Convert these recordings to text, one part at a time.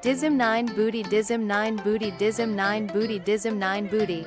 Dizm 9 booty, Dizm 9 booty, Dizm 9 booty, Dizm 9 booty.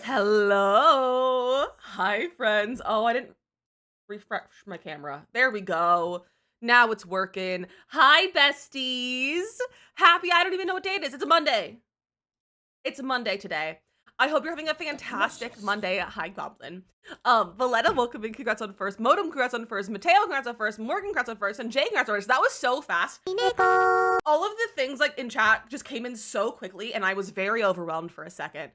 Hello. Hi, friends. Oh, I didn't refresh my camera. There we go. Now it's working. Hi, besties. Happy, I don't even know what day it is. It's a Monday. It's a Monday today. I hope you're having a fantastic Monday at High Goblin. Valletta, welcome in. Congrats on first. Modem, congrats on first. Mateo, congrats on first. Morgan, congrats on first. And Jay, congrats on first. That was so fast. All of the things like in chat just came in so quickly, and I was very overwhelmed for a second.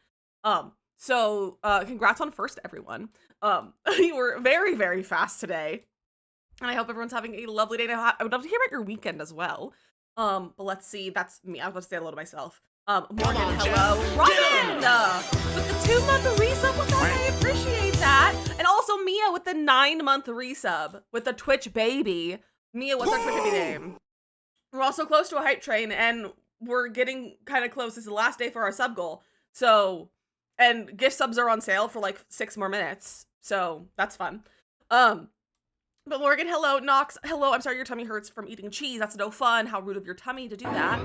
So congrats on first, everyone. You were very, very fast today. And I hope everyone's having a lovely day. I would love to hear about your weekend as well. But let's see. That's me. I was about to say hello to myself. Morgan, hello. Robin, with the 2-month resub with us, I appreciate that. And also Mia with the 9-month resub with the Twitch baby. Mia, what's our Twitch baby name? We're also close to a hype train, and we're getting kind of close. This is the last day for our sub goal. So, and gift subs are on sale for like 6 more minutes. So that's fun. But Morgan, hello. Nox, hello. I'm sorry your tummy hurts from eating cheese. That's no fun. How rude of your tummy to do that.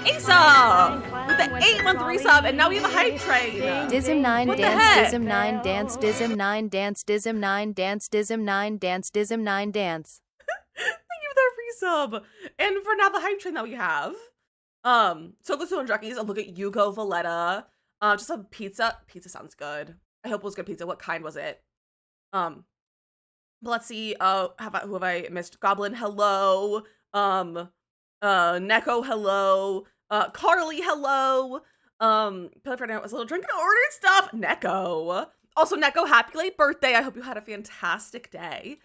Asa with the 8-month resub, and now we have a hype train. DizzyM9 What the dance, heck? DizzyM9 dance, DizzyM9 dance, DizzyM9 dance, DizzyM9 dance, DizzyM9 dance. Thank you for that resub. And for now, the hype train that we have. So let's do Druckies. Look at Hugo Valletta. Just a pizza. Pizza sounds good. I hope it was good pizza. What kind was it? But let's see. Who have I missed? Goblin, hello. Neko, hello. Carly, hello. Pillar Ferdinand was a little drunk and ordered stuff. Neko. Also, Neko, happy late birthday. I hope you had a fantastic day.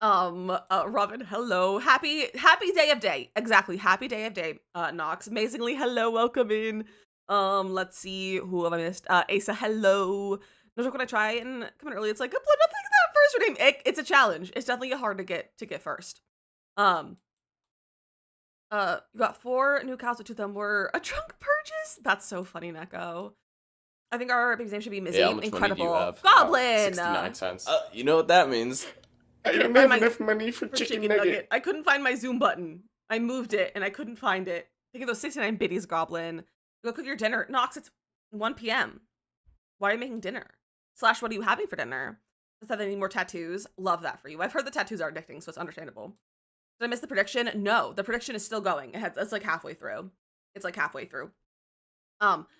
Robin, hello. Happy day of day. Exactly. Happy day of day. Nox, amazingly, hello. Welcome in. Let's see. Who have I missed? Asa, hello. No joke, when I try and come in early, it's like, nothing that first name. It's a challenge. It's definitely hard to get first. You got 4 new cows with 2 of them were a drunk purchase. That's so funny, Neko. I think our baby's name should be Mizzy. Yeah, how much Incredible. money do you have? Goblin. 69 cents. You know what that means. I don't have enough money for chicken nugget. I couldn't find my Zoom button. I moved it and I couldn't find it. Think of those 69 biddies, Goblin. Go cook your dinner. Nox, it's 1 p.m. Why are you making dinner? / what are you having for dinner? Does that any more tattoos? Love that for you. I've heard the tattoos are addicting, so it's understandable. Did I miss the prediction? No, the prediction is still going. It's like halfway through. But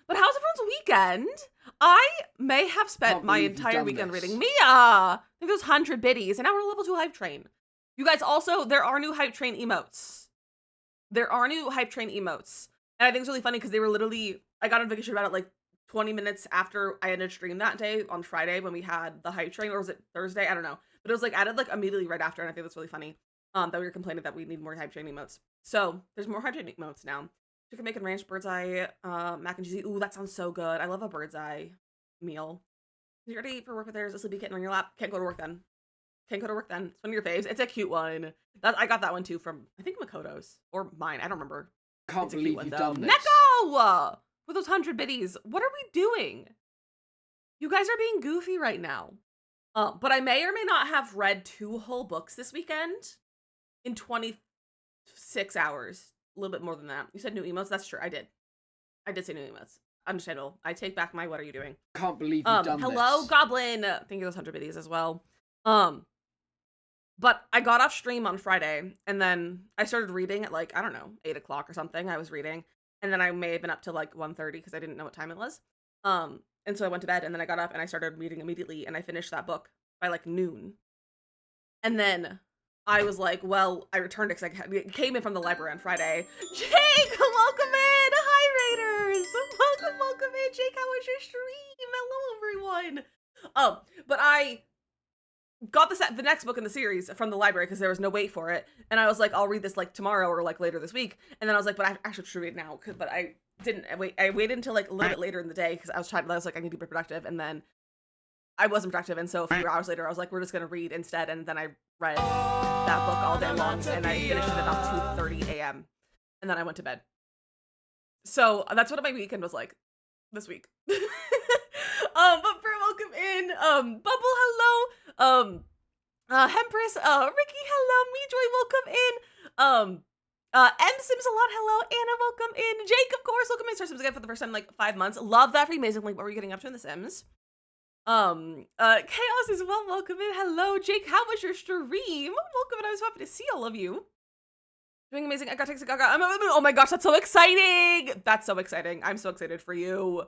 how's everyone's weekend? I may have spent my entire weekend reading Mia. I think there's 100 biddies, and now we're a level 2 hype train. You guys also, there are new hype train emotes. And I think it's really funny because they were literally, I got a notification about it like 20 minutes after I ended stream that day on Friday when we had the hype train, or was it Thursday? I don't know. But it was like added like immediately right after, and I think that's really funny. That we were complaining that we need more hype train emotes. So there's more hype train emotes now. Chicken bacon ranch, bird's eye, mac and cheese. Ooh, that sounds so good. I love a bird's eye meal. You ready for work with there's a sleepy kitten on your lap? Can't go to work then. It's one of your faves. It's a cute one. I got that one too from, I think, Makoto's or mine. I don't remember. Can't believe you've done this. Neko! With those 100 biddies. What are we doing? You guys are being goofy right now. But I may or may not have read 2 whole books this weekend in 26 hours. A little bit more than that. You said new emotes? That's true. I did say new emotes. Understandable. I take back my what are you doing? Can't believe you've done hello, this. Goblin. Thank you for those 100 biddies as well. But I got off stream on Friday, and then I started reading at like, I don't know, 8 o'clock or something. I was reading, and then I may have been up to like 1:30 because I didn't know what time it was. And so I went to bed, and then I got up and I started reading immediately, and I finished that book by like noon. And then I was like, well, I returned it because I came in from the library on Friday. Jake, welcome in! Hi, Raiders! Welcome in, Jake. How was your stream? Hello, everyone. But I got the next book in the series from the library because there was no wait for it, and I was like, I'll read this like tomorrow or like later this week. And then I was like, but I actually should read it now. But I didn't. I waited until like a little bit later in the day because I was like, I need to be productive, and then I wasn't productive, and so a few hours later, I was like, we're just gonna read instead. And then I read that book all day long, and I finished it at about 2:30 a.m. and then I went to bed. So that's what my weekend was like this week. But for welcome in, Bubble, hello, Hempress, Ricky, hello, Mejoy, welcome in, M Sims a lot, hello, Anna, welcome in, Jake, of course, welcome in, Star Sims again for the first time in like 5 months. Love that for you, amazingly. What were you getting up to in The Sims? Chaos as well, welcome in, hello, Jake, how was your stream? Welcome in, I was happy to see all of you. Doing amazing. I got Texas Gaga. Oh my gosh, that's so exciting. That's so exciting. I'm so excited for you.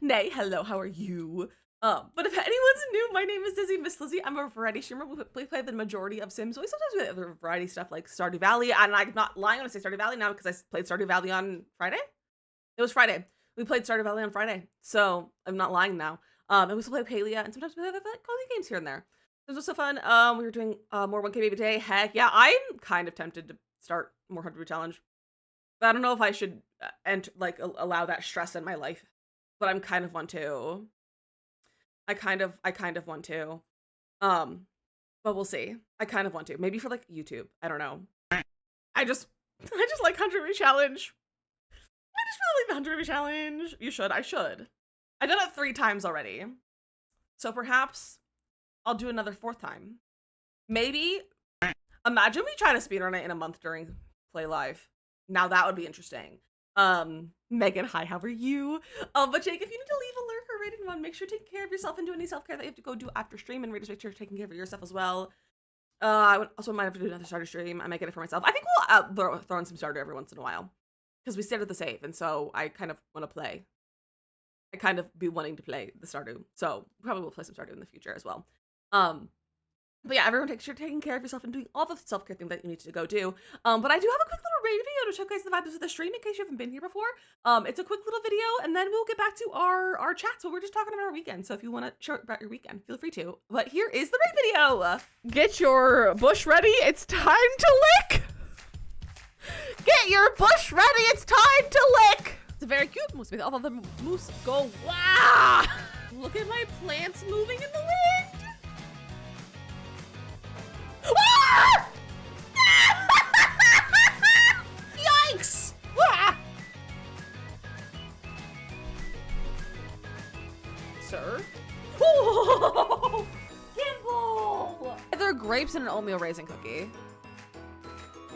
Nay, hello, how are you? But if anyone's new, my name is DizzyMissLizzy. I'm a variety streamer. We play the majority of Sims. We sometimes do other variety stuff like Stardew Valley. And I'm not lying when I say Stardew Valley now because I played Stardew Valley on Friday. It was Friday. We played Stardew Valley on Friday. So I'm not lying now. And we still play Palia and sometimes we play other cozy games here and there. This was so fun. We were doing more 1K Baby Day. Heck yeah, I'm kind of tempted to start more 100 Challenge. But I don't know if I should allow that stress in my life. But I'm kind of want to. I kind of want to. But we'll see. I kind of want to. Maybe for like YouTube. I don't know. I just like 100 challenge. I just really like the 100 challenge. You should. I should. I've done it 3 times already. So perhaps I'll do another 4th time. Maybe. Imagine we try to speedrun it in a month during Play Live. Now that would be interesting. Megan, hi, how are you? But Jake, if you need to leave a lurk or rated one, make sure to take care of yourself and do any self-care that you have to go do after stream, and make sure you're taking care of yourself as well. I would also might have to do another starter stream. I might get it for myself. I think we'll throw in some starter every once in a while. Because we stayed at the save, and so I kind of want to play. I kind of be wanting to play the Stardew. So probably we'll play some Stardew in the future as well. But yeah, everyone take sure taking care of yourself and doing all the self-care things that you need to go do. But I do have a quick little raid video to show you guys the vibes of the stream in case you haven't been here before. It's a quick little video, and then we'll get back to our chat. So we're just talking about our weekend. So if you want to share about your weekend, feel free to. But here is the raid video. Get your bush ready. It's time to lick. Get your bush ready. It's time to lick. It's a very cute moose. All of the moose go, wow. Look at my plants moving in the wind. Ah! Yikes! Ah! Sir? Oh! Gimbal! They're grapes and an oatmeal raisin cookie.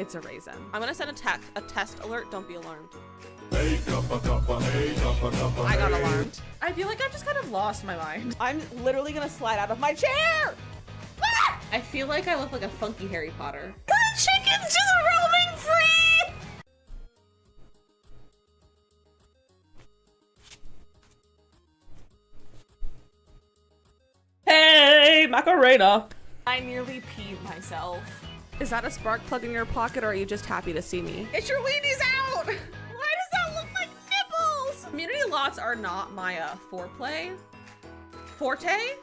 It's a raisin. I'm gonna send a test alert. Don't be alarmed. I got alarmed. I feel like I've just kind of lost my mind. I'm literally gonna slide out of my chair! Ah! I feel like I look like a funky Harry Potter. The chicken's just roaming free! Hey, Macarena! I nearly peed myself. Is that a spark plug in your pocket, or are you just happy to see me? It's your weenies out! Why does that look like nipples? Community lots are not my foreplay. Forte?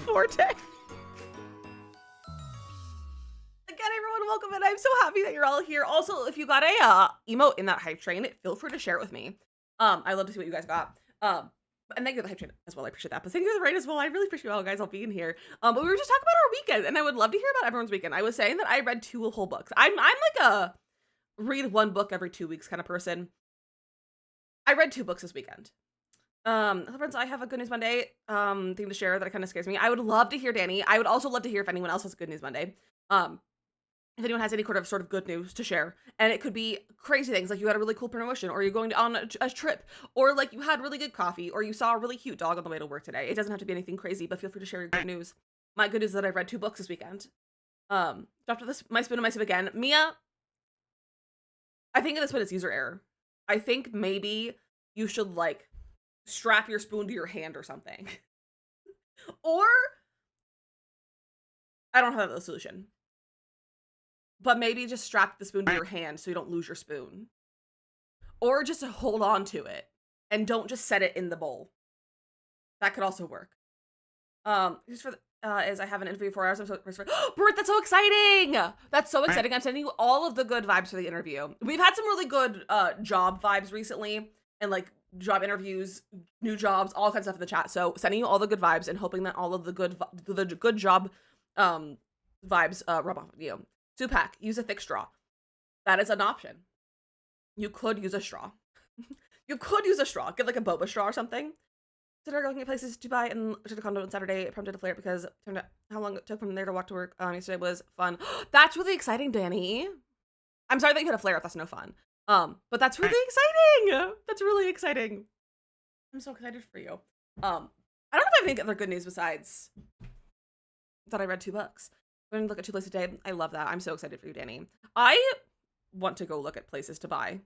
Forte? Again, everyone, welcome in. I'm so happy that you're all here. Also, if you got a emote in that hype train, feel free to share it with me. I'd love to see what you guys got. And thank you for the hype train as well. I appreciate that. But thank you for the raid as well. I really appreciate all guys all being here. But we were just talking about our weekend, and I would love to hear about everyone's weekend. I was saying that I read 2 whole books. I'm like a read 1 book every 2 weeks kind of person. I read 2 books this weekend. Friends, I have a Good News Monday thing to share that kind of scares me. I would love to hear Danny. I would also love to hear if anyone else has a Good News Monday. If anyone has any sort of good news to share. And it could be crazy things, like you had a really cool promotion, or you're going on a trip, or like you had really good coffee, or you saw a really cute dog on the way to work today. It doesn't have to be anything crazy, but feel free to share your good news. My good news is that I read 2 books this weekend. After this, my spoon and my sip again. Mia, I think at this point it's user error. I think maybe you should like strap your spoon to your hand or something. Or I don't have a solution. But maybe just strap the spoon to your hand so you don't lose your spoon. Or just hold on to it and don't just set it in the bowl. That could also work. Just for is I have an interview 4 hours. I'm so Bert, that's so exciting! That's so exciting. I'm sending you all of the good vibes for the interview. We've had some really good job vibes recently, and like job interviews, new jobs, all kinds of stuff in the chat. So sending you all the good vibes and hoping that all of the good job vibes rub off of you. Supak, use a thick straw. That is an option. You could use a straw. You could use a straw. Get like a boba straw or something. Consider looking at places to buy and to the condo on Saturday. It prompted a flare because it turned out how long it took from there to walk to work yesterday was fun. That's really exciting, Danny. I'm sorry that you had a flare if that's no fun. But that's really exciting. That's really exciting. I'm so excited for you. I don't know if I have any other good news besides that I read 2 books. We're gonna look at 2 places today. I love that. I'm so excited for you, Danny. I want to go look at places to buy,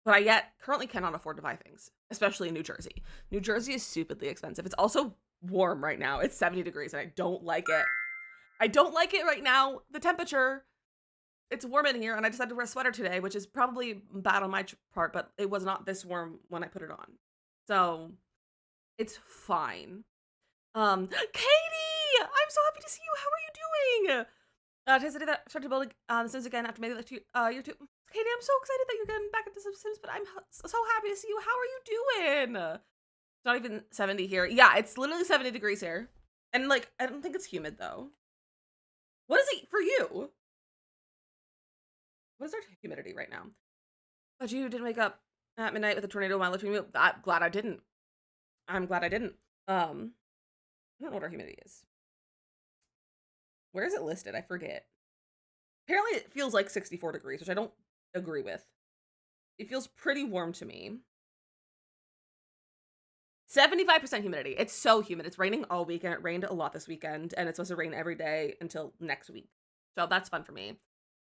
but I yet currently cannot afford to buy things, especially in New Jersey. New Jersey is stupidly expensive. It's also warm right now. It's 70 degrees and I don't like it. I don't like it right now. The temperature, it's warm in here, and I decided to wear a sweater today, which is probably bad on my part, but it was not this warm when I put it on. So it's fine. Katie, I'm so happy to see you. How are you doing? Today that started building The Sims again after maybe like year 2. Katie, I'm so excited that you're getting back into some Sims, but I'm so happy to see you. How are you doing? It's not even 70 here. Yeah, it's literally 70 degrees here. And like, I don't think it's humid though. What is it for you? What is our humidity right now? But you didn't wake up at midnight with a tornado while lifting me up. I'm glad I didn't. I'm glad I didn't. I don't know what our humidity is. Where is it listed? I forget. Apparently it feels like 64 degrees, which I don't agree with. It feels pretty warm to me. 75% humidity. It's so humid. It's raining all weekend. It rained a lot this weekend, and it's supposed to rain every day until next week. So that's fun for me.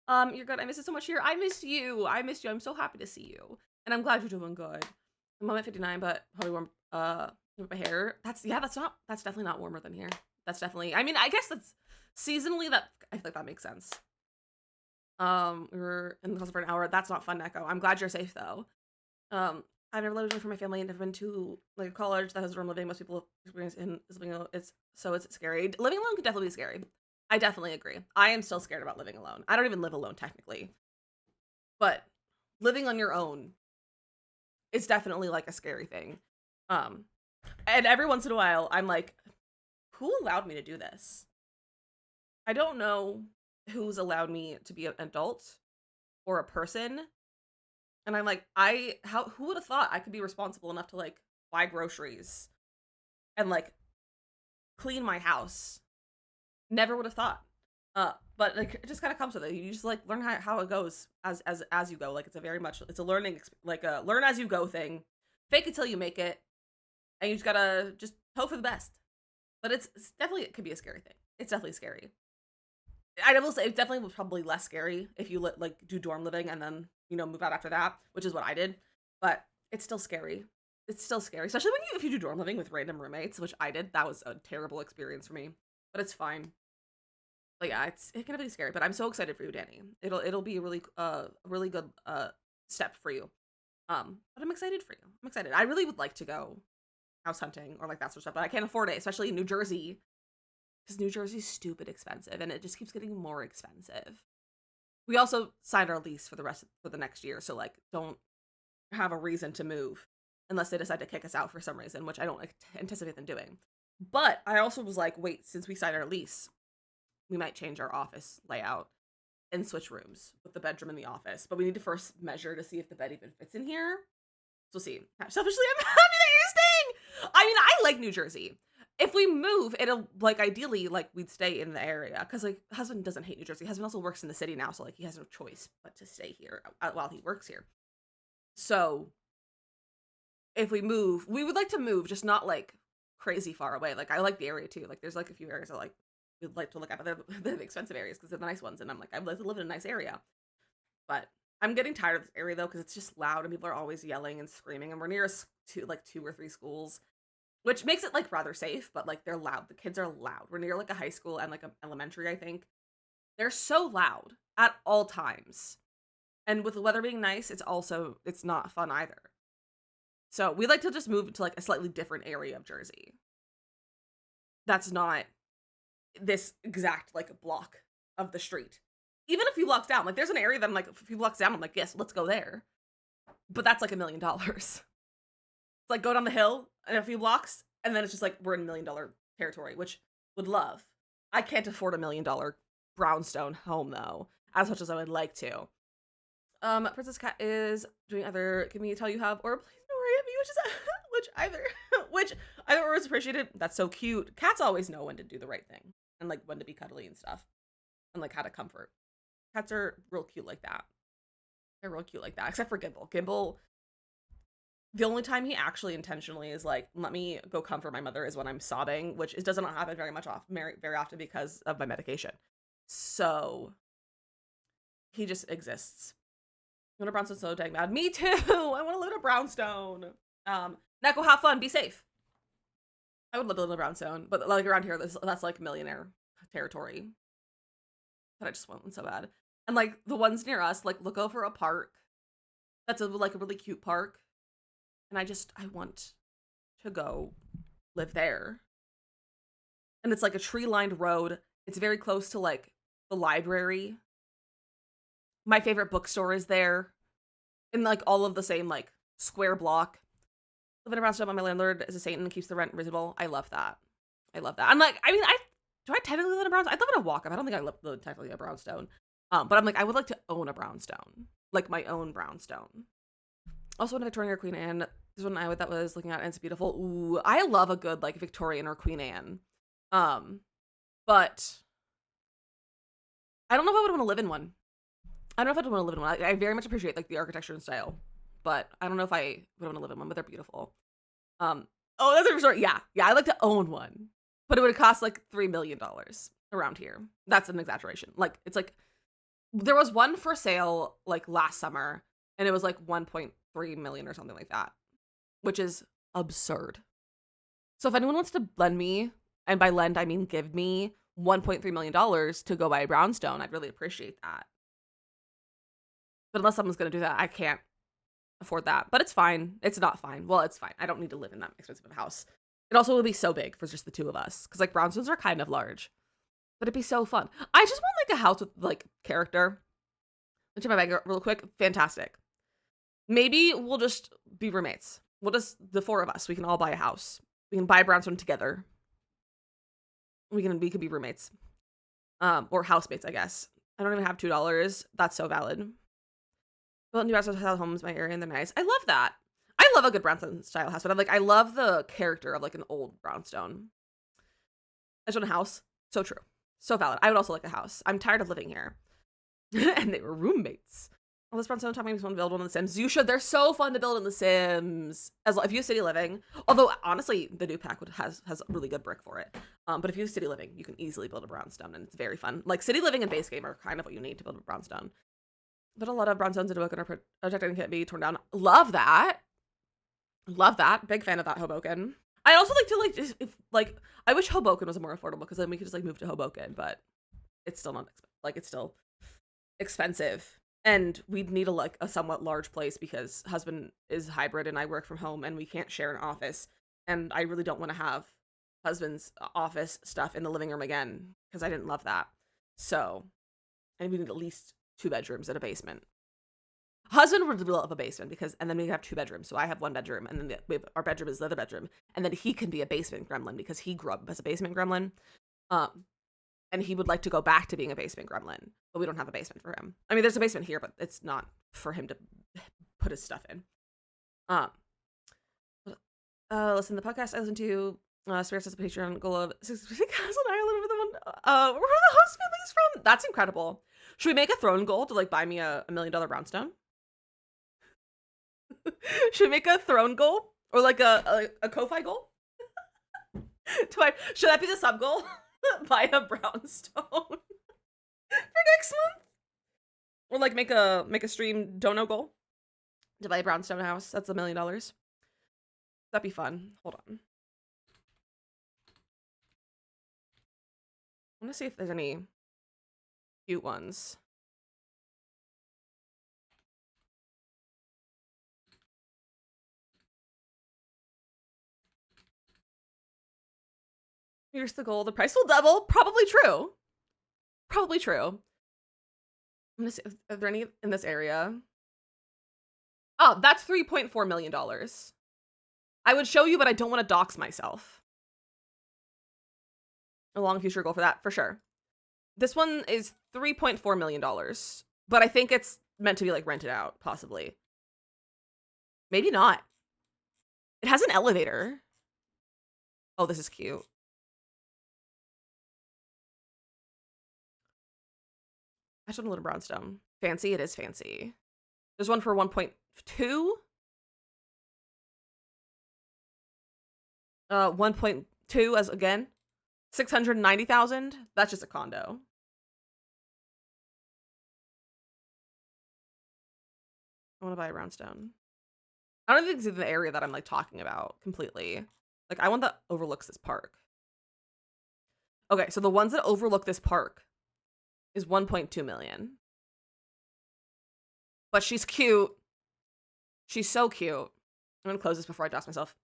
You're good. I miss it so much here. I miss you. I missed you. I'm so happy to see you. And I'm glad you're doing good. I'm at 59, but probably warm with my hair. That's definitely not warmer than here. That's definitely, I mean, I guess that's seasonally, that I feel like that makes sense. We were in the house for an hour. That's not fun, Neko. I'm glad you're safe though. I've never lived away from my family and never been to like a college that has room living. Most people experience in living alone. It's scary. Living alone could definitely be scary. I definitely agree. I am still scared about living alone. I don't even live alone technically, but living on your own is definitely like a scary thing. And every once in a while, I'm like, who allowed me to do this? I don't know who's allowed me to be an adult or a person. And I'm like, who would have thought I could be responsible enough to like buy groceries and like clean my house? Never would have thought. But like it just kind of comes with it. You just like learn how it goes as you go. Like it's a learning, like a learn as you go thing. Fake it till you make it, and you just gotta just hope for the best. But it's definitely, it could be a scary thing. It's definitely scary. I will say it definitely was probably less scary if you like do dorm living and then move out after that, which is what I did. But it's still scary. It's still scary, especially if you do dorm living with random roommates, which I did. That was a terrible experience for me, but it's fine. But yeah, it's gonna be scary. But I'm so excited for you, Danny. It'll be a really good step for you. But I'm excited for you. I'm excited. I really would like to go house hunting or like that sort of stuff, but I can't afford it, especially in New Jersey. Because New Jersey's stupid expensive, and it just keeps getting more expensive. We also signed our lease for the next year, so like don't have a reason to move unless they decide to kick us out for some reason, which I don't anticipate them doing. But I also was like, wait, since we signed our lease, we might change our office layout and switch rooms with the bedroom and the office. But we need to first measure to see if the bed even fits in here. So we'll see. Selfishly, I'm happy that you're staying. I mean, I like New Jersey. If we move, it'll like ideally like we'd stay in the area because like husband doesn't hate New Jersey. Husband also works in the city now, so like he has no choice but to stay here while he works here. So if we move, we would like to move, just not like crazy far away. Like I like the area too. Like there's like a few areas I like we'd like to look at, but they're the expensive areas because they're the nice ones. And I'm like, I'd like to live in a nice area, but I'm getting tired of this area though because it's just loud and people are always yelling and screaming, and we're near like 2 or 3 schools. Which makes it, like, rather safe, but, like, they're loud. The kids are loud. We're near, like, a high school and, like, an elementary, I think. They're so loud at all times. And with the weather being nice, it's not fun either. So we like to just move to, like, a slightly different area of Jersey. That's not this exact, like, block of the street. Even a few blocks down. Like, there's an area that I'm, like, a few blocks down, I'm like, yes, let's go there. But that's, like, $1 million. It's like go down the hill and a few blocks, and then it's just like we're in $1 million territory, which would love. I can't afford $1 million brownstone home though, as much as I would like to. Princess Cat is doing either Can Me Tell You Have or Please Don't Worry at Me, which either or is appreciated. That's so cute. Cats always know when to do the right thing and like when to be cuddly and stuff, and like how to comfort. Cats are real cute like that. They're real cute like that, except for Gimbal. Gimbal. The only time he actually intentionally is like, let me go comfort my mother is when I'm sobbing, which does not happen very often because of my medication. So he just exists. I want a brownstone so dang bad. Me too. I want to live in a brownstone. Neko, have fun. Be safe. I would love to live in a brownstone, but like around here, that's like millionaire territory. But I just want one so bad. And like the ones near us, like look over a park. That's like a really cute park. And I want to go live there. And it's like a tree-lined road. It's very close to like the library. My favorite bookstore is there. In like all of the same like square block. Live in a brownstone, my landlord is a saint and keeps the rent reasonable. I love that. I love that. I'm like, I mean, do I technically live in a brownstone? I live in a walk-up. I don't think I live technically in a brownstone. But I'm like, I would like to own a brownstone. Like my own brownstone. Also, in Victorian or Queen Anne, this one I that was looking at, and it's beautiful. Ooh, I love a good like Victorian or Queen Anne. But I don't know if I would want to live in one. I don't know if I'd want to live in one. I very much appreciate like the architecture and style, but I don't know if I would want to live in one. But they're beautiful. Oh, that's a resort. Yeah, I'd like to own one, but it would cost like $3 million around here. That's an exaggeration. Like it's like there was one for sale like last summer, and it was like 1.3 million or something like that, which is absurd. So if anyone wants to lend me, and by lend I mean give me $1.3 million to go buy a brownstone, I'd really appreciate that. But unless someone's gonna do that, I can't afford that. But it's fine. It's not fine. Well, it's fine. I don't need to live in that expensive of a house. It also would be so big for just the two of us, because like brownstones are kind of large. But it'd be so fun. I just want like a house with like character. Let's check my bag real quick. Fantastic. Maybe we'll just be roommates. We'll just the four of us. We can all buy a house. We can buy a brownstone together. We could be roommates. Or housemates, I guess. I don't even have $2. That's so valid. Well, new style homes, my area, and they're nice. I love that. I love a good brownstone style house, but I'm like, I love the character of like an old brownstone. I just want a house. So true. So valid. I would also like a house. I'm tired of living here. And they were roommates. Well, this brownstone time makes me want to build one in The Sims. You should. They're so fun to build in The Sims. If you have city living, although honestly, the new pack has really good brick for it. But if you have city living, you can easily build a brownstone, and it's very fun. Like city living and base game are kind of what you need to build a brownstone. But a lot of brownstones in Hoboken are protected and can't be torn down. Love that. Love that. Big fan of that, Hoboken. I also like to like just I wish Hoboken was more affordable, because then we could just like move to Hoboken, but it's still not it's still expensive, and we'd need a somewhat large place because husband is hybrid and I work from home, and we can't share an office, and I really don't want to have husband's office stuff in the living room again, because I didn't love that. So, and we need at least 2 bedrooms and a basement. Husband would love a basement and then we have 2 bedrooms. So I have 1 bedroom, and then our bedroom is the other bedroom, and then he can be a basement gremlin because he grew up as a basement gremlin. And he would like to go back to being a basement gremlin, but we don't have a basement for him. I mean, there's a basement here, but it's not for him to put his stuff in. Listen, the podcast I listen to, Spirits as a Patreon goal of 6,000 Ireland with the one. Where are the host families from? That's incredible. Should we make a throne goal to like buy me a $1 million brownstone? Should we make a throne goal or like a Ko-Fi goal? Should that be the sub goal? Buy a brownstone for next month, or like make a stream dono goal to buy a brownstone house. That's $1 million. That'd be fun. Hold on. I want to see if there's any cute ones. Here's the goal. The price will double. Probably true. Probably true. I'm gonna see. Are there any in this area? Oh, that's $3.4 million. I would show you, but I don't want to dox myself. A long future goal for that, for sure. This one is $3.4 million, but I think it's meant to be like rented out, possibly. Maybe not. It has an elevator. Oh, this is cute. I just want a little brownstone. Fancy, it is fancy. There's one for 1.2. 1.2 as again. 690,000. That's just a condo. I want to buy a brownstone. I don't think it's in the area that I'm like talking about completely. Like I want that overlooks this park. Okay, so the ones that overlook this park is 1.2 million. But she's cute. She's so cute. I'm gonna close this before I douse myself.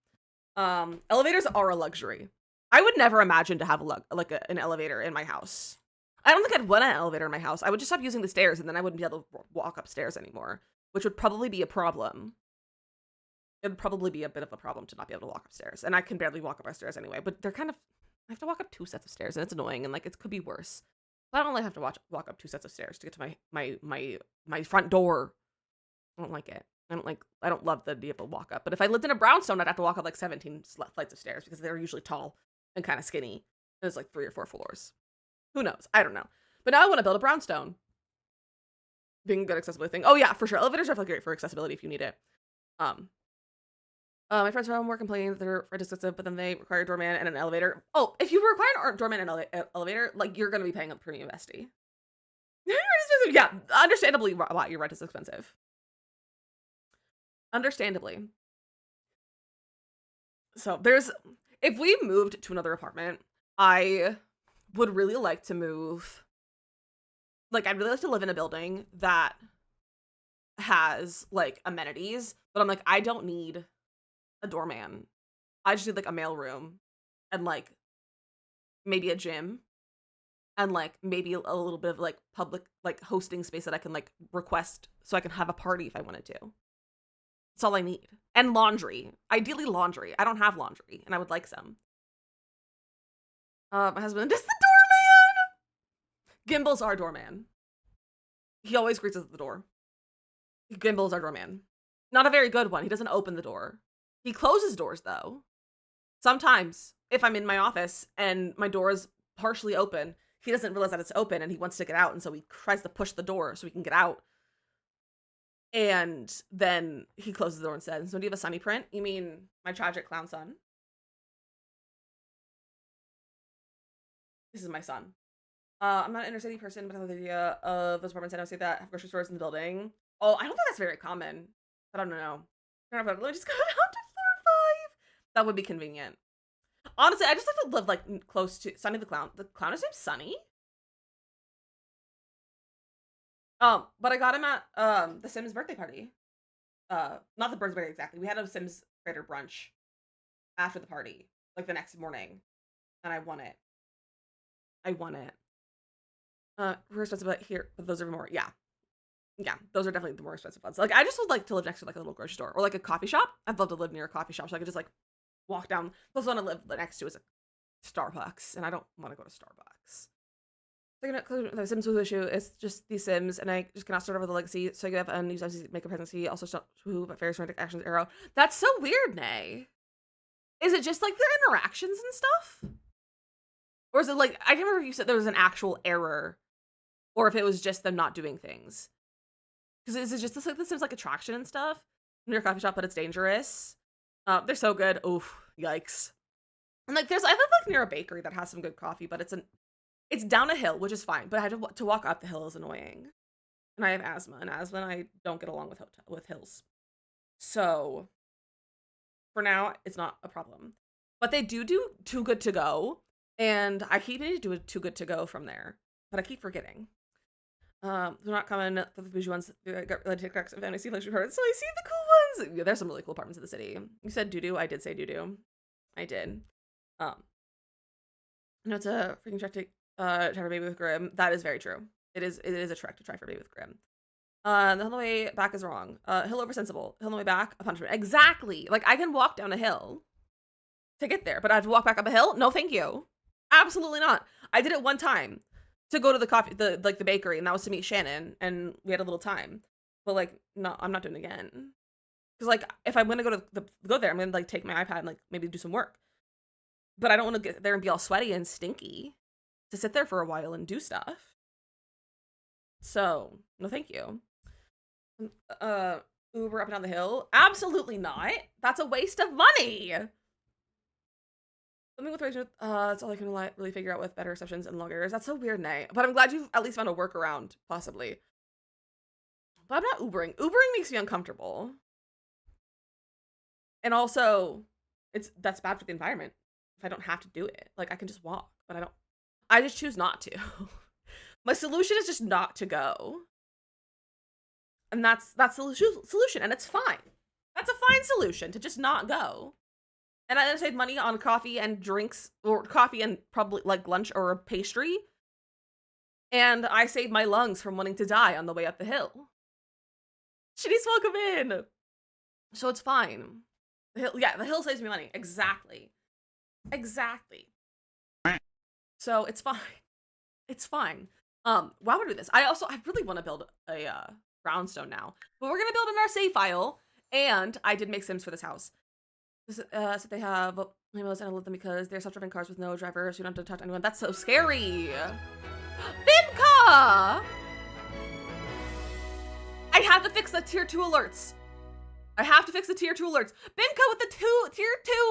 Elevators are a luxury. I would never imagine to have an elevator in my house. I don't think I'd want an elevator in my house. I would just stop using the stairs and then I wouldn't be able to walk upstairs anymore, which would probably be a problem. It would probably be a bit of a problem to not be able to walk upstairs. And I can barely walk up my stairs anyway, but they're kind of, I have to walk up 2 sets of stairs and it's annoying and like it could be worse. But I don't like have to walk up 2 sets of stairs to get to my front door. I don't like it. I don't love the idea of a walk up. But if I lived in a brownstone, I'd have to walk up like 17 flights of stairs because they're usually tall and kind of skinny. And it's like 3 or 4 floors. Who knows? I don't know. But now I want to build a brownstone. Being a good accessibility thing. Oh yeah, for sure. Elevators are definitely great for accessibility if you need it. My friends from work complain that they're expensive, but then they require a doorman and an elevator. Oh, if you require a doorman and an elevator, like you're gonna be paying a premium bestie. Yeah, understandably why your rent is expensive. Understandably. So if we moved to another apartment, I would really like to move. Like, I'd really like to live in a building that has like amenities, but I'm like, I don't need a doorman. I just need like a mailroom and like maybe a gym and like maybe a little bit of like public like hosting space that I can like request so I can have a party if I wanted to. That's all I need. And laundry. Ideally laundry. I don't have laundry and I would like some. My husband is the doorman. Gimbals our doorman. He always greets us at the door. Gimbals our doorman. Not a very good one. He doesn't open the door. He closes doors though. Sometimes if I'm in my office and my door is partially open, he doesn't realize that it's open and he wants to get out. And so he tries to push the door so he can get out. And then he closes the door and says, "So do you have a sunny print? You mean my tragic clown son?" This is my son. I'm not an inner city person, but I love the idea of those apartments. I don't say that have grocery stores in the building. Oh, I don't think that's very common. I don't know. Let me just go down to floor 5. That would be convenient. Honestly, I just like to live like close to Sunny the Clown. The clown is named Sunny. But I got him at the Sims birthday party. Not the bird's birthday exactly. We had a Sims creator brunch after the party, like the next morning, and I won it. We're expensive, but here, but those are more. Yeah, those are definitely the more expensive ones. Like, I just would like to live next to like a little grocery store or like a coffee shop. I'd love to live near a coffee shop so I could just like walk down. The one I live next to is a Starbucks, and I don't want to go to Starbucks. The Sims with issue. It's just these Sims, and I just cannot start over the legacy. So I have a new Sims make a pregnancy. Also, stop who, but various romantic actions. Arrow. That's so weird, Nay. Is it just like their interactions and stuff, or is it like I can't remember if you said there was an actual error, or if it was just them not doing things? Because is it just this like the Sims like attraction and stuff near a coffee shop, but it's dangerous. They're so good. Oof, yikes. And like I live like near a bakery that has some good coffee, but it's down a hill, which is fine, but I had to walk up the hill is annoying. And I have asthma, and I don't get along with hills. So for now, it's not a problem. But they do Too Good To Go, and I keep needing to do a Too Good To Go from there, but I keep forgetting. They're not common. The bougie ones got really TikToks and fantasy luxury apartments, so I see the cool ones. Yeah, there's some really cool apartments in the city. You said doo-doo. I did say doo-doo. I did. No, it's a freaking trek to try for baby with Grim. That is very true. It is a trek to try for baby with Grim. The hill on the way back is wrong. Hill over sensible. Hill on the way back, a punishment. Exactly. Like, I can walk down a hill to get there, but I have to walk back up a hill? No, thank you. Absolutely not. I did it one time to go to the bakery, and that was to meet Shannon, and we had a little time. But like, no, I'm not doing it again. Because like, if I'm gonna go there, I'm gonna like take my iPad and like maybe do some work. But I don't want to get there and be all sweaty and stinky to sit there for a while and do stuff. So, no thank you. Uber up and down the hill? Absolutely not. That's a waste of money. Something with that's all I can really figure out with better receptions and long hours. That's so weird, Nay. But I'm glad you've at least found a workaround, possibly. But I'm not Ubering. Ubering makes me uncomfortable. And also, that's bad for the environment. If I don't have to do it. Like, I can just walk, but I just choose not to. My solution is just not to go. And that's the solution, and it's fine. That's a fine solution, to just not go. And I save money on coffee and drinks, or coffee and probably like lunch or a pastry. And I saved my lungs from wanting to die on the way up the hill. Shitty's welcome in. So it's fine. The hill saves me money. Exactly. So it's fine. It's fine. While we're doing this, I really want to build a brownstone now. But we're gonna build in our save file. And I did make Sims for this house. So they have emails, and I love them because they're self-driving cars with no driver, so you don't have to talk to anyone. That's so scary. Bimka! I have to fix the tier 2 alerts. Bimka with the tier 2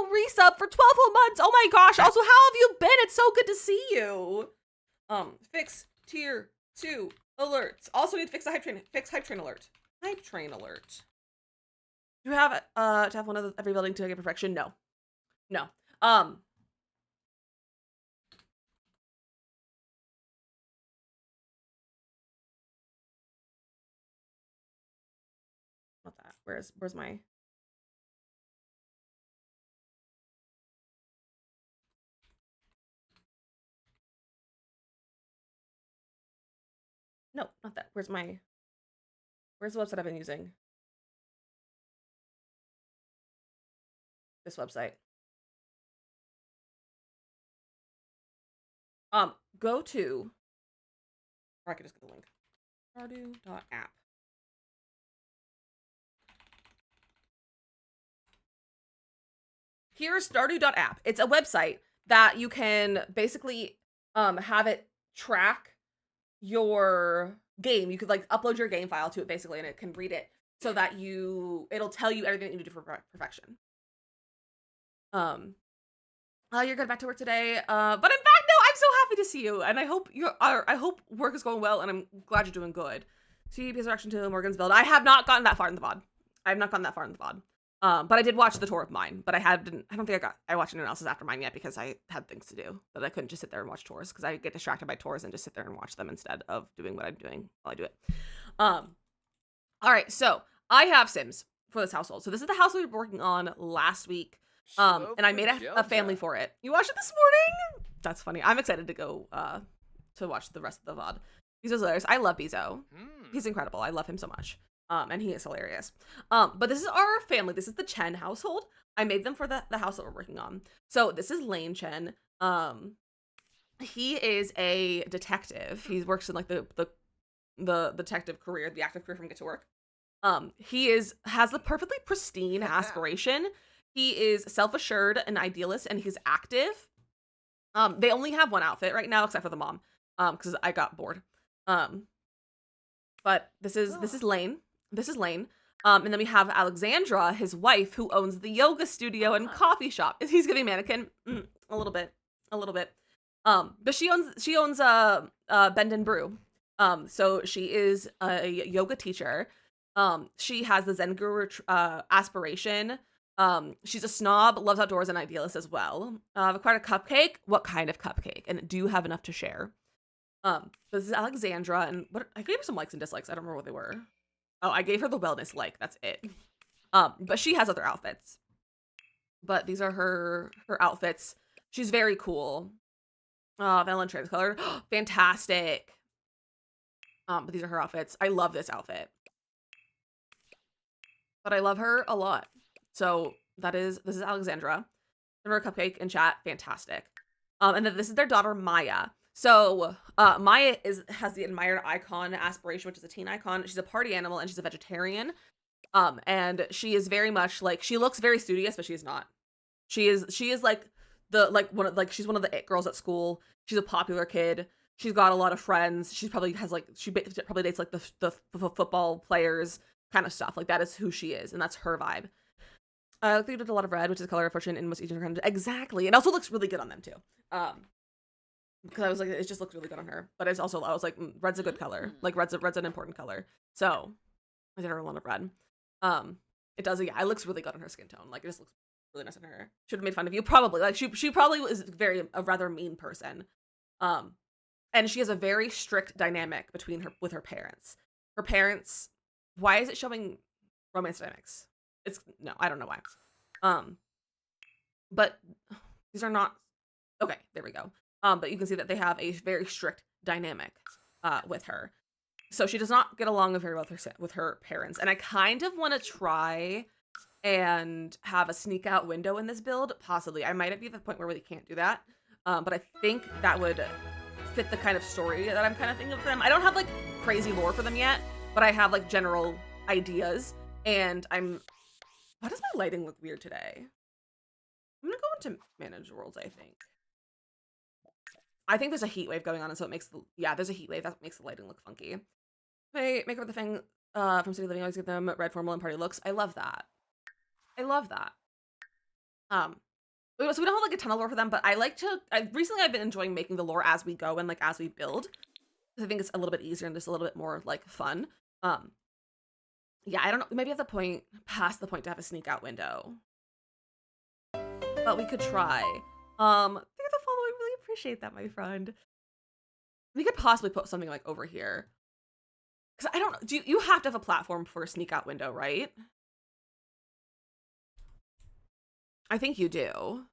resub for 12 whole months. Oh my gosh. Also, how have you been? It's so good to see you. Fix tier 2 alerts. Also need to fix the hype train. Fix hype train alert. Hype train alert. Do you have to have one of every building to get perfection? No. Not that. Where's my? No, not that. Where's the website I've been using? This website. Go to, or I could just get the link. Stardew.app. Here's Stardew.app. It's a website that you can basically have it track your game. You could like upload your game file to it basically, and it can read it so that it'll tell you everything that you need to do for perfection. You're good back to work today. But in fact, no, I'm so happy to see you, and I hope work is going well, and I'm glad you're doing good. See, because reaction to Morgan's build. I have not gotten that far in the VOD. But I did watch the tour of mine, but I don't think I watched anyone else's after mine yet because I had things to do, but I couldn't just sit there and watch tours because I get distracted by tours and just sit there and watch them instead of doing what I'm doing while I do it. All right, so I have Sims for this household. So this is the house we were working on last week. And I made a family for it. You watched it this morning? That's funny. I'm excited to go to watch the rest of the VOD. Bizo's hilarious. I love Bizo. He's incredible. I love him so much. And he is hilarious. But this is our family. This is the Chen household. I made them for the house that we're working on. So this is Lane Chen. He is a detective. He works in like the detective career, the active career from Get to Work. He has the perfectly pristine aspiration. He is self-assured and idealist, and he's active. They only have one outfit right now, except for the mom, because I got bored. But this is Lane. And then we have Alexandra, his wife, who owns the yoga studio and coffee shop. He's giving mannequin a little bit. But she owns Bend and Brew. So she is a yoga teacher. She has the Zen guru aspiration. She's a snob, loves outdoors, and idealist as well. I've acquired a cupcake. What kind of cupcake? And do you have enough to share? This is Alexandra, and I gave her some likes and dislikes. I don't remember what they were. Oh, I gave her the wellness like. That's it. But she has other outfits. But these are her outfits. She's very cool. Vanilla trans colored. Fantastic. But these are her outfits. I love this outfit. But I love her a lot. So this is Alexandra. Give her a cupcake in chat. Fantastic. And then this is their daughter, Maya. So Maya has the admired icon aspiration, which is a teen icon. She's a party animal and she's a vegetarian. And she is very much like, she looks very studious, but she's not. She is like she's one of the it girls at school. She's a popular kid. She's got a lot of friends. She probably dates like the football players kind of stuff. Like that is who she is, and that's her vibe. I think did a lot of red, which is the color of fortune and most easier to exactly. And also looks really good on them too. Because I was like, it just looks really good on her. But it's also, I was like, red's a good color. Like red's an important color. So I did her a lot of red. It does, yeah. It looks really good on her skin tone. Like it just looks really nice on her. Should have made fun of you probably. Like she probably was a rather mean person. And she has a very strict dynamic with her parents. Her parents. Why is it showing romance dynamics? No, I don't know why. But these are not okay. There we go. But you can see that they have a very strict dynamic. with her. So she does not get along very well with her parents. And I kind of want to try and have a sneak out window in this build, possibly. I might be at the point where we can't do that. But I think that would fit the kind of story that I'm kind of thinking of them. I don't have like crazy lore for them yet, but I have like general ideas. And why does my lighting look weird today? I'm gonna go into manage worlds, I think. I think there's a heat wave going on, and so it makes there's a heat wave that makes the lighting look funky. Okay, make up the thing from City Living, always give them red, formal, and party looks. I love that. I love that. So we don't have like a ton of lore for them, but recently I've been enjoying making the lore as we go and like as we build. I think it's a little bit easier and just a little bit more like fun. Yeah, I don't know. Maybe past the point to have a sneak out window. But we could try. Thank you for the follow. I really appreciate that, my friend. We could possibly put something like over here. Because I don't know. You have to have a platform for a sneak out window, right? I think you do.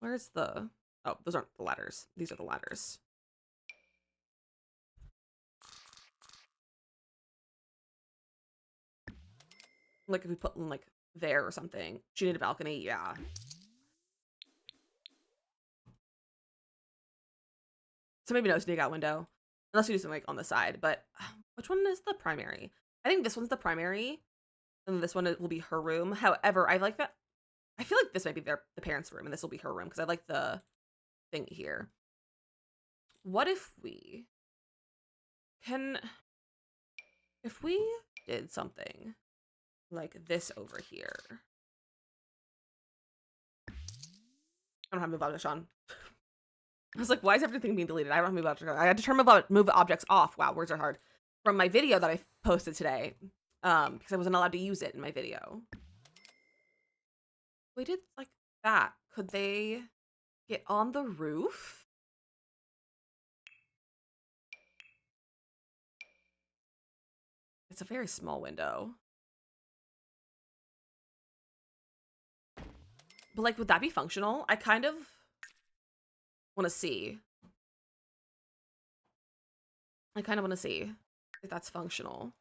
Where's the... Oh, those aren't the ladders. These are the ladders. Like if we put them like there or something. She need a balcony, yeah. So maybe no sneak out window. Unless you do something like on the side. But which one is the primary? I think this one's the primary. And this one will be her room. However, I like that. I feel like this might be the parents' room and this will be her room because I like the thing here. What if we did something like this over here? I don't have move objects on. I was like, why is everything being deleted? I don't have move objects on. I had to turn move objects off. Wow, words are hard. From my video that I posted today. Because I wasn't allowed to use it in my video. We did like that. Could they get on the roof? It's a very small window. But like, would that be functional? I kind of want to see. I kind of want to see if that's functional.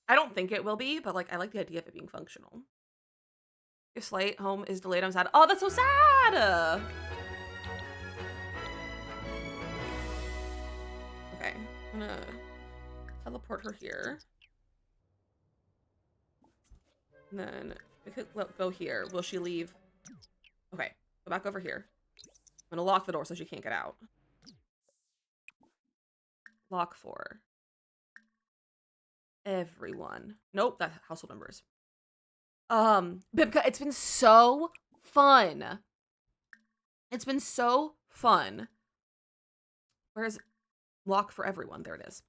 I don't think it will be, but like, I like the idea of it being functional. If Slate home is delayed, I'm sad. Oh, that's so sad! Okay, I'm gonna teleport her here. And then we could go here. Will she leave? Okay, go back over here. I'm gonna lock the door so she can't get out. Lock for everyone. Nope, that's household members. Bibka, it's been so fun. It's been so fun. Where's lock for everyone? There it is.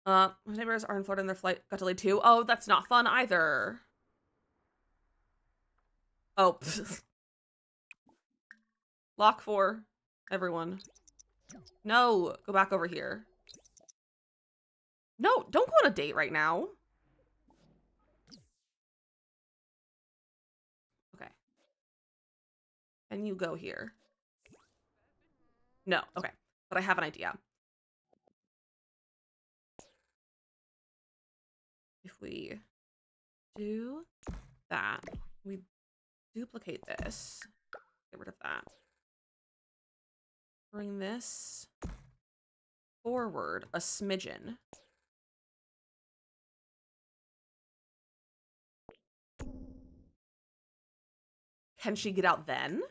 My neighbors are in Florida and their flight got delayed too. Oh, that's not fun either. Oh. Lock for everyone. No, go back over here. No, don't go on a date right now. Okay. And you go here. No, okay. But I have an idea. If we do that, we duplicate this. Get rid of that. Bring this forward a smidgen. Can she get out then?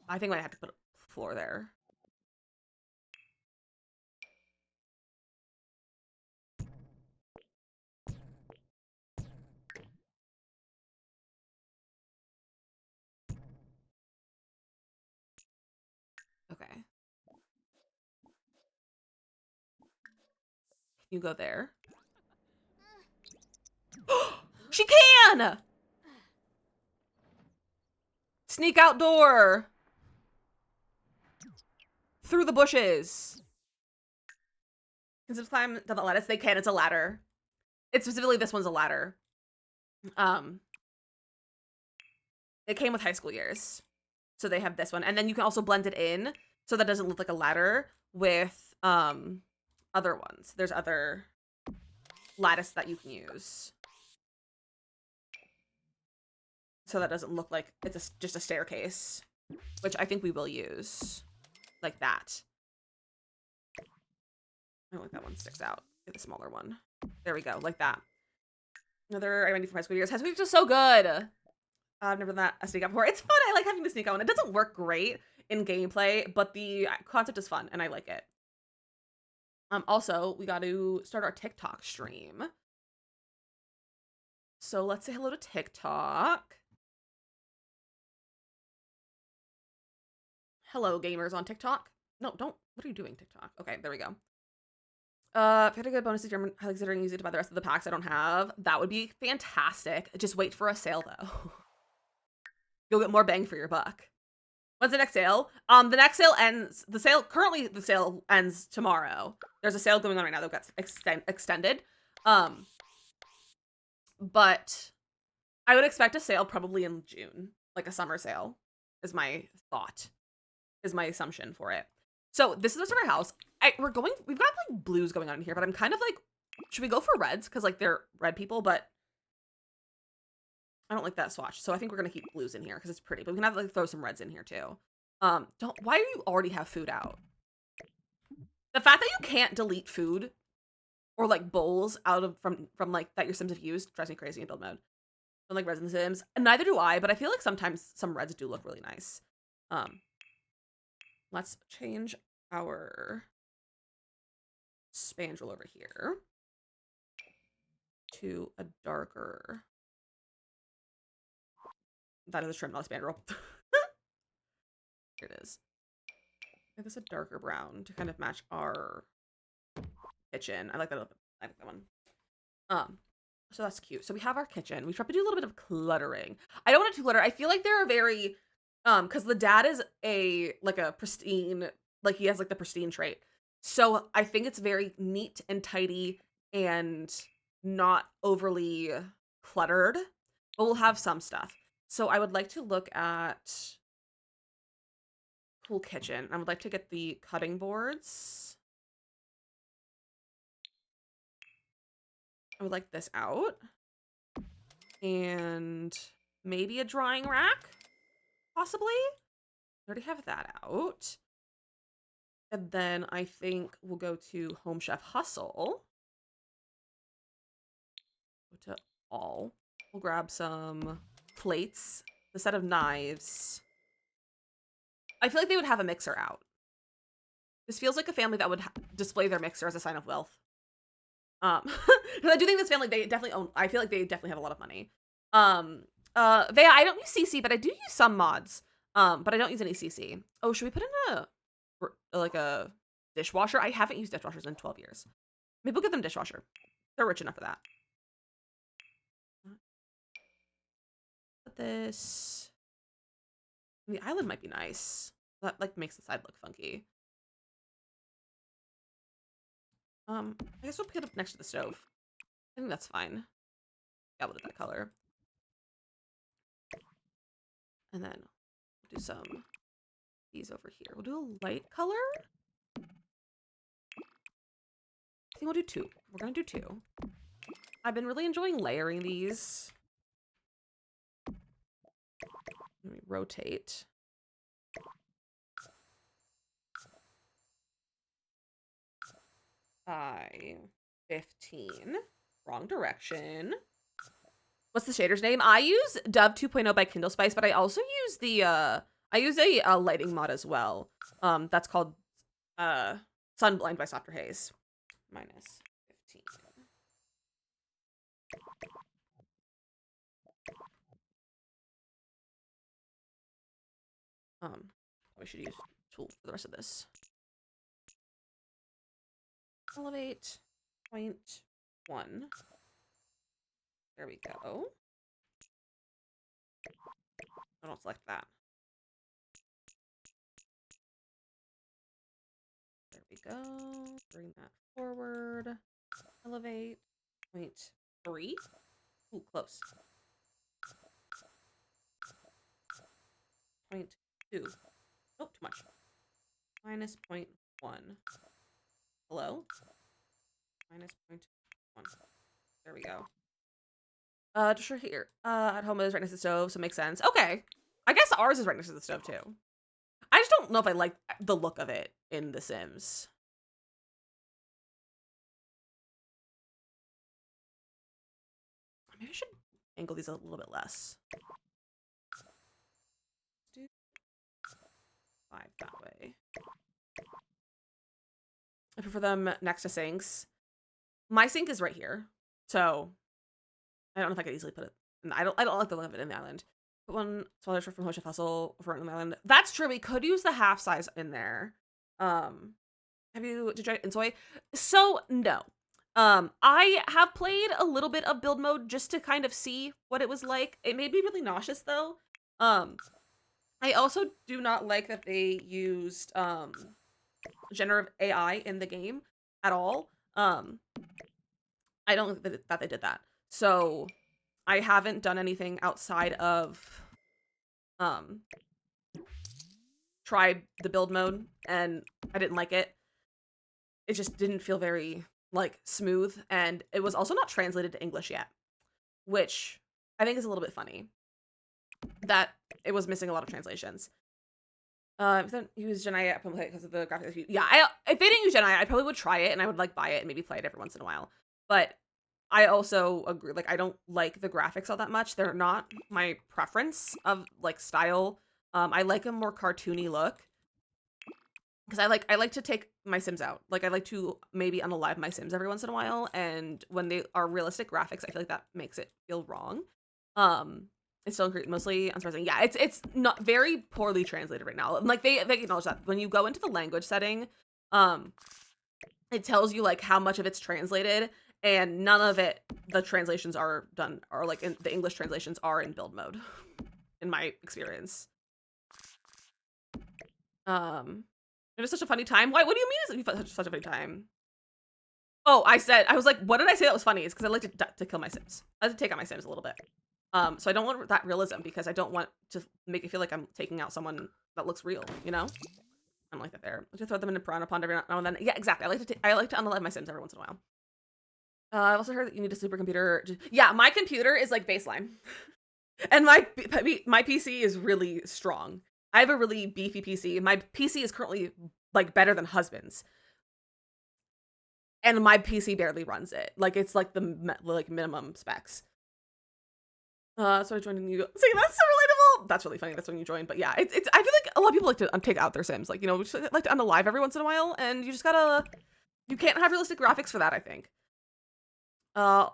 I think I have to put a floor there. Okay. You go there. She can! Sneak outdoor! Through the bushes. Can Sims climb down the lattice? They can, it's a ladder. It's specifically, this one's a ladder. It came with high school years. So they have this one. And then you can also blend it in so that doesn't look like a ladder with other ones. There's other lattice that you can use. So that doesn't look like it's just a staircase, which I think we will use like that. I don't like that one sticks out. Get the smaller one. There we go, like that. Another identity from high school years. High school years is so good. I've never done a sneak out before. It's fun. I like having the sneak out one. It doesn't work great in gameplay, but the concept is fun and I like it. Also, we got to start our TikTok stream. So let's say hello to TikTok. Hello, gamers on TikTok. No, don't. What are you doing, TikTok? Okay, there we go. If you had a good bonus to German, highly considering using it to buy the rest of the packs I don't have, that would be fantastic. Just wait for a sale, though. You'll get more bang for your buck. When's the next sale? The next sale ends. Currently the sale ends tomorrow. There's a sale going on right now that got extended. But I would expect a sale probably in June, like a summer sale, is my thought, is my assumption for it. So this is our house. We've got like blues going on in here, but I'm kind of like, should we go for reds? Because like they're red people, but I don't like that swatch. So I think we're gonna keep blues in here because it's pretty, but we can have like throw some reds in here too. Why do you already have food out? The fact that you can't delete food or like bowls out of from like that your Sims have used drives me crazy in build mode. I don't like reds in the Sims. Neither do I, but I feel like sometimes some reds do look really nice. Let's change our spandrel over here to a darker. That is a trim, not a spandrel. Here it is. Make this a darker brown to kind of match our kitchen. I like that. I like that one. So that's cute. So we have our kitchen. We try to do a little bit of cluttering. I don't want to clutter. I feel like there are very because the dad is a pristine, like he has like the pristine trait. So I think it's very neat and tidy and not overly cluttered, but we'll have some stuff. So I would like to look at cool kitchen. I would like to get the cutting boards. I would like this out. And maybe a drying rack, possibly. I already have that out. And then I think we'll go to Home Chef Hustle. Go to all. We'll grab some plates, the set of knives. I feel like they would have a mixer out. This feels like a family that would display their mixer as a sign of wealth. Because I do think this family, they definitely own, I feel like they definitely have a lot of money. I don't use CC, but I do use some mods. But I don't use any CC. Oh, should we put in a dishwasher? I haven't used dishwashers in 12 years. Maybe we'll get them a dishwasher. They're rich enough for that. Put this. The island might be nice. That like makes the side look funky. I guess we'll put it up next to the stove. I think that's fine. Yeah, we'll do that color. And then we'll do some these over here. We'll do a light color. I think we'll do two. We're gonna do two. I've been really enjoying layering these. Let me rotate. I 15. Wrong direction. What's the shader's name? I use Dove 2.0 by Kindle Spice, but I also use the I use a lighting mod as well. That's called Sunblind by Softer Haze. Minus 15. We should use tools for the rest of this. Elevate 0.1. There we go. I don't select that. There we go. Bring that forward. Elevate 0.3. Ooh, close. 0.2. 2. Oh, too much. Minus 0.1. Hello? Minus 0.1. There we go. Just right here. At home is right next to the stove, so it makes sense. Okay. I guess ours is right next to the stove too. I just don't know if I like the look of it in The Sims. Maybe I should angle these a little bit less. Do 5 that way. I prefer them next to sinks. My sink is right here, so I don't know if I could easily put it. I don't like the look of it in the island. Put one smaller short from Hoshef Hustle for in the island. That's true. We could use the half size in there. Did you try Insoy? So no. I have played a little bit of build mode just to kind of see what it was like. It made me really nauseous though. I also do not like that they used generative AI in the game at all. I don't think that they did that. So I haven't done anything outside of tried the build mode and I didn't like it. It just didn't feel very like smooth, and it was also not translated to English yet, which I think is a little bit funny that it was missing a lot of translations. If they use Gen AI, I probably because of the graphics. Yeah, if they didn't use Gen AI, I probably would try it and I would like buy it and maybe play it every once in a while. But I also agree, like I don't like the graphics all that much. They're not my preference of like style. I like a more cartoony look because I like to take my Sims out. Like I like to maybe unalive my Sims every once in a while, and when they are realistic graphics, I feel like that makes it feel wrong. It's still mostly unsurprising. Yeah, it's not very poorly translated right now. Like they acknowledge that when you go into the language setting, it tells you like how much of it's translated, and none of it, the translations are done, or like in the English translations are in build mode, in my experience. It was such a funny time. Why? What do you mean it's such a funny time? Oh, I was like, what did I say that was funny? It's because I like to kill my Sims. I like to take out my Sims a little bit. So I don't want that realism because I don't want to make it feel like I'm taking out someone that looks real, you know? I don't like that there. I like to throw them in a piranha pond every now and then. Yeah, exactly. I like to unalive my Sims every once in a while. I've also heard that you need a supercomputer. Yeah, my computer is like baseline. And my PC is really strong. I have a really beefy PC. My PC is currently like better than husband's. And my PC barely runs it. Like it's like the minimum specs. So I joined and you see, that's so relatable. That's really funny. That's when you joined. But yeah, it's I feel like a lot of people like to take out their Sims. Like, you know, we just like to unalive every once in a while, and you just gotta, you can't have realistic graphics for that, I think. Also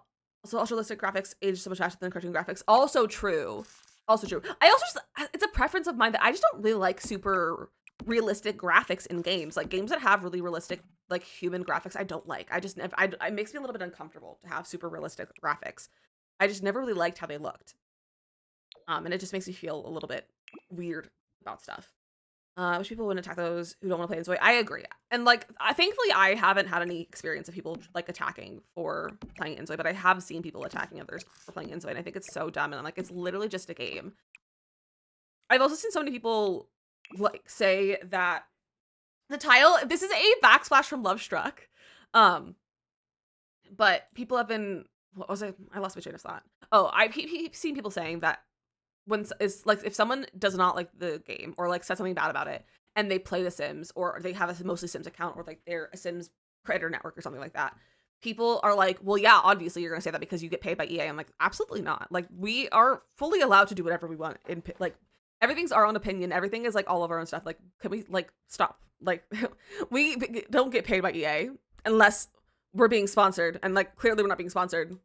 ultra-realistic graphics age so much faster than cartoon graphics. Also true. Also true. I also just, it's a preference of mine that I just don't really like super realistic graphics in games. Like games that have really realistic, like human graphics, I don't like. I just never, it makes me a little bit uncomfortable to have super realistic graphics. I just never really liked how they looked. And it just makes me feel a little bit weird about stuff. I wish people wouldn't attack those who don't want to play Insoy. I agree. And like, thankfully I haven't had any experience of people like attacking for playing Insoy, but I have seen people attacking others for playing Insoy, and I think it's so dumb. And I'm like, it's literally just a game. I've also seen so many people like say that the tile, this is a backsplash from Love Struck. But people have been, what was it? I lost my train of thought. Oh, I've seen people saying that when it's like, if someone does not like the game or like said something bad about it and they play The Sims, or they have a mostly Sims account, or like they're a Sims creator network or something like that, people are like, well, yeah, obviously you're gonna say that because you get paid by EA. I'm like, absolutely not. Like, we are fully allowed to do whatever we want. In like, everything's our own opinion. Everything is like all of our own stuff. Like, can we like stop? Like, we don't get paid by EA unless we're being sponsored, and like clearly we're not being sponsored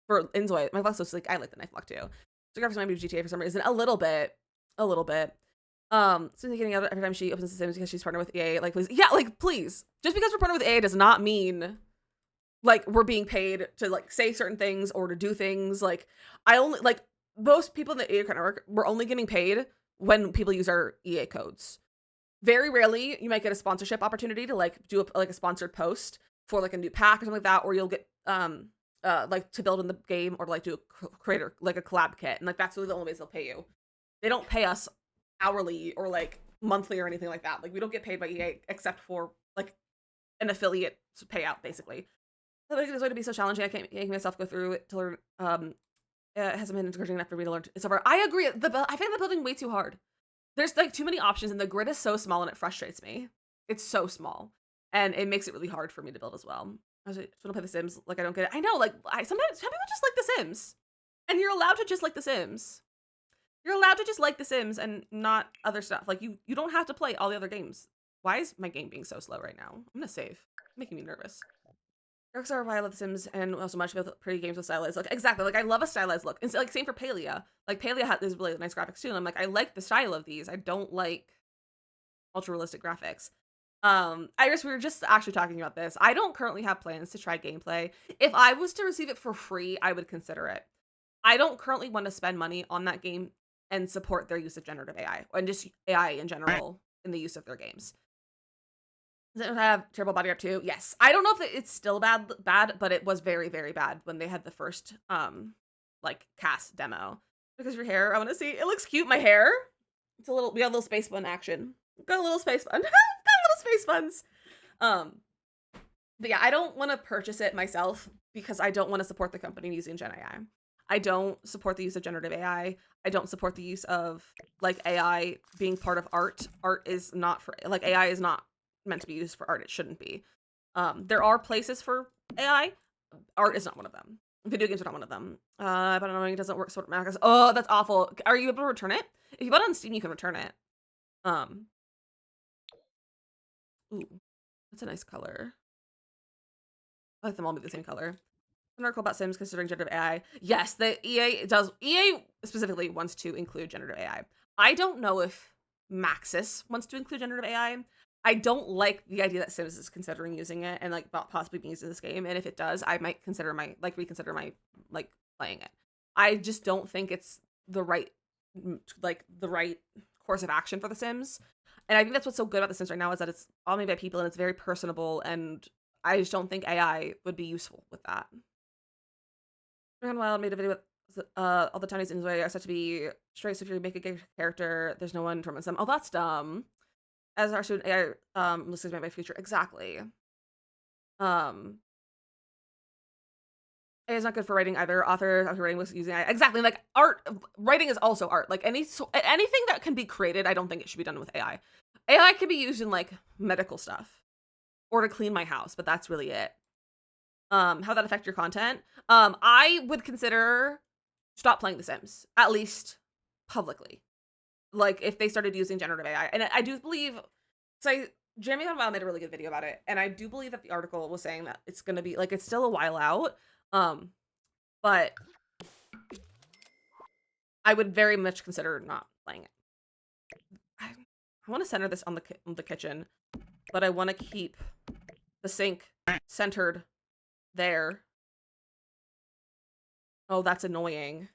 for Insoy. My luck's so like, I like the knife luck too. The graphics remind me of GTA for some reason. A little bit. Susan getting out every time she opens the Sims because she's partnered with EA. Like, please. Yeah, like, please. Just because we're partnered with EA does not mean, like, we're being paid to, like, say certain things or to do things. Like, most people in the EA network, we're only getting paid when people use our EA codes. Very rarely, you might get a sponsorship opportunity to, like, do a sponsored post for, like, a new pack or something like that, or you'll get, like to build in the game, or like do a creator, like a collab kit, and like that's really the only ways they'll pay you. They don't pay us hourly or like monthly or anything like that. Like we don't get paid by EA except for like an affiliate payout, basically. So like, it's going to be so challenging. I can't make myself go through it to learn. It hasn't been encouraging enough for me to learn. It's over. I agree. I find the building way too hard. There's like too many options, and the grid is so small, and it frustrates me. It's so small, and it makes it really hard for me to build as well. I just want to play The Sims. Like I don't get it. I know. Like sometimes some people just like The Sims, and you're allowed to just like The Sims. You're allowed to just like The Sims and not other stuff. Like you don't have to play all the other games. Why is my game being so slow right now? I'm gonna save. It's making me nervous. Graphics are why I love The Sims and also much about pretty games with stylized look. Exactly, like I love a stylized look. It's like same for Palia. Like Palia has really nice graphics too. And I'm like, I like the style of these. I don't like ultra realistic graphics. Iris, we were just actually talking about this. I don't currently have plans to try gameplay. If I was to receive it for free, I would consider it. I don't currently want to spend money on that game and support their use of generative AI and just AI in general in the use of their games. Does it have terrible body art too? Yes. I don't know if it's still bad, but it was very, very bad when they had the first like cast demo. Because your hair, I want to see. It looks cute. My hair. It's a little. We got a little space bun action. Got a little space bun. Got little space buns. But yeah, I don't want to purchase it myself because I don't want to support the company using Gen AI. I don't support the use of generative AI. I don't support the use of like AI being part of art. Art is not for like AI is not meant to be used for art. It shouldn't be. There are places for AI. Art is not one of them. Video games are not one of them. But I don't know, it doesn't work. Sort of Mac. Oh, that's awful. Are you able to return it? If you bought it on Steam, you can return it. Ooh, that's a nice color. I like them all be the same color. An article about Sims considering generative AI. Yes, the EA specifically wants to include generative AI. I don't know if Maxis wants to include generative AI. I don't like the idea that Sims is considering using it and like possibly being used in this game. And if it does, I might reconsider my playing it. I just don't think it's the right course of action for The Sims. And I think that's what's so good about The Sims right now is that it's all made by people and it's very personable. And I just don't think AI would be useful with that. Wild made a video with all the tiny Sims are set to be straight. So if you make a gay character, there's no one to torment them. Oh, that's dumb. As our student AI listens to my future. Exactly. AI is not good for writing either. Authors after writing was using AI. Exactly. Like art, writing is also art. Like anything that can be created, I don't think it should be done with AI. AI can be used in like medical stuff or to clean my house, but that's really it. How that affect your content? I would consider stop playing The Sims, at least publicly. Like if they started using generative AI, and I do believe, Jeremy Van Weil made a really good video about it, and I do believe that the article was saying that it's gonna be like it's still a while out, but I would very much consider not playing it. I want to center this on the kitchen, but I want to keep the sink centered there. Oh, that's annoying.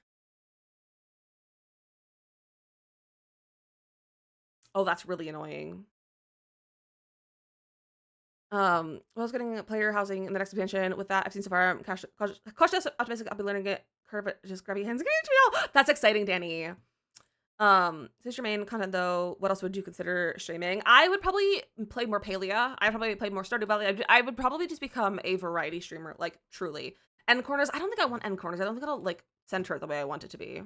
Oh, that's really annoying. I was getting player housing in the next expansion. With that, I've seen so far. I'm cautious, optimistic. I'll be learning it. Curve it. Just grab your hands. Give it to me. That's exciting, Danny. Since your main content though, what else would you consider streaming? I would probably play more Palia. I'd probably play more Stardew Valley. I would probably just become a variety streamer, like truly. End corners. I don't think I want end corners. I don't think it'll like center it the way I want it to be.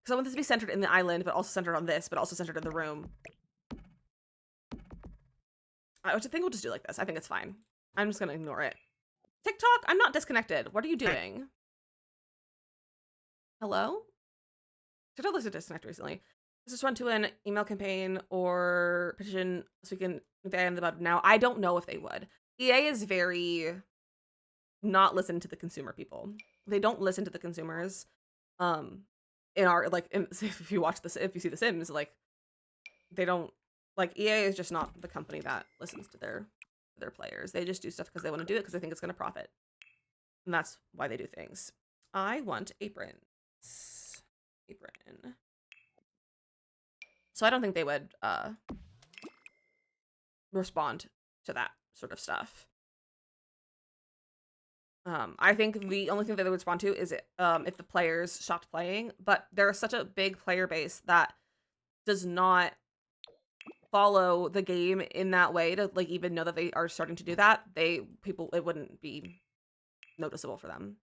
Because I want this to be centered in the island, but also centered on this, but also centered in the room. I think we'll just do like this. I think it's fine. I'm just gonna ignore it. TikTok, I'm not disconnected. What are you doing? Hello? TikTok was disconnected recently. This is run to an email campaign or petition so we can get the end about it now. I don't know if they would. EA is very not listen to the consumer people. They don't listen to the consumers. If you watch this, if you see The Sims, like they don't. Like EA is just not the company that listens to their players. They just do stuff because they want to do it because they think it's going to profit, and that's why they do things. I want aprons. Apron. So I don't think they would respond to that sort of stuff. I think the only thing that they would respond to is if the players stopped playing, but there's such a big player base that does not follow the game in that way to like even know that they are starting to do that. It wouldn't be noticeable for them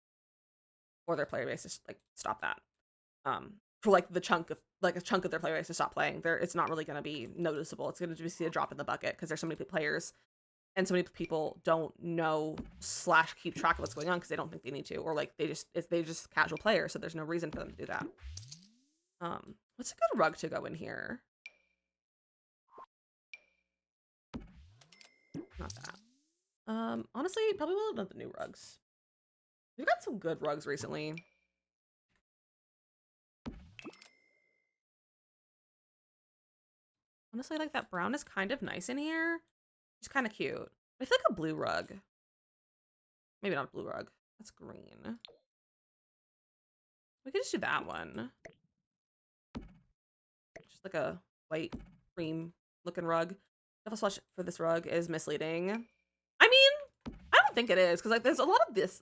or their player base to like stop that. For like a chunk of their player base to stop playing, it's not really going to be noticeable. It's going to just be a drop in the bucket because there's so many players and so many people don't know / keep track of what's going on because they don't think they need to, or like they just casual players, so there's no reason for them to do that. What's a good rug to go in here? Not that. Honestly, probably one of the new rugs. We've got some good rugs recently. Honestly, like that brown is kind of nice in here. It's kind of cute. I feel like a blue rug. Maybe not a blue rug. That's green. We could just do that one. Just like a white cream looking rug. Default swatch for this rug is misleading. I mean, I don't think it is because like there's a lot of this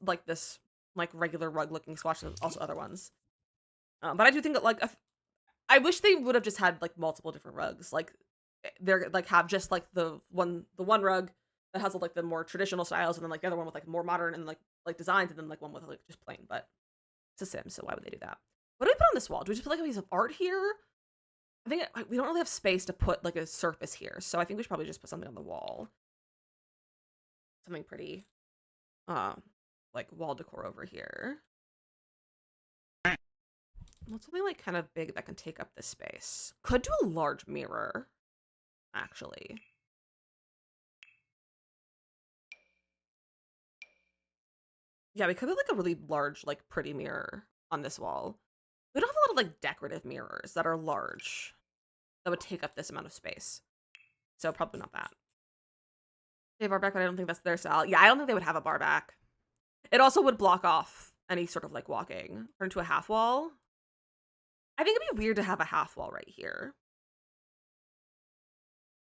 regular rug looking swatches, also other ones. But I do think that like I wish they would have just had like multiple different rugs. Like they're like have just like the one rug that has like the more traditional styles, and then like the other one with like more modern and like designs, and then like one with like just plain. But it's a sim, so why would they do that? What do we put on this wall? Do we just put like a piece of art here? I think we don't really have space to put like a surface here, so I think we should probably just put something on the wall. Something pretty. Like wall decor over here. Well, something like kind of big that can take up this space. Could do a large mirror, actually. Yeah, we could have like a really large, like pretty mirror on this wall. We don't have a lot of like decorative mirrors that are large that would take up this amount of space. So probably not that. They have bar back, but I don't think that's their style. Yeah, I don't think they would have a bar back. It also would block off any sort of like walking. Turn into a half wall. I think it'd be weird to have a half wall right here.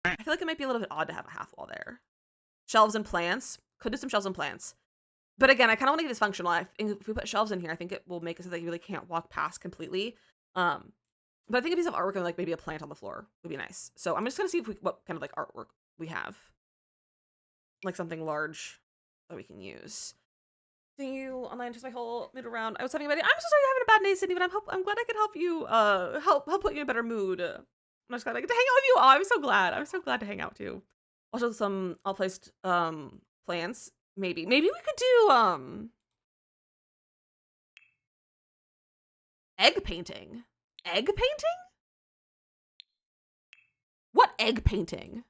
I feel like it might be a little bit odd to have a half wall there. Shelves and plants. Could do some shelves and plants. But again, I kind of want to get this functional. If we put shelves in here, I think it will make it so that you really can't walk past completely. But I think a piece of artwork and like maybe a plant on the floor would be nice. So I'm just gonna see what kind of like artwork we have. Like something large that we can use. Thank you online, just my whole mood around. I was having a bad day. I'm so sorry you're having a bad day, Sydney, but I'm glad I could help you help put you in a better mood. I'm just glad I get to hang out with you. Oh, I'm so glad. I'm so glad to hang out too. Also some all placed plants. Maybe we could do egg painting. Egg painting? What egg painting?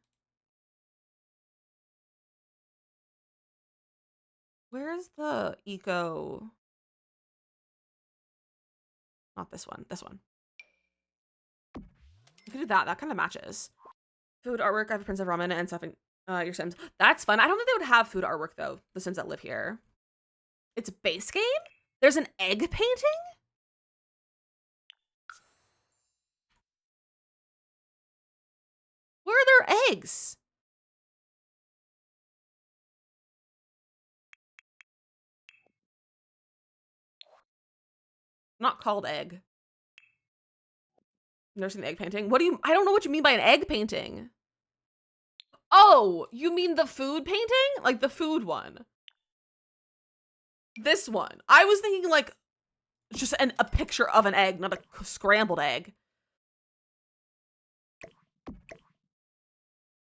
Where's the eco? Not this one. This one. We could do that. That kind of matches. Food artwork. I have a Prince of Ramen and stuff in your Sims. That's fun. I don't think they would have food artwork though. The Sims that live here. It's a base game. There's an egg painting. Where are their eggs? Not called egg. Never seen the egg painting. What do you? I don't know what you mean by an egg painting. Oh, you mean the food painting? Like the food one. This one. I was thinking like just a picture of an egg, not a scrambled egg.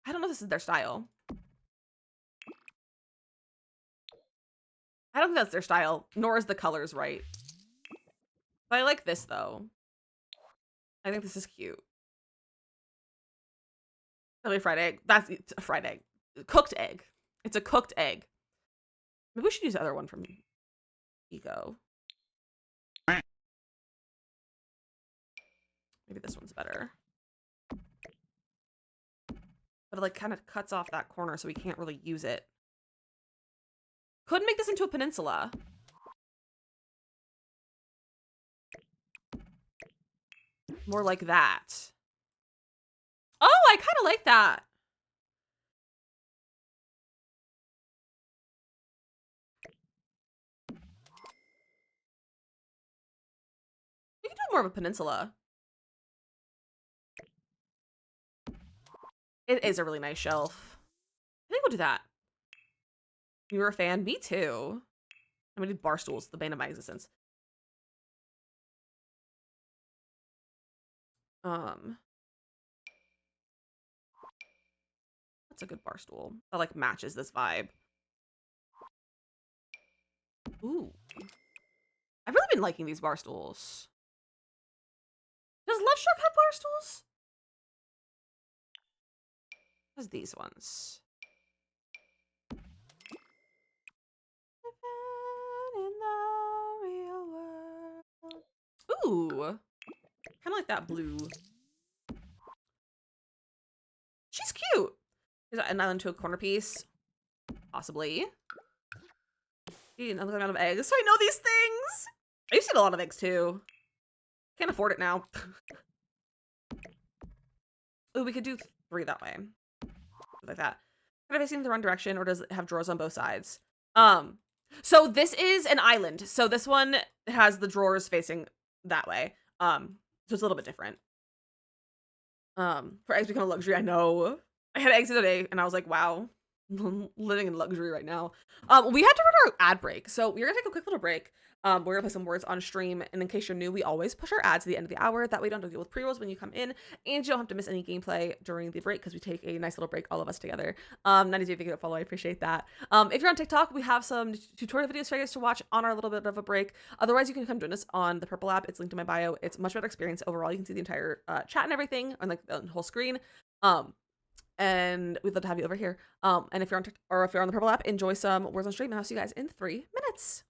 I don't know if this is their style. I don't think that's their style, nor is the colors right. But I like this though. I think this is cute. Probably fried egg. That's a fried egg. Cooked egg. It's a cooked egg. Maybe we should use the other one from Eco. Maybe this one's better. But it like kind of cuts off that corner so we can't really use it. Could make this into a peninsula. More like that. Oh, I kind of like that. more of a peninsula. It is a really nice shelf. I think we'll do that. You were a fan? Me too. I'm gonna do bar stools, the bane of my existence. That's a good bar stool. That like matches this vibe. Ooh. I've really been liking these bar stools. Does Love Struck have bar stools? Does these ones? Ooh. Kind of like that blue. She's cute. Is that an island to a corner piece? Possibly. Another amount of eggs. So I know these things. I used to eat a lot of eggs too. Can't afford it now. Ooh, we could do 3 that way. Like that. Kind of facing the wrong direction, or does it have drawers on both sides? So this is an island. So this one has the drawers facing that way. So it's a little bit different. For eggs become a luxury, I know. I had eggs the other day and I was like, wow, living in luxury right now. We had to run our ad break. So we're gonna take a quick little break. We're gonna play some words on stream. And in case you're new, we always push our ads to the end of the hour. That way you don't have to deal with pre-rolls when you come in, and you don't have to miss any gameplay during the break because we take a nice little break, all of us together. 90 if you get a follow, I appreciate that. If you're on TikTok, we have some tutorial videos for you guys to watch on our little bit of a break. Otherwise, you can come join us on the Purple app. It's linked in my bio. It's a much better experience overall. You can see the entire chat and everything on like the whole screen. And we'd love to have you over here. And if you're on or if you're on the Purple app, enjoy some words on stream. I'll see you guys in 3 minutes.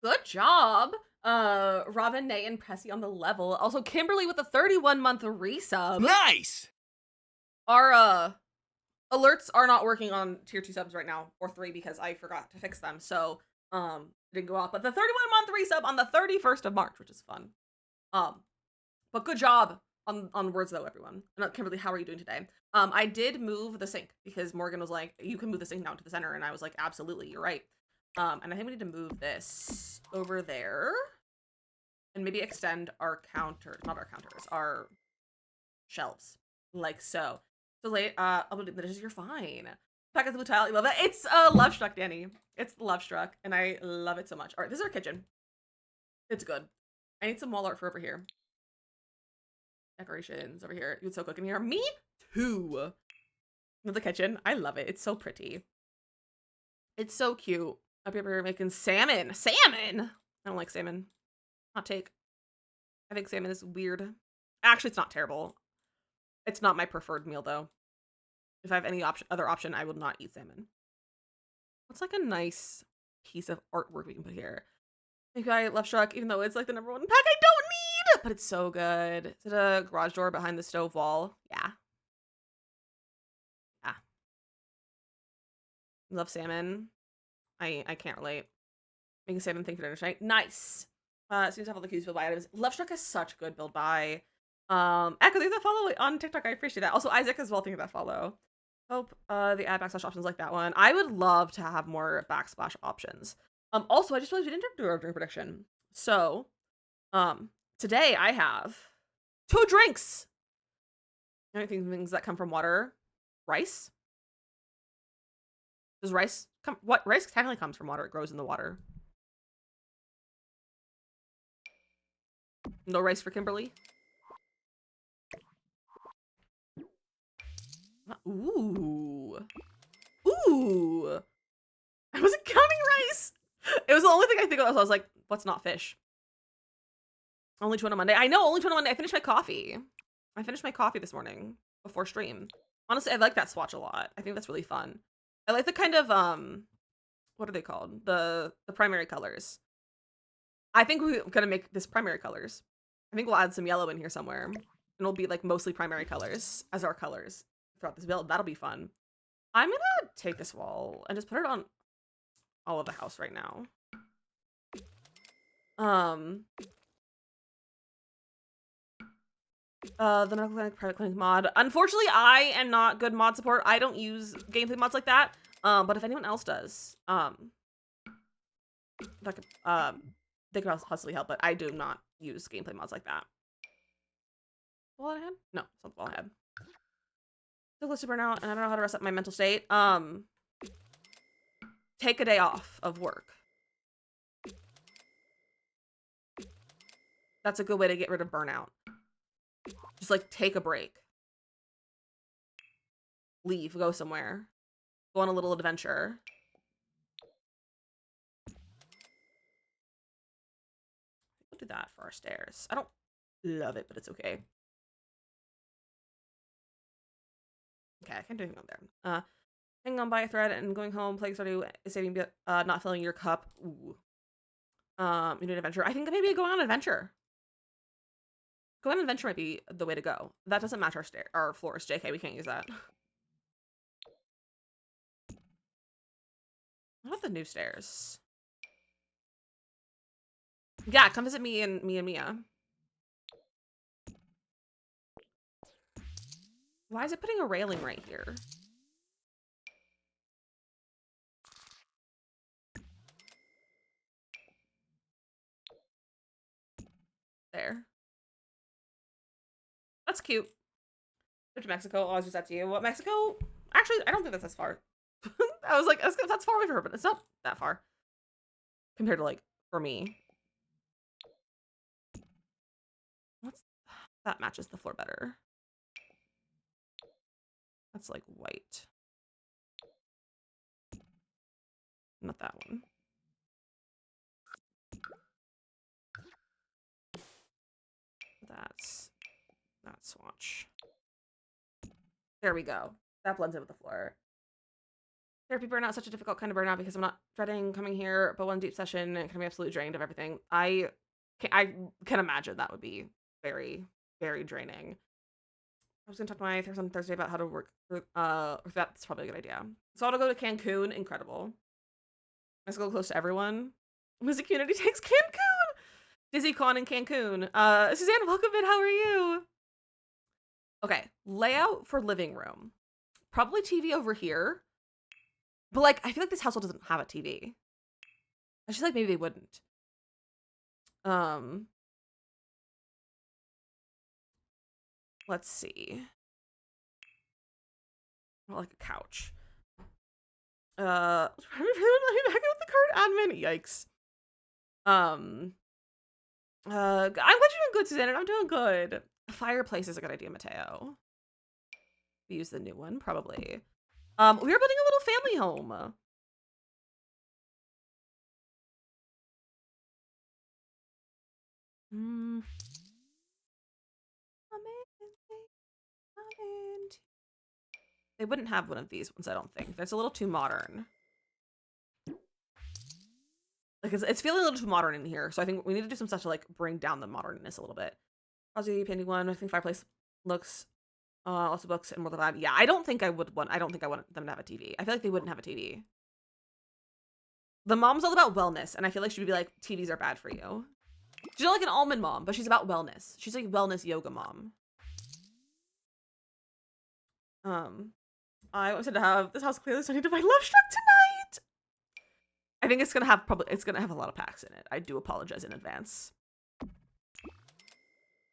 Good job. Robin, Nate, and Pressy on the level. Also, Kimberly with a 31-month resub. Nice! Our alerts are not working on tier 2 subs right now, or 3, because I forgot to fix them. So, didn't go out. But the 31-month resub on the 31st of March, which is fun. But good job on words though, everyone. And Kimberly, how are you doing today? I did move the sink because Morgan was like, you can move the sink down to the center, and I was like, absolutely, you're right. And I think we need to move this over there and maybe extend our counters, not our counters, our shelves, like so. So late, you're fine. Pack of the blue tile, you love that. It's Love Struck, Danny. It's Love Struck, and I love it so much. All right, this is our kitchen. It's good. I need some wall art for over here. Decorations over here. You would so cook in here. Me too. The kitchen. I love it. It's so pretty. It's so cute. Up here we're making salmon. Salmon! I don't like salmon. Hot take. I think salmon is weird. Actually, it's not terrible. It's not my preferred meal though. If I have any other option, I would not eat salmon. What's like a nice piece of artwork we can put here? Maybe I Love Struck, even though it's like the #1 pack I don't need, but it's so good. Is it a garage door behind the stove wall? Yeah. Yeah. Love salmon. I can't relate. Making salmon, thank you for dinner tonight. Nice. Seems to have all the cutest build buy items. Love Struck is such good build buy. Echo, thanks for follow on TikTok. I appreciate that. Also, Isaac as well, thank you for that follow. Hope they add backsplash options like that one. I would love to have more backsplash options. Also, I just realized we didn't do our drink prediction. So, today I have 2 drinks. Anything things that come from water. Rice. Does rice come? What rice technically comes from water? It grows in the water. No rice for Kimberly. Ooh. Ooh. I wasn't counting rice. It was the only thing I think of. I was like, what's not fish? Only 2 on a Monday. I know, only 2 on a Monday. I finished my coffee. I finished my coffee this morning before stream. Honestly, I like that swatch a lot. I think that's really fun. I like the kind of, what are they called? The primary colors. I think we're gonna make this primary colors. I think we'll add some yellow in here somewhere. And it'll be like mostly primary colors as our colors throughout this build. That'll be fun. I'm gonna take this wall and just put it on all of the house right now. The medical clinic, private clinic mod. Unfortunately, I am not good mod support. I don't use gameplay mods like that. But if anyone else does, that could, they could possibly help, but I do not use gameplay mods like that. The wall I had? No, it's not the wall I had. Still close to burnout, and I don't know how to rest up my mental state. Take a day off of work. That's a good way to get rid of burnout. Just like take a break. Leave, go somewhere. Go on a little adventure. We'll do that for our stairs. I don't love it, but it's okay. Okay, I can't do anything on there. Hanging on by a thread and going home, playing Stardew, saving, not filling your cup. Ooh. You need an adventure. I think maybe going on an adventure. Going on an adventure might be the way to go. That doesn't match our floors, JK. We can't use that. What about the new stairs? Yeah, come visit me and Mia. Why is it putting a railing right here? There. That's cute. Go to Mexico. I'll always use that to you. What, Mexico? Actually, I don't think that's as far. I was like, that's far away for her, but it's not that far. Compared to, like, for me. That matches the floor better. That's, like, white. Not that one. That's that swatch. There we go. That blends in with the floor. Therapy burnout is such a difficult kind of burnout because I'm not dreading coming here, but one deep session and can be absolutely drained of everything. I can imagine that would be very, very draining. I was gonna talk to my therapist on Thursday about how to work. That's probably a good idea. So I want to go to Cancun. Incredible. Let's go close to everyone. Music Unity takes Cancun. DizzyCon in Cancun. Suzanne, welcome in. How are you? Okay, layout for living room. Probably TV over here. But like, I feel like this household doesn't have a TV. I just like maybe they wouldn't. Let's see. Like a couch. Back with the card admin. Yikes. I'm glad you're doing good, Suzanne. I'm doing good. A fireplace is a good idea, Mateo. We use the new one, probably. We are building a little family home. They wouldn't have one of these ones, I don't think. That's a little too modern. Like it's feeling a little too modern in here, so I think we need to do some stuff to like bring down the modernness a little bit. Aussie painting one. I think fireplace looks. Also books and more than that. Yeah, I don't think I want them to have a TV. I feel like they wouldn't have a TV. The mom's all about wellness, and I feel like she would be like, TVs are bad for you. She's not like an almond mom, but she's about wellness. She's like wellness yoga mom. I wanted to have this house clearly, so I need to find Love Struck tonight. I think it's gonna have a lot of packs in it. I do apologize in advance.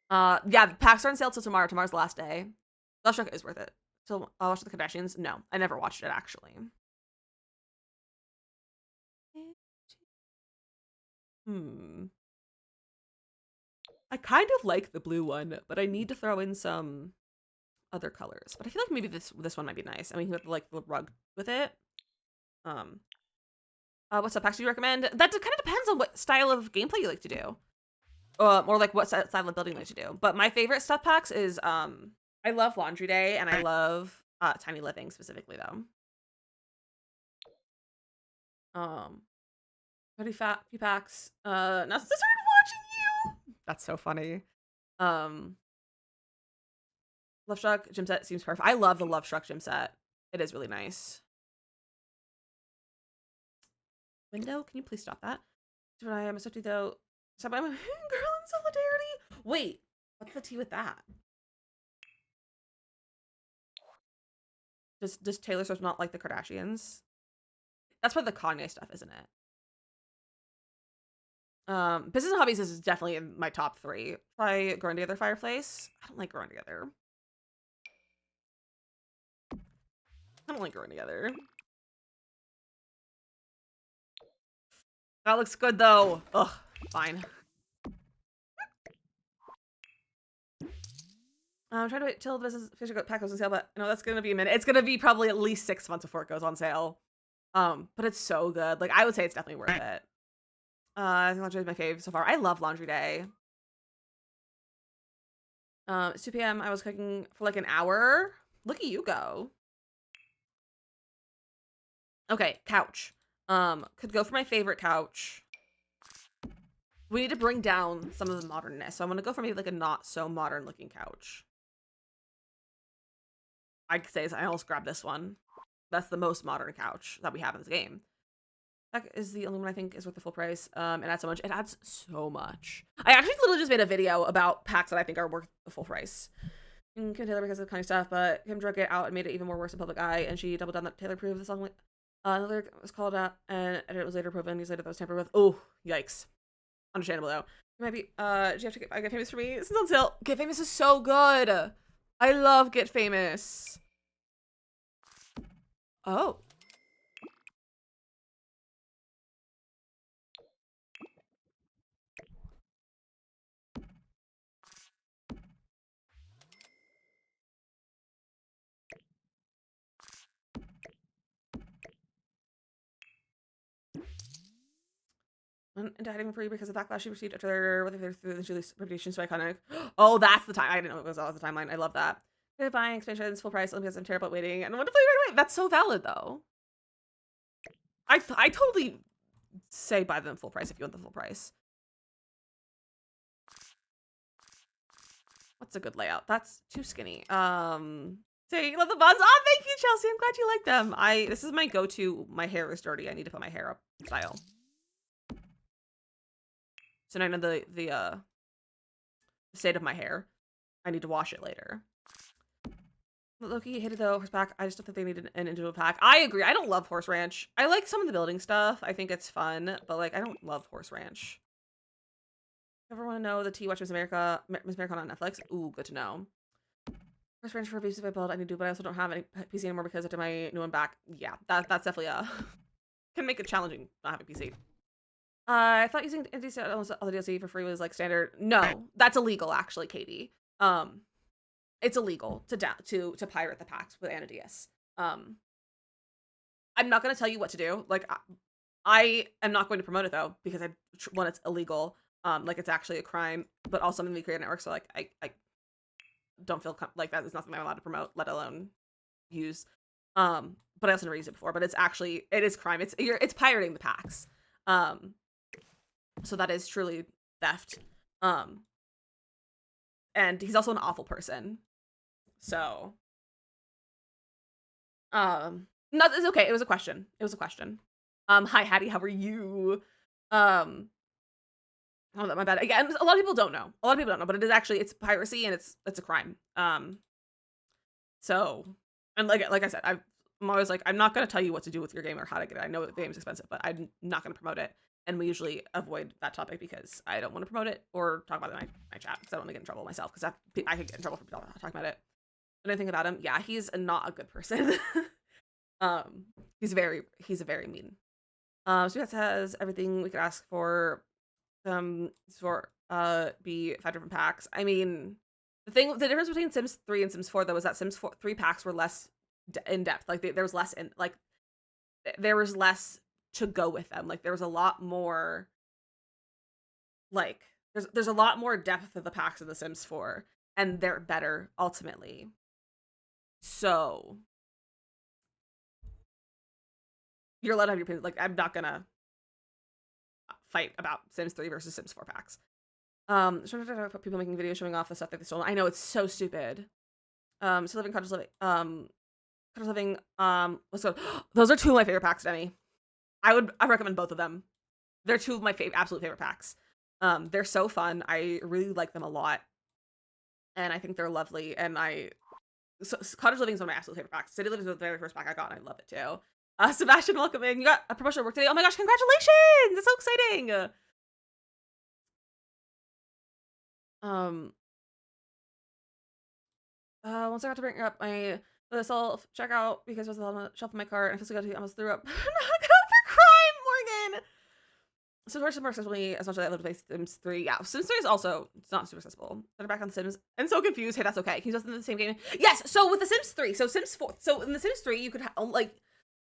Yeah, the packs are on sale till tomorrow. Tomorrow's the last day. Love Struck is worth it. So I'll watch the Kardashians. No, I never watched it actually. I kind of like the blue one, but I need to throw in some other colors. But I feel like maybe this one might be nice. I mean, with like the rug with it. What packs do you recommend? That kind of depends on what style of gameplay you like to do. Or like what style of building you like to do. But my favorite stuff packs is I love Laundry Day and I love Tiny Living specifically though. Pretty fat few packs. Now since I started watching you. That's so funny. Love Struck gym set seems perfect. I love the Love Struck gym set. It is really nice. Window, can you please stop that? What I am a Swiftie though. Stop by my girl in solidarity. Wait, what's the tea with that? Does Taylor Swift not like the Kardashians? That's where the Kanye stuff, isn't it? Business and hobbies is definitely in my top 3. Try growing together fireplace. I don't like growing together. I don't like growing together. That looks good though. Ugh, fine. I'm trying to wait till the business Fisher pack goes on sale, but no, that's gonna be a minute. It's gonna be probably at least 6 months before it goes on sale. But it's so good. Like I would say it's definitely worth it. I think Laundry Day is my fave so far. I love Laundry Day. It's 2 p.m. I was cooking for like an hour. Look at you go. Okay, couch. Could go for my favorite couch. We need to bring down some of the modernness. So I'm gonna go for maybe like a not so modern looking couch. I'd say I almost grabbed this one. That's the most modern couch that we have in this game. That is the only one I think is worth the full price. It adds so much. It adds so much. I actually literally just made a video about packs that I think are worth the full price. Kim Taylor because of Kanye stuff, but Kim drug it out and made it even more worse in public eye, and she doubled down that Taylor proved the song. Another was called out, and it was later proven years later that was tampered with. Oh, yikes. Understandable though. Maybe do you have to get Famous for me? It's on sale. Get Famous is so good. I love Get Famous. Oh. And died for you because of backlash she received after what they through the Julie's reputation so iconic. Oh, that's the time. I didn't know it was all the timeline. I love that. They're buying expansions full price Olympians. I'm terrible at waiting and want to play right away. That's so valid though. I totally say buy them full price if you want the full price. What's a good layout? That's too skinny. So you love the buns. Oh, thank you, Chelsea. I'm glad you like them. This is my go-to. My hair is dirty. I need to put my hair up style. So now I know the state of my hair. I need to wash it later. Loki hated the horseback. I just don't think they need an individual pack. I agree. I don't love Horse Ranch. I like some of the building stuff. I think it's fun, but like I don't love Horse Ranch. Ever want to know the T Watch Miss America on Netflix? Ooh, good to know. Horse Ranch for a PC if I build, I need to, but I also don't have any PC anymore because I took my new one back. Yeah, that's definitely can make it challenging not having PC. I thought using all the DLC for free was like standard. No, that's illegal actually, Katie. It's illegal to pirate the packs with Anadius. I'm not going to tell you what to do. Like, I am not going to promote it though, because one, it's illegal. Like it's actually a crime, but also I'm in the creator network. So like, I don't feel like that is nothing I'm allowed to promote, let alone use. But I also never used it before, but it is crime. It's pirating the packs. So that is truly theft. And he's also an awful person. So, no, it's okay. It was a question. Hi, Hattie. How are you? Oh, my bad. Again, a lot of people don't know. But it is actually, it's piracy and it's a crime. So, and like I said, I'm always like, I'm not going to tell you what to do with your game or how to get it. I know the game's expensive, but I'm not going to promote it. And we usually avoid that topic because I don't want to promote it or talk about it in my chat because I don't want to get in trouble myself because I could get in trouble for talking about it. And I think about him, yeah, he's not a good person. He's very mean. So that has everything we could ask for. Be 5 different packs. I mean, the difference between Sims 3 and Sims 4 though is that Sims 3 packs were less in depth. Like there was less to go with them. Like there was a lot more. Like there's a lot more depth of the packs in the Sims 4, and they're better ultimately. So you're allowed to have your opinion. Like I'm not gonna fight about Sims 3 versus Sims 4 packs. People making videos showing off the stuff that they stole. I know, it's so stupid. So living, conscious living, let's go. Those are 2 of my favorite packs, Demi. I recommend both of them. They're 2 of my absolute favorite packs. They're so fun. I really like them a lot. And I think they're lovely. And Cottage Living is one of my absolute favorite packs. City Living is the very first pack I got, and I love it too. Sebastian, welcome in. You got a promotion at work today. Oh my gosh, congratulations! That's so exciting. Once I got to bring up my self checkout because it was on the shelf of my cart, and I physically got to almost threw up. Knock it out for crime, Morgan. So works more accessibly as much as I lived with Sims 3. Yeah, Sims 3 is also, it's not super accessible. They're back on Sims and so confused. Hey, that's okay. Can you use them in the same game? Yes. So with the Sims 3, so Sims 4, so in the Sims 3, you could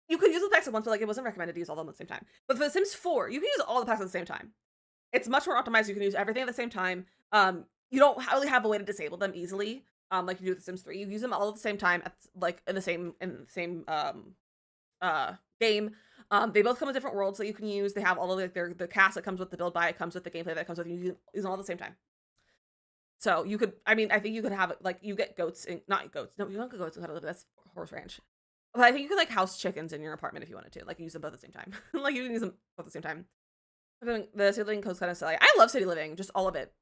you could use the packs at once, but like it wasn't recommended to use all of them at the same time. But for the Sims 4, you can use all the packs at the same time. It's much more optimized. You can use everything at the same time. You don't really have a way to disable them easily, like you do with the Sims 3. You use them all at the same time, in the same game. They both come with different worlds that you can use. They have all of the cast that comes with the build buy, it comes with the gameplay that comes with. You use them all at the same time. So you could, I think you could have like you get goats, not goats. No, you don't get goats. That's Horse Ranch. But I think you could like house chickens in your apartment if you wanted to. Like use them both at the same time. Like you can use them both at the same time. The City Living code's kind of silly. I love City Living, just all of it.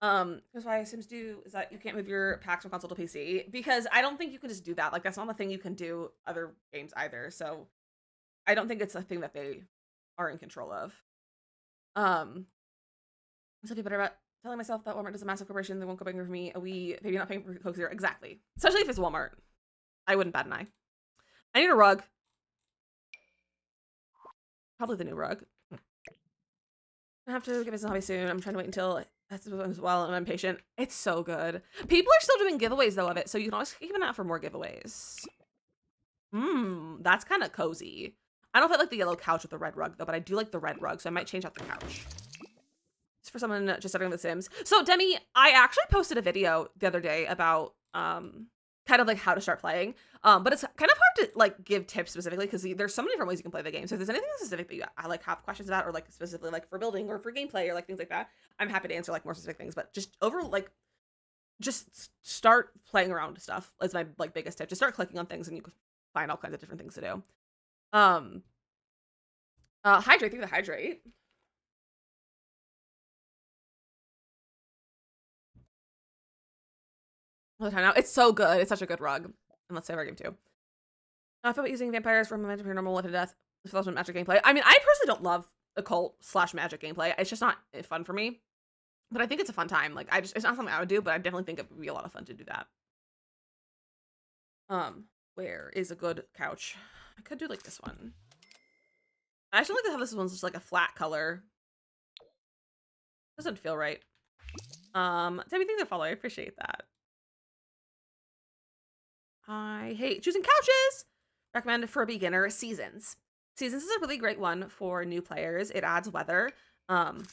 That's why Sims do is that you can't move your packs from console to PC, because I don't think you can just do that. Like that's not the thing you can do other games either. So I don't think it's a thing that they are in control of. So be better about telling myself that Walmart is a massive corporation. They won't go bigger for me. Maybe not paying for Coke Zero. Exactly. Especially if it's Walmart. I wouldn't bat an eye. I need a rug. Probably the new rug. I have to get myself a hobby soon. I'm trying to wait until that's as well, and I'm impatient. It's so good. People are still doing giveaways though of it, so you can always keep an eye out for more giveaways. That's kind of cozy. I don't know if I like the yellow couch with the red rug though, but I do like the red rug, so I might change out the couch. It's for someone just starting The Sims. So Demi, I actually posted a video the other day about kind of like how to start playing, but it's kind of hard to like give tips specifically because there's so many different ways you can play the game. So if there's anything specific that you like have questions about, or like specifically like for building or for gameplay or like things like that, I'm happy to answer like more specific things. But just just start playing around with stuff is my like biggest tip. Just start clicking on things and you can find all kinds of different things to do. Hydrate, thank you for the hydrate. All the time now. It's so good. It's such a good rug. And let's save our game too. I feel about using vampires from Magic Paranormal Life to Death for those magic gameplay. I mean, I personally don't love occult/magic gameplay. It's just not fun for me. But I think it's a fun time. Like it's not something I would do, but I definitely think it would be a lot of fun to do that. Where is a good couch? I could do like this one. I actually like to have this one's just like a flat color. Doesn't feel right. Debbie, thank you for follow. I appreciate that. I hate choosing couches. Recommended for a beginner. Seasons. Seasons is a really great one for new players. It adds weather. And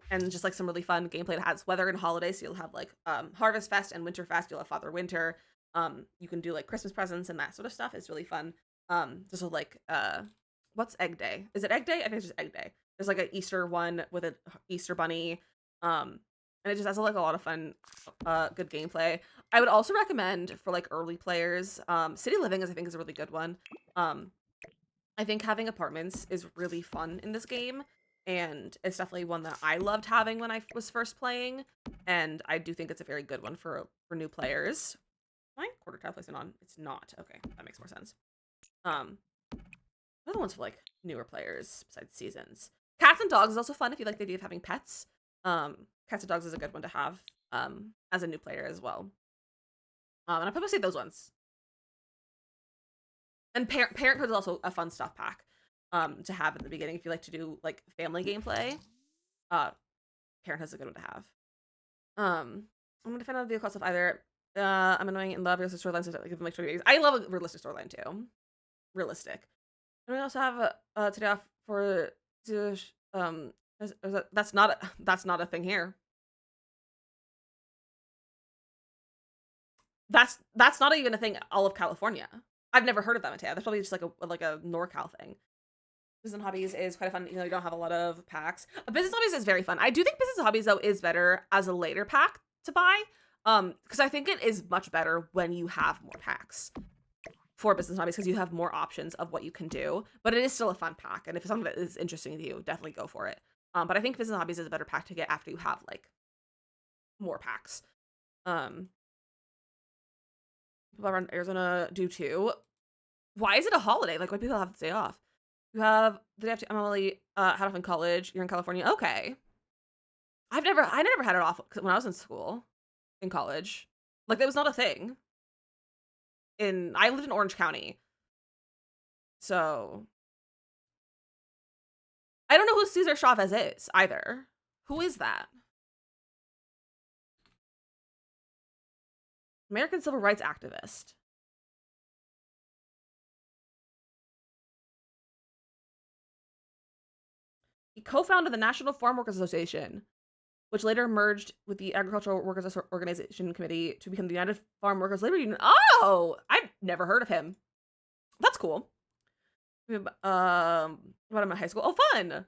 just like some really fun gameplay that has weather and holidays. So you'll have like Harvest Fest and Winter Fest. You'll have Father Winter. You can do like Christmas presents and that sort of stuff. It's really fun. Just like what's Egg Day? Is it Egg Day? I think it's just Egg Day. There's like an Easter one with an Easter bunny. And it just has like a lot of fun, good gameplay. I would also recommend for like early players, City Living I think is a really good one. I think having apartments is really fun in this game, and it's definitely one that I loved having when I was first playing, and I do think it's a very good one for new players. My quarter tile placement on? It's not. Okay, that makes more sense. Other ones for like newer players besides Seasons. Cats and dogs is also fun if you like the idea of having pets. Cats and dogs is a good one to have as a new player as well. And I'll probably say those ones. And Parenthood is also a fun stuff pack to have at the beginning if you like to do like family gameplay. Parenthood is a good one to have. I'm gonna defend the vehicle stuff either. I'm annoying and love realistic storylines. Like I love a realistic storyline too. Realistic. And we also have today off for that's not a thing here. That's not even a thing all of California. I've never heard of that, Matea. That's probably just like a NorCal thing. Business Hobbies is quite fun. You know, you don't have a lot of packs. Business Hobbies is very fun. I do think Business Hobbies though is better as a later pack to buy. Because I think it is much better when you have more packs for Business Hobbies because you have more options of what you can do. But it is still a fun pack, and if it's something that is interesting to you, definitely go for it. But I think Business Hobbies is a better pack to get after you have like more packs. People around Arizona do too. Why is it a holiday? Like, why do people have the day off? You have the day after Emily had off in college. You're in California. Okay. I never had it off when I was in school, in college. Like, that was not a thing. I lived in Orange County. So I don't know who Cesar Chavez is either. Who is that? American civil rights activist. He co-founded the National Farm Workers Association, which later merged with the Agricultural Workers Organization Committee to become the United Farm Workers Labor Union. Oh, I've never heard of him. That's cool. What am I high school? Oh, fun.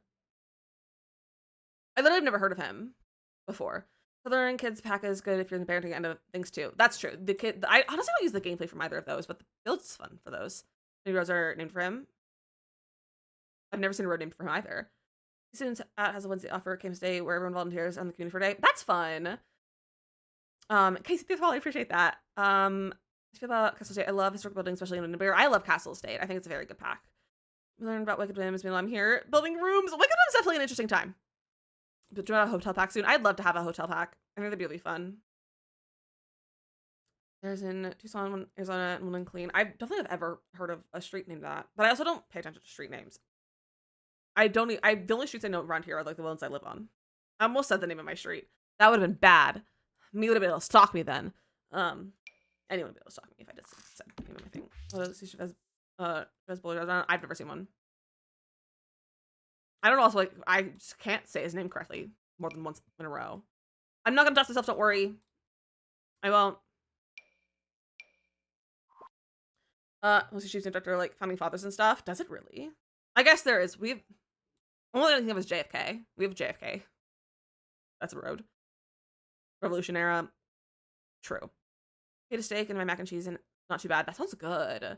I literally have never heard of him before. Southern Kids pack is good if you're in the parenting end of things too. That's true. I honestly don't use the gameplay from either of those, but the build's fun for those. Any roads are named for him. I've never seen a road named for him either. Students has a Wednesday offer Games Day where everyone volunteers on the community for a day. That's fun. Casey, thanks, I appreciate that. I feel about Castle State. I love historical buildings, especially in Winterberry. I love Castle State. I think it's a very good pack. We learned about Wicked Whims meanwhile I'm here. Building rooms. Wicked Whims is definitely an interesting time. But do you want a hotel pack soon? I'd love to have a hotel pack. I think that'd be really fun. There's in Tucson, Arizona, and Woodland Clean. I don't think I've ever heard of a street named that. But I also don't pay attention to street names. The only streets I know around here are like the ones I live on. I almost said the name of my street. That would have been bad. Me would have been able to stalk me then. Anyone would be able to stalk me if I just said the name of my thing. I've never seen one. I don't know. Also, like, I just can't say his name correctly more than once in a row. I'm not gonna dust myself. Don't worry. I won't. Mostly she's instructor, like founding fathers and stuff. Does it really? I guess there is. Only thing of is JFK. We have JFK. That's a road. Revolution era. True. Ate a steak and my mac and cheese and not too bad. That sounds good. I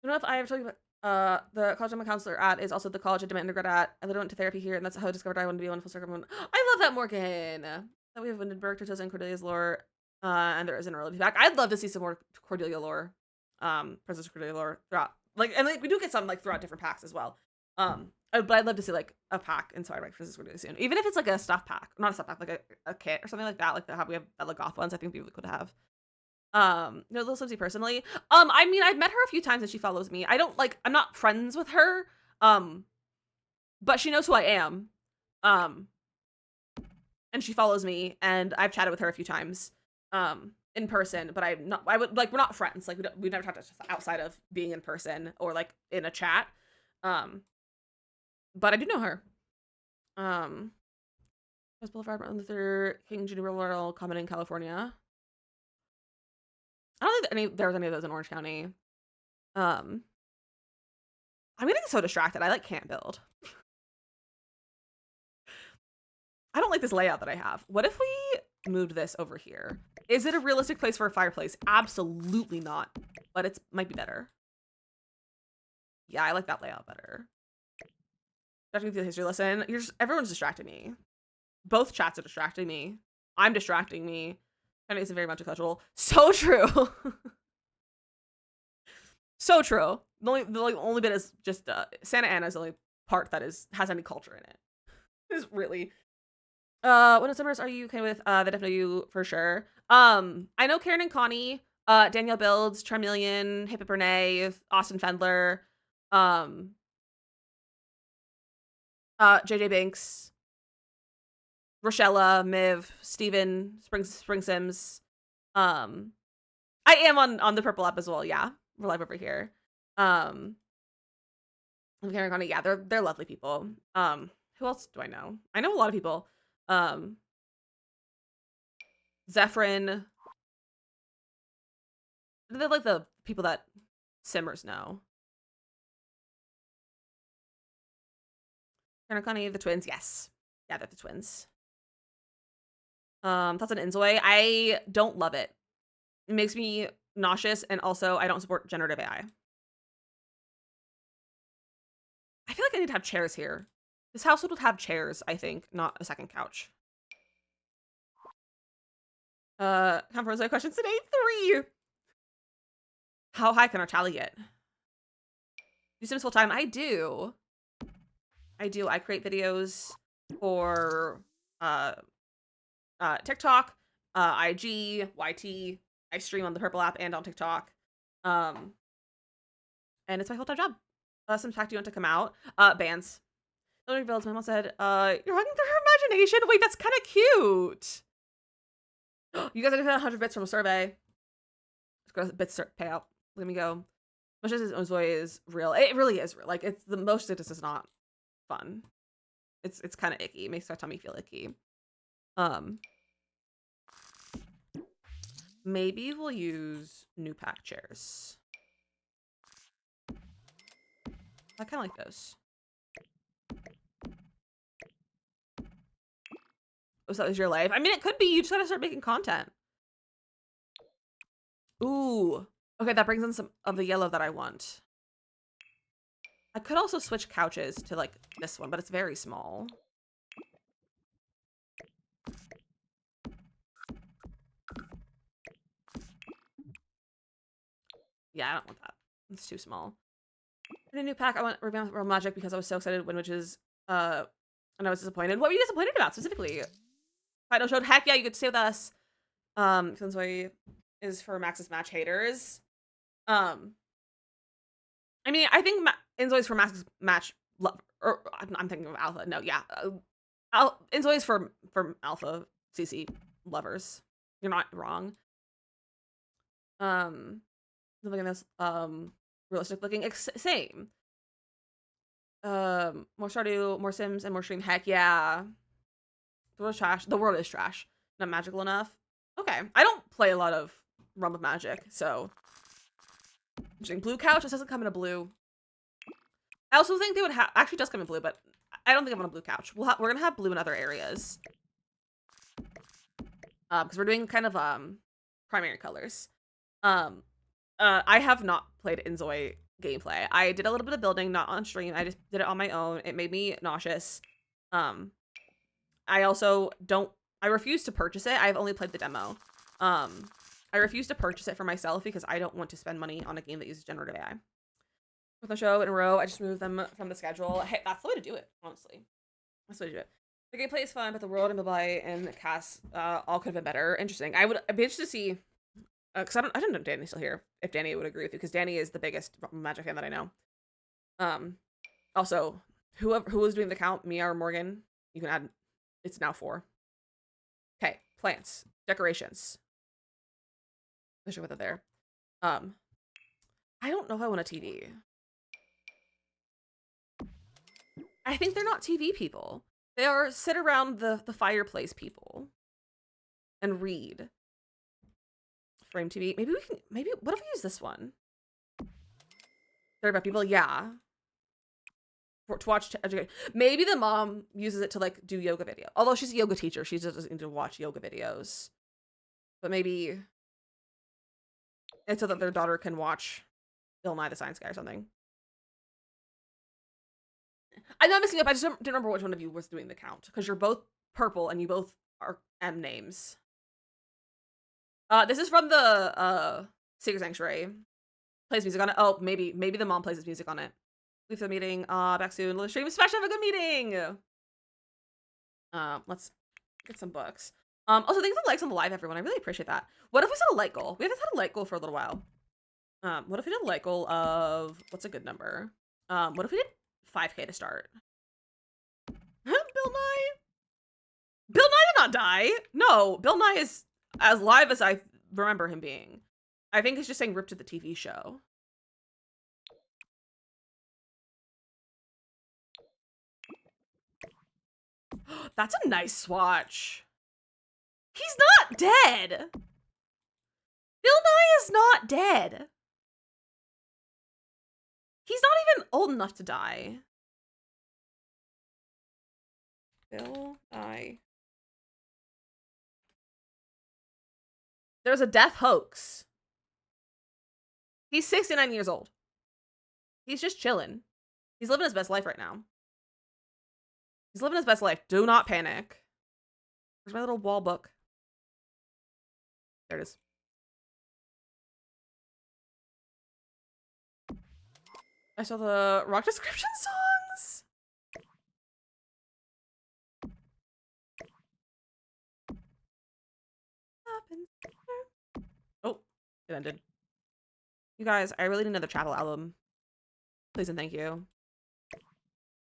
don't know if I ever told you about the college I'm a counselor at is also the college I did my undergrad at. I went to therapy here, and that's how I discovered I wanted to be a wonderful circle woman. I love that, Morgan. That we have Windenburg, Tortosa, and Cordelia's lore. And there is an early back. I'd love to see some more Cordelia lore. Princess Cordelia lore throughout. Like, and like we do get some like throughout different packs as well. But I'd love to see like a pack inspired by Princess Cordelia soon. Even if it's like a stuff pack. Not a stuff pack, like a kit or something like that. Like how we have the goth ones, I think we could have. Little Swimsy personally. I mean, I've met her a few times and she follows me. I'm not friends with her. But she knows who I am. And she follows me, and I've chatted with her a few times, in person, but we're not friends. Like, we never talked outside of being in person or like in a chat. But I do know her. West Boulevard, Martin Luther King Jr. Memorial, Common in California. I don't think there was any of those in Orange County. I'm getting so distracted. I like can't build. I don't like this layout that I have. What if we moved this over here? Is it a realistic place for a fireplace? Absolutely not. But it might be better. Yeah, I like that layout better. Distracting the history lesson. Everyone's distracting me. Both chats are distracting me. I'm distracting me. And it's very multicultural. So true. So true. The only bit is just Santa Ana is the only part that has any culture in it. It's really. What summers are you okay with? That definitely you for sure. I know Karen and Connie, Danielle Builds, Charmeleon, Hippie Bernay, Austin Fendler, JJ Banks, Rochella, Miv, Steven, Spring Sims. I am on the purple app as well. Yeah, we're live over here. Karen and Connie, yeah, they're lovely people. Who else do I know? I know a lot of people. Zephyrin. They're like the people that simmers know. Connie, the twins, yes. Yeah, they're the twins. Thoughts on Inzoi? I don't love it. It makes me nauseous, and also I don't support generative AI. I feel like I need to have chairs here. This household would have chairs, I think, not a second couch. Conference questions today, 3. How high can our tally get? Do Sims full time? I do. I create videos for TikTok, IG, YT. I stream on the Purple app and on TikTok. And it's my full-time job. Some fact you want to come out. Bands. My mom said, you're running through her imagination. Wait, that's kind of cute. You guys are getting 100 bits from a survey. Let's go to bits payout. Let me go. Much as Inzoi is real. It really is real. Like, it's the most of this is not fun. It's kind of icky. It makes my tummy feel icky. Maybe we'll use new pack chairs. I kind of like those. Oh, so that was your life? I mean, it could be. You just gotta start making content. Ooh. Okay, that brings in some of the yellow that I want. I could also switch couches to, like, this one, but it's very small. Yeah, I don't want that. It's too small. In a new pack, I want Revamp Real Magic because I was so excited when Witches, and I was disappointed. What were you disappointed about, specifically? Final showed, heck yeah, you get to stay with us. Inzoi is for Max's Match haters. I mean, I think Inzoi is for Max's Match or I'm thinking of Alpha. No, yeah. Inzoi is for Alpha CC lovers. You're not wrong. Look at this. Realistic looking. Same. More Stardew, more Sims, and more stream. Heck yeah. The world is trash. The world is trash. Not magical enough. Okay. I don't play a lot of Realm of Magic, so Interesting. Blue couch. This doesn't come in a blue. I also think they would have. Actually, it does come in blue, but I don't think I want a blue couch. We're gonna have blue in other areas. Because we're doing kind of primary colors. I have not played Inzoi gameplay. I did a little bit of building, not on stream. I just did it on my own. It made me nauseous. I also I refuse to purchase it. I've only played the demo. I refuse to purchase it for myself because I don't want to spend money on a game that uses generative AI. With the show in a row, I just moved them from the schedule. Hey, that's the way to do it, honestly. That's the way to do it. The gameplay is fun, but the world and Babai and Cass all could have been better. Interesting. I'd be interested to see, because I don't know if Danny's still here, if Danny would agree with you, because Danny is the biggest Magic fan that I know. Also, who was doing the count, Mia or Morgan, you can add, it's now 4. Okay, plants, decorations. I should put that there. I don't know if I want a TV. I think they're not TV people. They are sit around the fireplace people and read. Frame TV. What if we use this one? 35 people, yeah. To watch educate. Maybe the mom uses it to like do yoga video. Although she's a yoga teacher, she doesn't need to watch yoga videos. But maybe it's so that their daughter can watch Bill Nye the Science Guy or something. I'm not messing up. I just didn't remember which one of you was doing the count because you're both purple and you both are M names. This is from the Secret Sanctuary. Plays music on it. Oh, maybe the mom plays his music on it. Leave the meeting. Back soon. Let's stream. Smash. Have a good meeting. Let's get some books. Also, thanks for the likes on the live, everyone. I really appreciate that. What if we set a light goal? We haven't had a light goal for a little while. What if we did a light goal of what's a good number? What if we did 5K to start? Bill Nye. Bill Nye did not die. No, Bill Nye is as live as I remember him being. I think he's just saying rip to the TV show. That's a nice swatch. He's not dead. Bill Nye is not dead. He's not even old enough to die. Bill Nye. There's a death hoax. He's 69 years old. He's just chilling. He's living his best life right now. He's living his best life. Do not panic. Where's my little wall book? There it is. I saw the rock description songs. Oh, it ended. You guys, I really need another travel album. Please and thank you.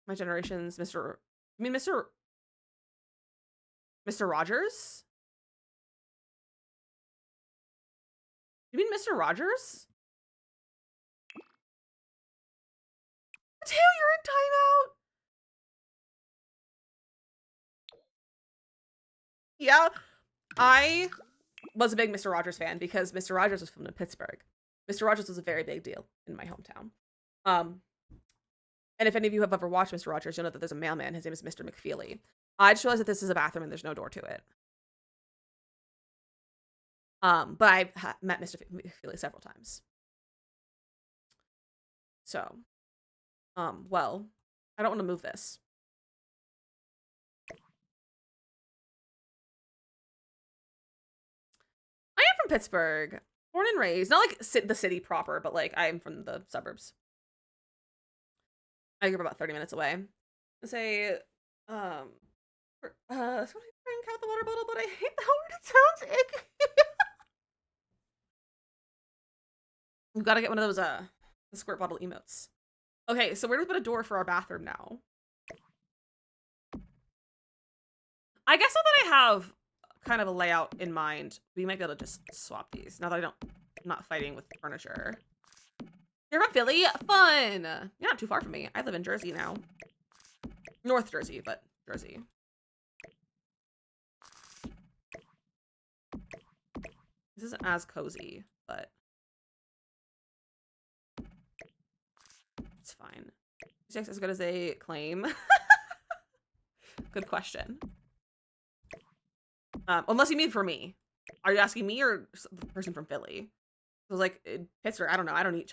My Generation's Mr. Rogers? You mean Mr. Rogers? Mateo, you're in timeout. Yeah, I was a big Mr. Rogers fan because Mr. Rogers was filmed in Pittsburgh. Mr. Rogers was a very big deal in my hometown. And if any of you have ever watched Mr. Rogers, you'll know that there's a mailman. His name is Mr. McFeely. I just realized that this is a bathroom and there's no door to it. But I've met Mr. McFeely several times. So, well, I don't want to move this. I am from Pittsburgh, born and raised. Not like the city proper, but like I am from the suburbs. I grew up about 30 minutes away. I say, somebody count the water bottle, but I hate the word. It sounds icky. We've got to get one of those the squirt bottle emotes. Okay, so where do we put a door for our bathroom now? I guess now that I have kind of a layout in mind, we might be able to just swap these now that I'm not fighting with furniture. You're from Philly? Fun! You're not too far from me. I live in Jersey now. North Jersey, but Jersey. This isn't as cozy, but It's fine. Is as good as they claim? Good question. Unless you mean for me. Are you asking me or the person from Philly? I was like, Pittsburgh, I don't know. I don't eat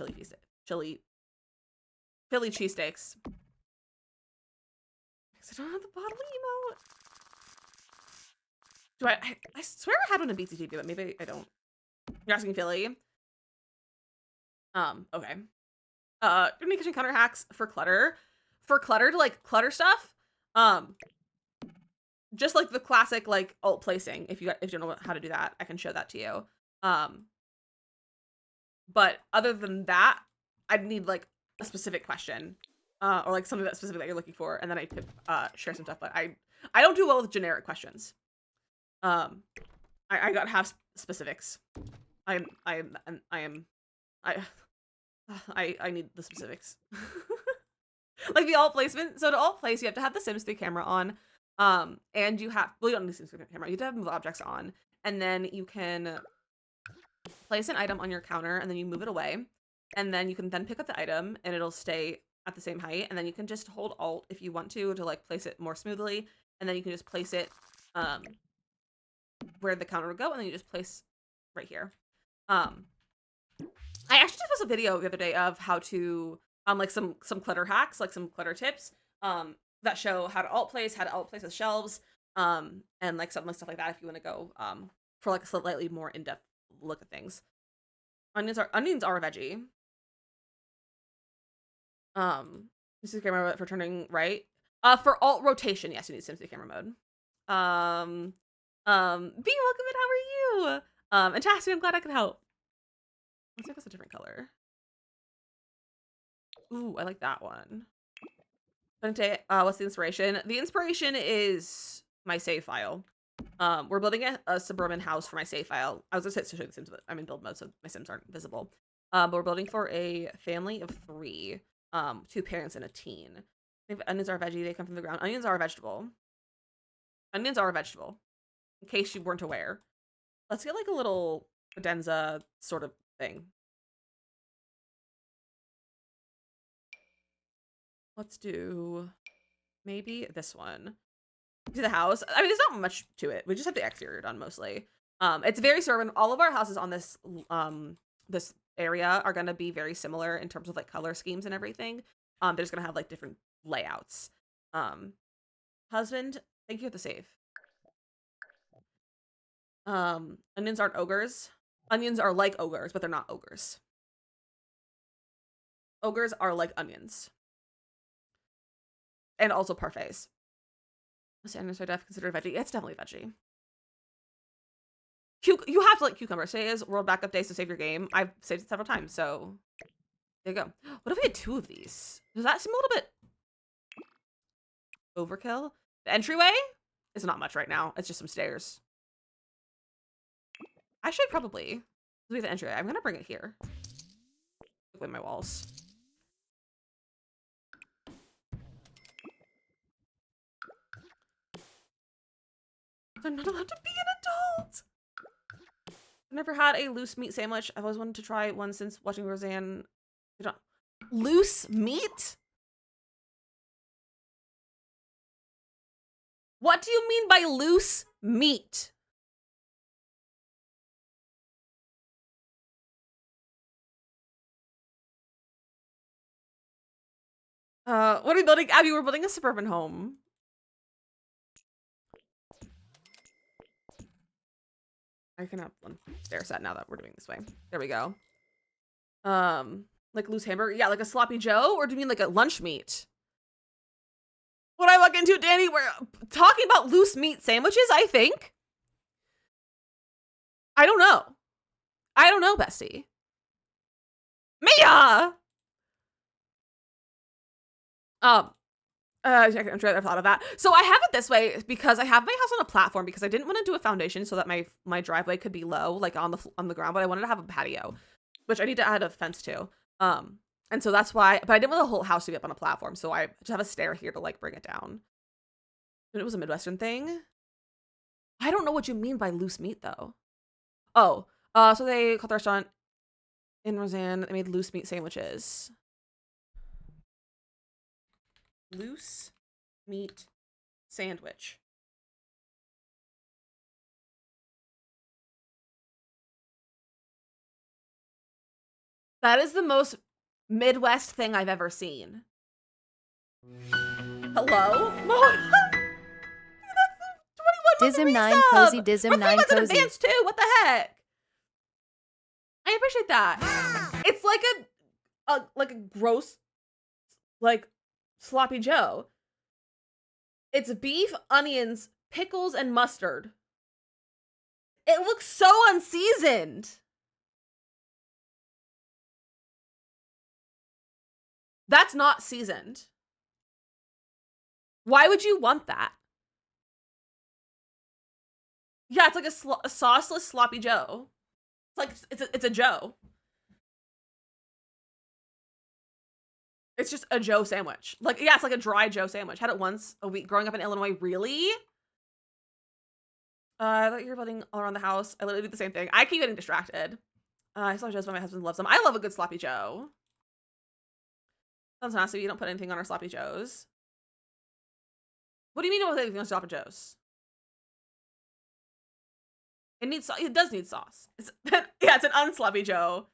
Philly cheesesteaks. Because I don't have the bottle emote. Do I swear I had one in BTTV, but maybe I don't. You're asking Philly? Okay. Any kitchen counter hacks for clutter? For clutter to like clutter stuff? Just like the classic like alt placing. If you don't know how to do that, I can show that to you. But other than that, I'd need like a specific question, or like something that's specific that you're looking for, and then I could share some stuff. But I don't do well with generic questions. I got have specifics. I need the specifics. Like the alt placement. So to alt place, you have to have the Sims 3 camera on. And you don't need the Sims 3 camera. You have to have move objects on, and then you can place an item on your counter, and then you move it away, and then you can then pick up the item, and it'll stay at the same height, and then you can just hold Alt if you want to like place it more smoothly, and then you can just place it where the counter would go, and then you just place right here. I actually just posted a video the other day of how to like some clutter hacks, like some clutter tips that show how to alt place with shelves, and like stuff like that if you want to go for like a slightly more in-depth look at things. Onions are a veggie. This is camera mode for turning right. For alt rotation, yes, you need SimCity camera mode. B, welcome in. How are you? And Chastity, I'm glad I could help. Let's make this a different color. Ooh, I like that one. What's the inspiration? The inspiration is my save file. We're building a suburban house for my save file. I was gonna show you the Sims, but I'm in build mode, so my Sims aren't visible. But we're building for a family of 3, 2 parents and a teen. If onions are a veggie, they come from the ground. Onions are a vegetable. Onions are a vegetable. In case you weren't aware. Let's get like a little cadenza sort of thing. Let's do maybe this one. To the house. I mean, there's not much to it. We just have the exterior done mostly. It's very suburban. All of our houses on this this area are gonna be very similar in terms of like color schemes and everything. They're just gonna have like different layouts. Husband, thank you for the save. Onions aren't ogres. Onions are like ogres, but they're not ogres. Ogres are like onions. And also parfaits. Onions are definitely considered a veggie. It's definitely a veggie. You have to like cucumber. Today is World Backup Day, so save your game. I've saved it several times, so there you go. What if we had 2 of these? Does that seem a little bit overkill? The entryway is not much right now. It's just some stairs. I should probably do the entryway. I'm gonna bring it here. With my walls. I'm not allowed to be an adult. I've never had a loose meat sandwich. I've always wanted to try one since watching Roseanne. Loose meat? What do you mean by loose meat? What are we building? Abby, we're building a suburban home. I can have one stair set now that we're doing this way. There we go. Like loose hamburger? Yeah, like a sloppy Joe? Or do you mean like a lunch meat? What I walk into, Danny, we're talking about loose meat sandwiches, I think. I don't know. I don't know, bestie. Mia! I'm sure I thought of that. So I have it this way because I have my house on a platform because I didn't want to do a foundation so that my driveway could be low, like on the ground, but I wanted to have a patio, which I need to add a fence to. And so that's why, but I didn't want the whole house to be up on a platform, so I just have a stair here to like bring it down. And it was a Midwestern thing. I don't know what you mean by loose meat though. Oh, so they called the restaurant in Roseanne. They made loose meat sandwiches. loose meat sandwich. That is the most Midwest thing I've ever seen. Hello? 21 Dizm9 resub! cozy, We're Dizm9 3 months in cozy. advance too. What the heck? I appreciate that. It's like a gross, like sloppy Joe. It's beef, onions, pickles, and mustard. It looks so unseasoned. That's not seasoned. Why would you want that? Yeah, it's like a sauceless sloppy Joe. It's like it's a Joe. It's just a Joe sandwich. Like, yeah, it's like a dry Joe sandwich. Had it once a week growing up in Illinois. Really? I thought you were building all around the house. I literally do the same thing. I keep getting distracted. I saw Joe's, but my husband loves them. I love a good sloppy Joe. Sounds nasty. You don't put anything on our sloppy Joes. What do you mean you don't put anything on sloppy Joes? It needs it does need sauce. Yeah, it's an unsloppy Joe.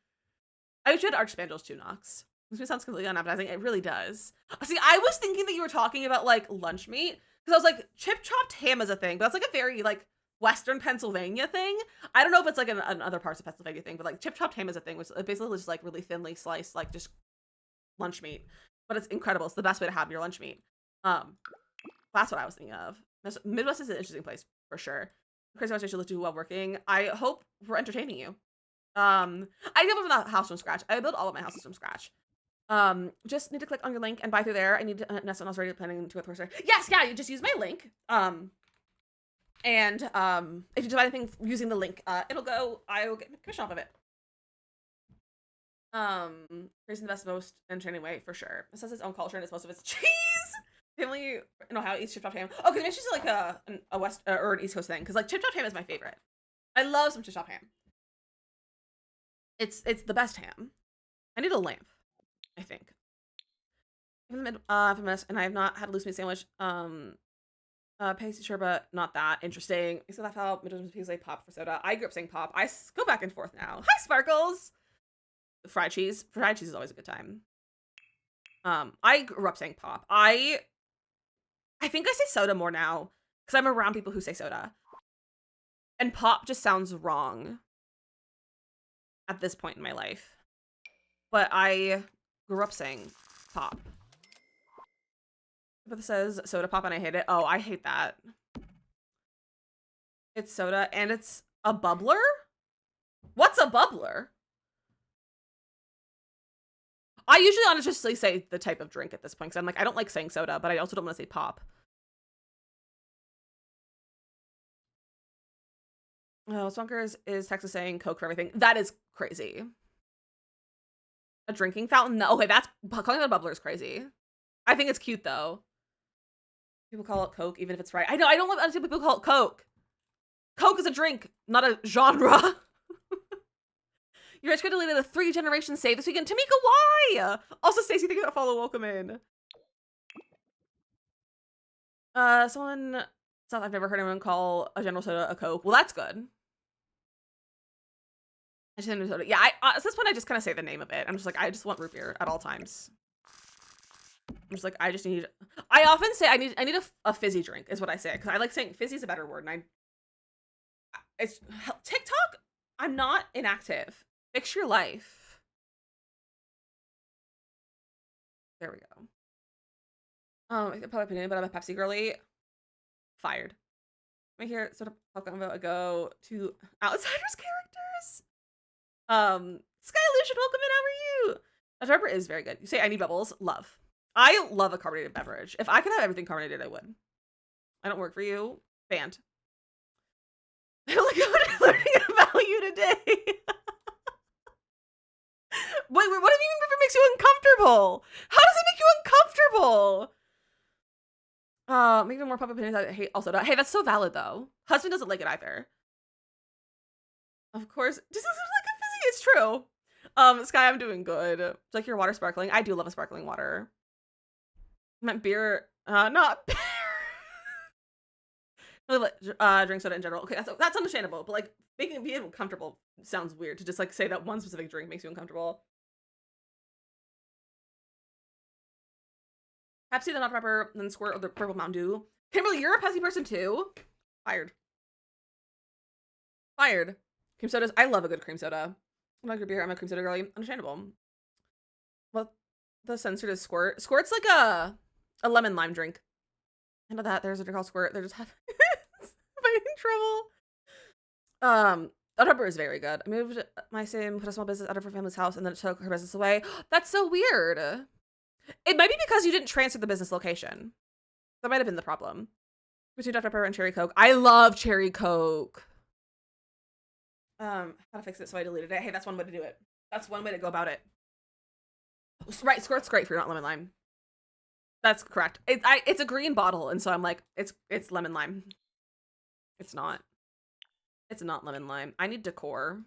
I wish you had arch spandrels too, Knox. This sounds completely unappetizing. It really does. See, I was thinking that you were talking about like lunch meat because I was like, chip chopped ham is a thing, but that's like a very like Western Pennsylvania thing. I don't know if it's like an other parts of Pennsylvania thing, but like chip chopped ham is a thing, which basically is just like really thinly sliced, like just lunch meat. But it's incredible. It's the best way to have your lunch meat. That's what I was thinking of. Midwest is an interesting place for sure. Crazy much I should do while working. I hope we're entertaining you. I built the house from scratch. I built all of my houses from scratch. Just need to click on your link and buy through there. I need to nest when I was already planning to a Thorster. Yes, yeah, you just use my link. And if you do anything using the link, it'll go, I will get commission off of it. Raising the best, most entertaining way for sure. It says its own culture and it's most of its cheese. Family in Ohio eats chip chopped ham. Oh, because maybe it's just like a west or an East Coast thing. Because like chip chopped ham is my favorite. I love some chip chopped ham. It's the best ham. I need a lamp, I think. From the mid, and I have not had a loose meat sandwich. Pasty sure, but not that interesting. So that's how Midwest people say pop for soda. I grew up saying pop. I go back and forth now. Hi, Sparkles. Fried cheese. Fried cheese is always a good time. I grew up saying pop. I think I say soda more now because I'm around people who say soda. And pop just sounds wrong at this point in my life. But I grew up saying pop. But it says soda pop and I hate it. Oh, I hate that. It's soda and it's a bubbler? What's a bubbler? I usually honestly say the type of drink at this point because I'm like, I don't like saying soda, but I also don't want to say pop. Oh, Swankers is Texas saying Coke for everything. That is crazy. A drinking fountain? No, okay, that's calling it a bubbler is crazy. I think it's cute though. People call it Coke even if it's right. I know, I don't want people call it Coke. Coke is a drink, not a genre. Your rich kid deleted a 3-generation save this weekend. Tamika, why? Also, Stacey, thank you for that follow. Welcome in. Someone stuff I've never heard anyone call a General Soda a Coke. Well, that's good. I just soda. Yeah, at this point, I just kind of say the name of it. I'm just like, I just want root beer at all times. I'm just like, I just need. I often say I need a fizzy drink is what I say because I like saying fizzy is a better word, and it's TikTok. I'm not inactive. Fix your life. There we go. I could probably opinion, but I'm a Pepsi girly. Fired. Right here, sort of talking about a go to Outsiders characters. Sky Lucian, welcome in. How are you? Dr. Pepper is very good. You say I need bubbles. Love. I love a carbonated beverage. If I could have everything carbonated, I would. I don't work for you. Banned. I look at learning about you today. Wait, what do you mean if it makes you uncomfortable? How does it make you uncomfortable? Maybe more pop opinions. I hate also. Hey, that's so valid though. Husband doesn't like it either. Of course, just doesn't like it fizzy. It's true. Sky, I'm doing good. It's like your water sparkling. I do love a sparkling water. meant beer, not beer. Really drink soda in general. Okay, that's understandable, but like making me uncomfortable sounds weird to just like say that one specific drink makes you uncomfortable. Pepsi, the Dr. Pepper, then Squirt, or the purple Mountain Dew. Kimberly, you're a Pepsi person too? Fired. Fired. Cream sodas. I love a good cream soda. I like your beer. I'm a cream soda girly. Understandable. Well, the censored is Squirt. Squirt's like a lemon lime drink. I know that. There's a drink called Squirt. They're just having trouble. Dr. Pepper is very good. I moved my sim, put a small business out of her family's house, and then it took her business away. That's so weird. It might be because you didn't transfer the business location. That might have been the problem. Between Dr. Pepper and Cherry Coke. I love Cherry Coke. How to fix it, so I deleted it. Hey, that's one way to do it. That's one way to go about it. Right, Squirt's great for not lemon lime. That's correct. It's a green bottle, and so I'm like, it's lemon lime. It's not. It's not lemon lime. I need decor.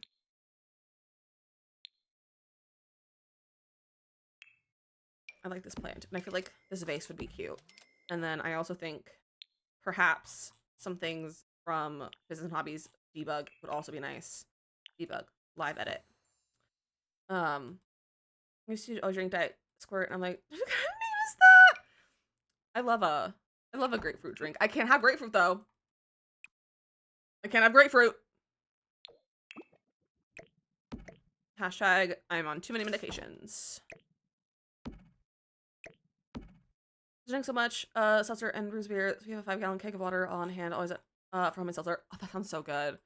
I like this plant, and I feel like this vase would be cute. And then I also think perhaps some things from Business and Hobbies Debug would also be nice. Debug. Live edit. I used to drink Diet Squirt, and I'm like, what kind of name is that? I love a grapefruit drink. I can't have grapefruit though. I can't have grapefruit. Hashtag I'm on too many medications. Drink so much seltzer and bruised beer. We have a 5-gallon keg of water on hand, always for homemade seltzer. Oh, that sounds so good.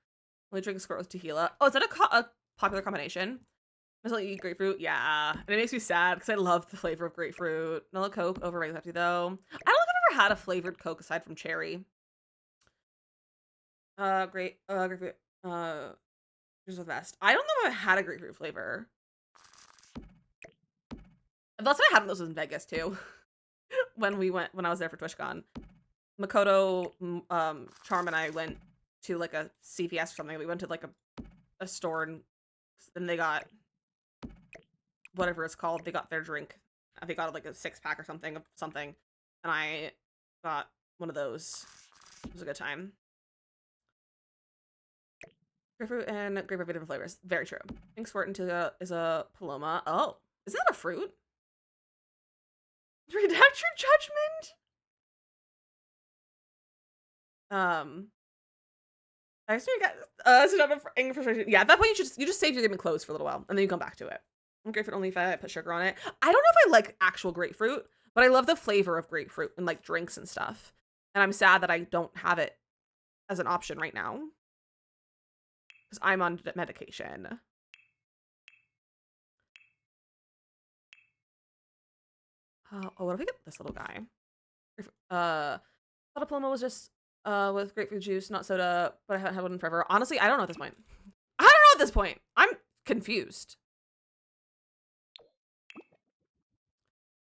Only drink Squirt with tequila. Oh, is that a popular combination? I still eat grapefruit. Yeah, and it makes me sad because I love the flavor of grapefruit. Vanilla Coke over regular Pepsi though. I don't think I've ever had a flavored Coke aside from cherry. Grapefruit. Here's the best. I don't know if I've had a grapefruit flavor. That's what I had those in Vegas too. when I was there for TwitchCon. Makoto, Charm, and I went to like a CVS or something. We went to like a store and they got whatever it's called. They got their drink. They got like a 6-pack or something. And I got one of those. It was a good time. Grapefruit and grapefruit different flavors. Very true. Pink Squirt is a Paloma. Oh, is that a fruit? Redact your judgment. I just got frustration. Yeah, at that point you just save your game and close for a little while, and then you come back to it. Grapefruit only if I put sugar on it. I don't know if I like actual grapefruit, but I love the flavor of grapefruit and like drinks and stuff. And I'm sad that I don't have it as an option right now because I'm on medication. Oh, what if we get this little guy? Thought a Paloma was just with grapefruit juice, not soda, but I haven't had one in forever. Honestly, I don't know at this point. I don't know at this point. I'm confused.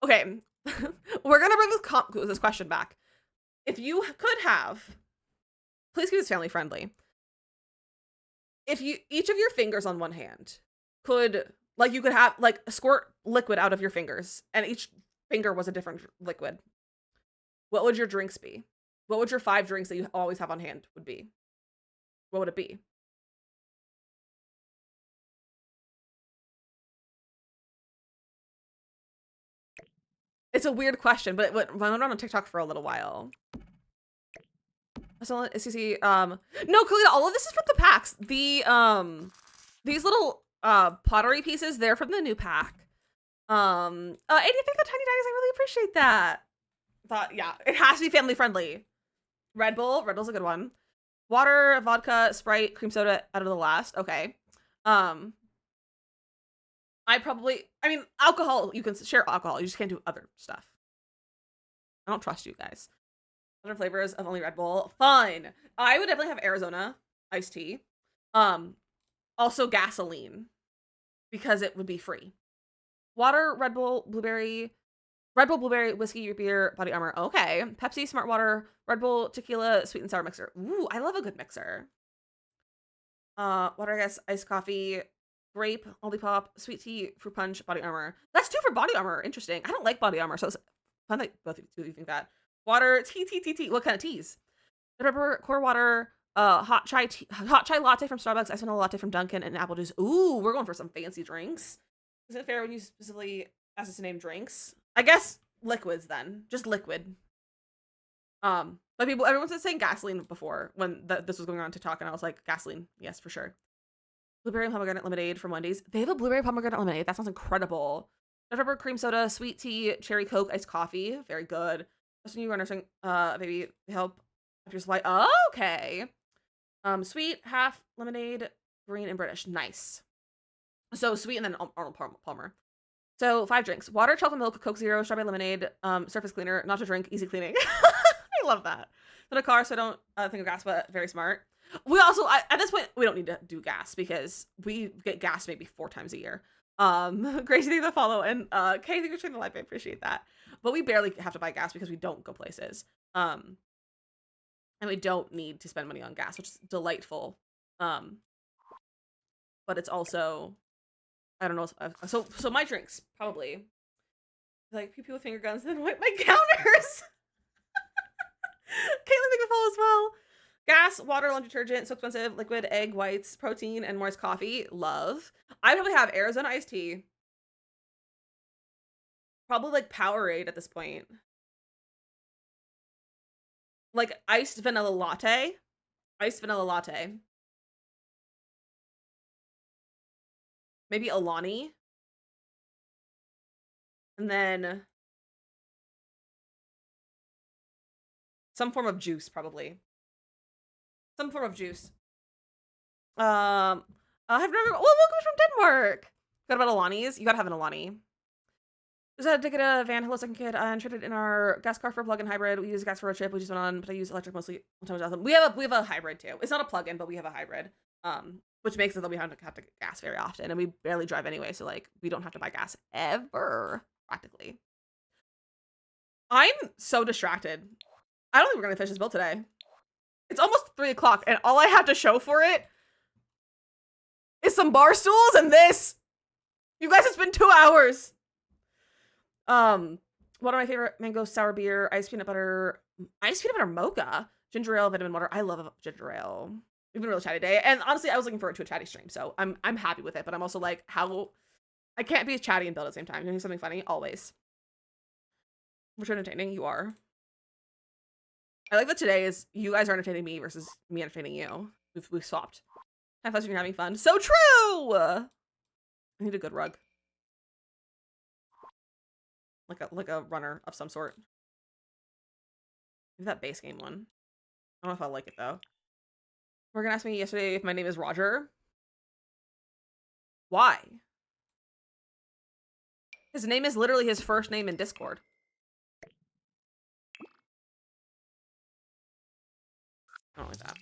Okay, we're gonna bring this question back. If you could have, please keep this family friendly. If each of your fingers on one hand could, like, you could have like squirt liquid out of your fingers, and each finger was a different liquid, what would your drinks be? What would your 5 drinks that you always have on hand would be? What would it be? It's a weird question, but it went on TikTok for a little while. So, SCC, no, Kalina, all of this is from the packs. These little pottery pieces, they're from the new pack. 80 thank the tiny daddies, I really appreciate that. Thought, yeah, it has to be family friendly. Red Bull's a good one. Water, vodka, Sprite, cream soda out of the last. Okay. I mean, alcohol, you can share alcohol. You just can't do other stuff. I don't trust you guys. Other flavors of only Red Bull. Fine. I would definitely have Arizona iced tea. Also gasoline because it would be free. Water, Red Bull, blueberry, whiskey, root beer, body armor. Okay. Pepsi, smart water, Red Bull, tequila, sweet and sour mixer. Ooh, I love a good mixer. Water, I guess, iced coffee, grape, Olipop, sweet tea, fruit punch, body armor. That's 2 for body armor. Interesting. I don't like body armor, so it's Fun that both of you think that. Water, tea. What kind of teas? Red pepper, core water, hot chai latte from Starbucks, iced vanilla latte from Dunkin', and apple juice. Ooh, we're going for some fancy drinks. Is it fair when you specifically ask us to name drinks? I guess liquids then, just liquid. But everyone was saying gasoline before when this was going on TikTok, and I was like, gasoline, yes, for sure. Blueberry and pomegranate lemonade from Wendy's. They have a blueberry pomegranate lemonade. That sounds incredible. Red pepper, cream soda, sweet tea, cherry Coke, iced coffee. Very good. Just when you were nursing, maybe help if you're supply. Oh, okay. Sweet, half lemonade, green, and British. Nice. So sweet and then Arnold Palmer. So 5 drinks: water, chocolate milk, Coke Zero, strawberry lemonade, surface cleaner, not to drink, easy cleaning. I love that. In a car, so I don't think of gas, but very smart. We also, at this point, we don't need to do gas because we get gas maybe 4 times a year. Gracie, thank you for the follow, and Kay, thank you for sharing the live. I appreciate that. But we barely have to buy gas because we don't go places. And we don't need to spend money on gas, which is delightful. But it's also, I don't know. So my drinks probably like pew pew with finger guns and then wipe my counters. Caitlin, thank you for the follow as well. Gas, water, laundry detergent, so expensive, liquid, egg whites, protein, and moist coffee. Love. I probably have Arizona iced tea. Probably like Powerade at this point. Like iced vanilla latte. Iced vanilla latte. Maybe Alani. And then some form of juice, probably. Some form of juice. I've never. Well, welcome from Denmark. Got about Alani's? You gotta have an Alani. Just had to get a van. Hello, second kid. I traded in our gas car for a plug-in hybrid. We use gas for a trip. We just went on, but I use electric mostly. We have a hybrid too. It's not a plug-in, but we have a hybrid. Which makes it that we have to get gas very often, and we barely drive anyway. So like, we don't have to buy gas ever, practically. I'm so distracted. I don't think we're gonna finish this build today. It's almost 3 o'clock, and all I have to show for it is some bar stools and this. You guys, it's been 2 hours. One of my favorite mango sour beer, iced peanut butter mocha, ginger ale, vitamin water. I love ginger ale. We've been really chatty today, and honestly, I was looking forward to a chatty stream, so I'm happy with it. But I'm also like, how I can't be chatty and build at the same time. You know, something funny always. Which entertaining you are. I like that today is you guys are entertaining me versus me entertaining you. We've swapped. Have fun when you're having fun. So true. I need a good rug. Like a runner of some sort. Maybe that base game one. I don't know if I like it though. Morgan asked me yesterday if my name is Roger. Why? His name is literally his first name in Discord. I don't like that.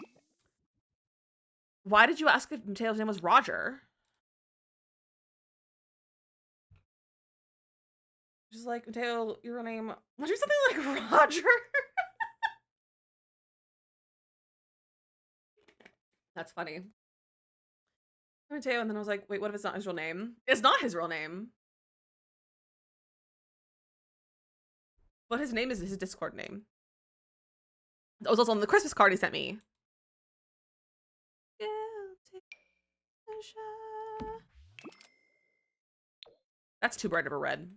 Why did you ask if Mateo's name was Roger? Just like, Mateo, your name. Why do something like Roger? That's funny. Mateo, and then I was like, wait, what if it's not his real name? It's not his real name. But his name is his Discord name. It was also on the Christmas card he sent me. That's too bright of a red.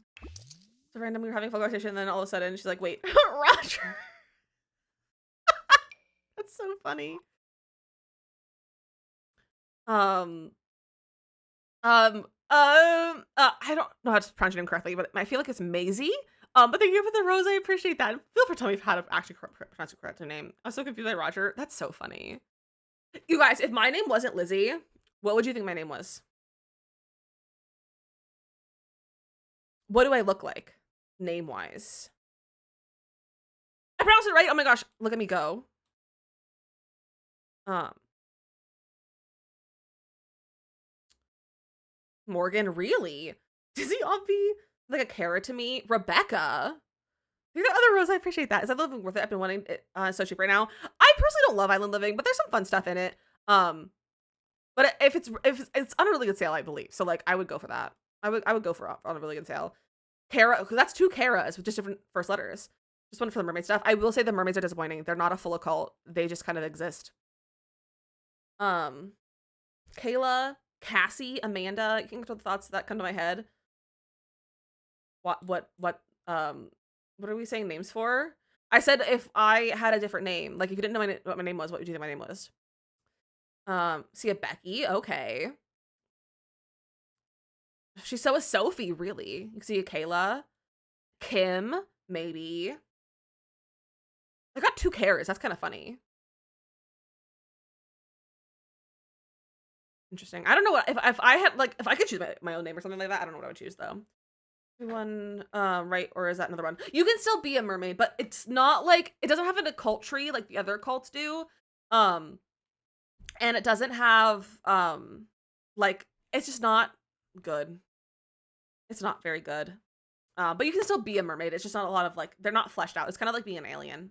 So random, we were having a full conversation, and then all of a sudden she's like, wait, Roger. That's so funny. I don't know how to pronounce your name correctly, but I feel like it's Maisie. But thank you for the rose. I appreciate that. Feel free to tell me how to actually pronounce the correct name. I was so confused by Roger. That's so funny. You guys, if my name wasn't Lizzy, what would you think my name was? What do I look like, name-wise? I pronounced it right. Oh my gosh, look at me go. Morgan, really? Dizzy Obvi? Like a carrot to me? Rebecca? The other rose, I appreciate that. Is that living worth it? I've been wanting it so cheap right now. I personally don't love Island Living, but there's some fun stuff in it. But if it's on a really good sale, I believe. So like I would go for that. I would go for on a really good sale. Kara, because that's 2 Karas with just different first letters. Just one for the mermaid stuff. I will say the mermaids are disappointing. They're not a full occult. They just kind of exist. Kayla, Cassie, Amanda. You can get the thoughts that come to my head. What are we saying names for? I said if I had a different name, like if you didn't know what my name was, what would you think my name was? See a Becky. Okay. She's so is Sophie, really. You can see a Kayla. Kim, maybe. I got 2 Karas. That's kind of funny. Interesting. I don't know what if I had like if I could choose my own name or something like that. I don't know what I would choose though. One right, or is that another one? You can still be a mermaid, but it's not like it doesn't have an occult tree like the other cults do. And it doesn't have like it's just not good. It's not very good. But you can still be a mermaid. It's just not a lot of like they're not fleshed out. It's kind of like being an alien.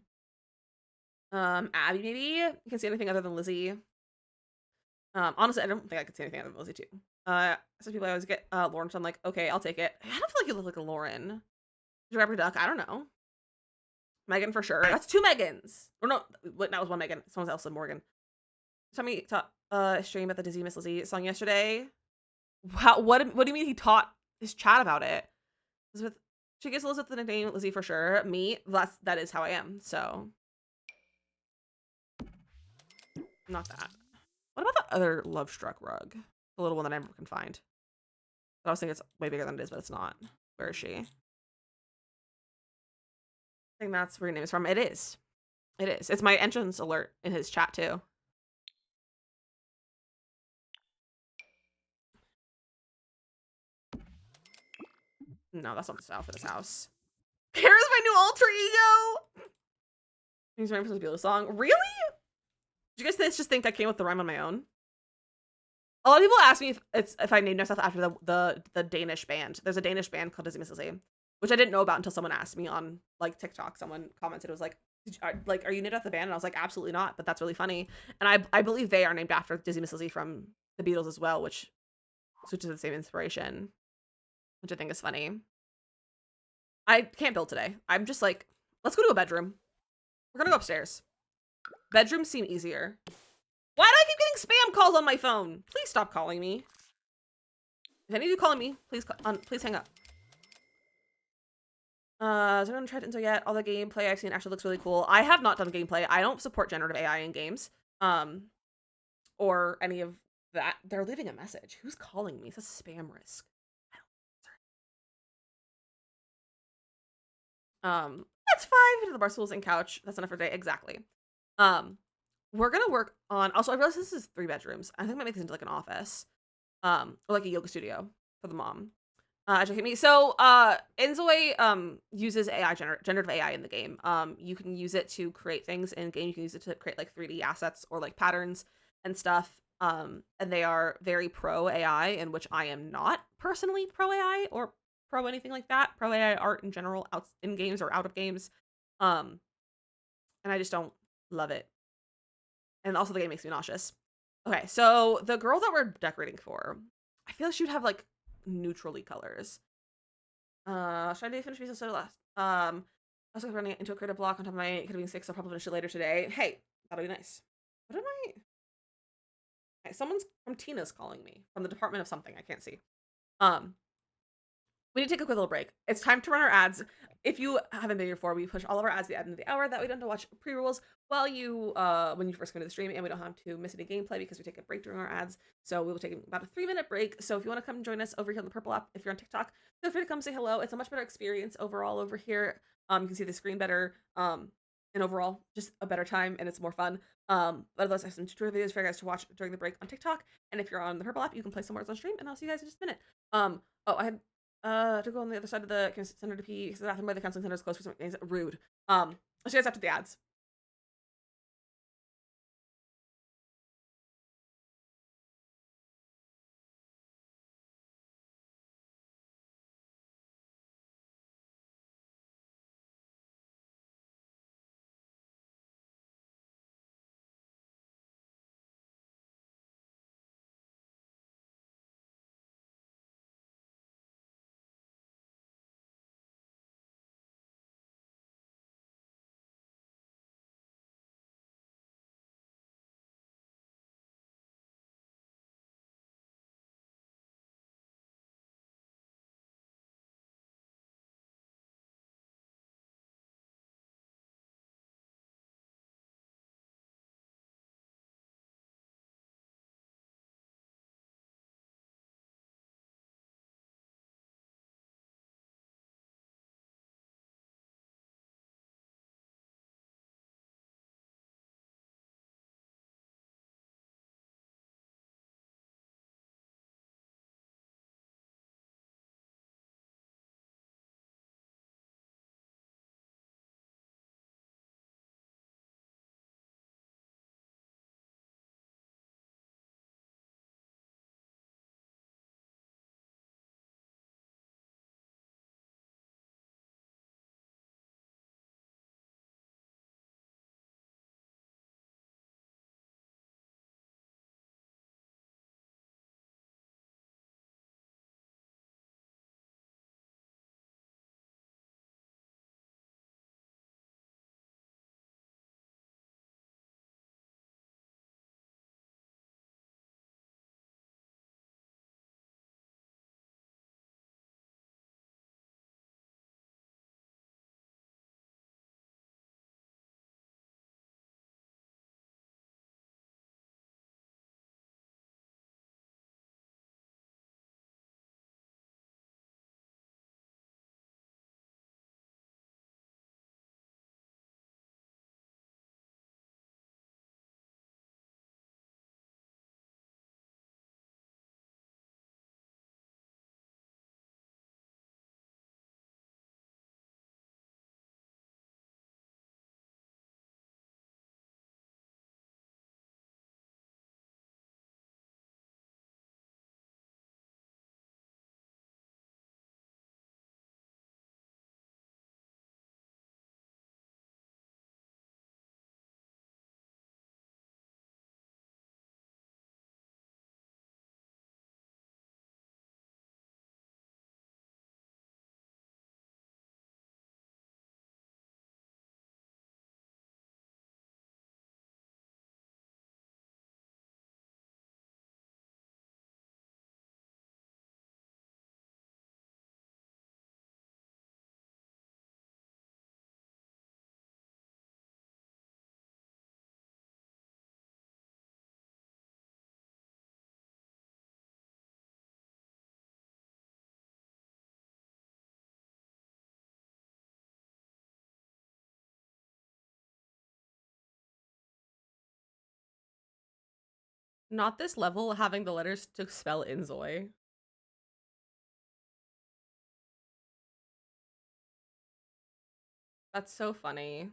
Abby, maybe you can see anything other than Lizzie. Honestly, I don't think I could see anything other than Lizzie too. Some people I always get Lauren, so I'm like, okay, I'll take it. I don't feel like you look like a Lauren. Did you grab your duck? I don't know. Megan for sure. That's 2 Megans. Or no, wait, that was 1 Megan. Someone else said Morgan. Somebody taught stream about the DizzyMissLizzy song yesterday. Wow, what do you mean he taught his chat about it? Elizabeth, she gets Elizabeth the nickname Lizzie for sure. Me, that is how I am. So not that. What about the other Love Struck rug? The little one that I never can find. But I was thinking it's way bigger than it is, but it's not. Where is she? I think that's where your name is from. It is. It is. It's my entrance alert in his chat too. No, that's not the style for this house. Kara's my new alter ego. He's my supposed to be a song. Really? Did you guys just think I came up with the rhyme on my own? A lot of people ask me if I named myself after the Danish band. There's a Danish band called DizzyMissLizzy, which I didn't know about until someone asked me on like TikTok. Someone commented, it was like, are you named after the band? And I was like, absolutely not, but that's really funny. And I believe they are named after DizzyMissLizzy from the Beatles as well, which is the same inspiration, which I think is funny. I can't build today. I'm just like, let's go to a bedroom. We're gonna go upstairs. Bedrooms seem easier. Why do I keep getting spam calls on my phone? Please stop calling me. If any of you calling me, please hang up. Has anyone tried Inzo yet? All the gameplay I've seen actually looks really cool. I have not done gameplay. I don't support generative AI in games. Or any of that. They're leaving a message. Who's calling me? It's a spam risk. That's 5 into the bar stools and couch. That's enough for today. Exactly. We're gonna work on. Also, I realize this is 3 bedrooms. I think I might make this into like an office, or like a yoga studio for the mom. Educate me. So, Inzoi uses AI generative AI in the game. You can use it to create things in game. You can use it to create like 3D assets or like patterns and stuff. And they are very pro AI, in which I am not personally pro AI or pro anything like that. Pro AI art in general, out in games or out of games. And I just don't love it. And also the game makes me nauseous. Okay, so the girl that we're decorating for, I feel like she would have like neutrally colors. Should I finish piece of last? I was running into a creative block on top of my could have been 6. I'll probably finish it later today. Hey, that'll be nice. What am I? Okay, someone's from Tina's calling me from the department of something I can't see. We need to take a quick little break. It's time to run our ads. If you haven't been here before, we push all of our ads at the end of the hour. That we don't have to watch pre-rolls while you, when you first come to the stream, and we don't have to miss any gameplay because we take a break during our ads. So we will take about a 3-minute break. So if you want to come join us over here on the Purple app, if you're on TikTok, feel free to come say hello. It's a much better experience overall over here. You can see the screen better, and overall, just a better time, and it's more fun. But otherwise, I have some tutorial videos for you guys to watch during the break on TikTok. And if you're on the Purple app, you can play somewhere else on stream, and I'll see you guys in just a minute. Oh, I had to go on the other side of the center to pee because the bathroom by the counseling center is closed for some reason. Rude. I'll see you guys after the ads. not this level having the letters to spell Inzoi. That's so funny.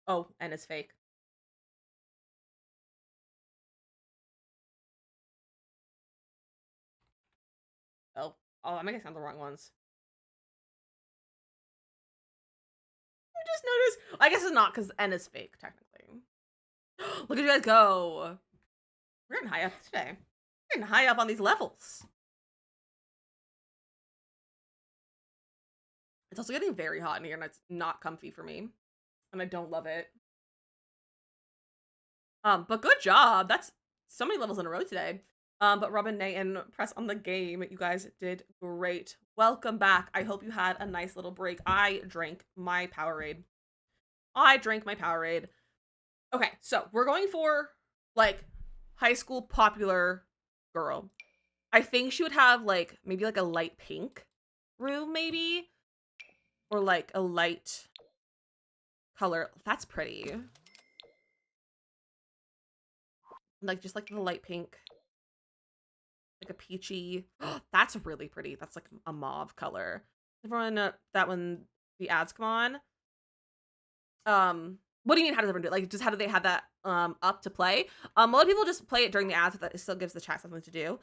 Oh, and it's fake. Oh, I'm making sound the wrong ones. I just noticed. I guess it's not because N is fake, technically. Look at you guys go. We're getting high up today. We're getting high up on these levels. It's also getting very hot in here, and it's not comfy for me. And I don't love it. But good job. That's so many levels in a row today. But Robin, Nate, and Press on the game. You guys did great. Welcome back. I hope you had a nice little break. I drank my Powerade. Okay, so we're going for, like, high school popular girl. I think she would have, like, maybe, like, a light pink room, maybe? Or, like, a light color. That's pretty. Like, just, like, the light pink. Like a peachy. That's really pretty. That's, like, a mauve color. Everyone, that when the ads come on. What do you mean, how does everyone do it? Like, just how do they have that up to play? A lot of people just play it during the ads, but it still gives the chat something to do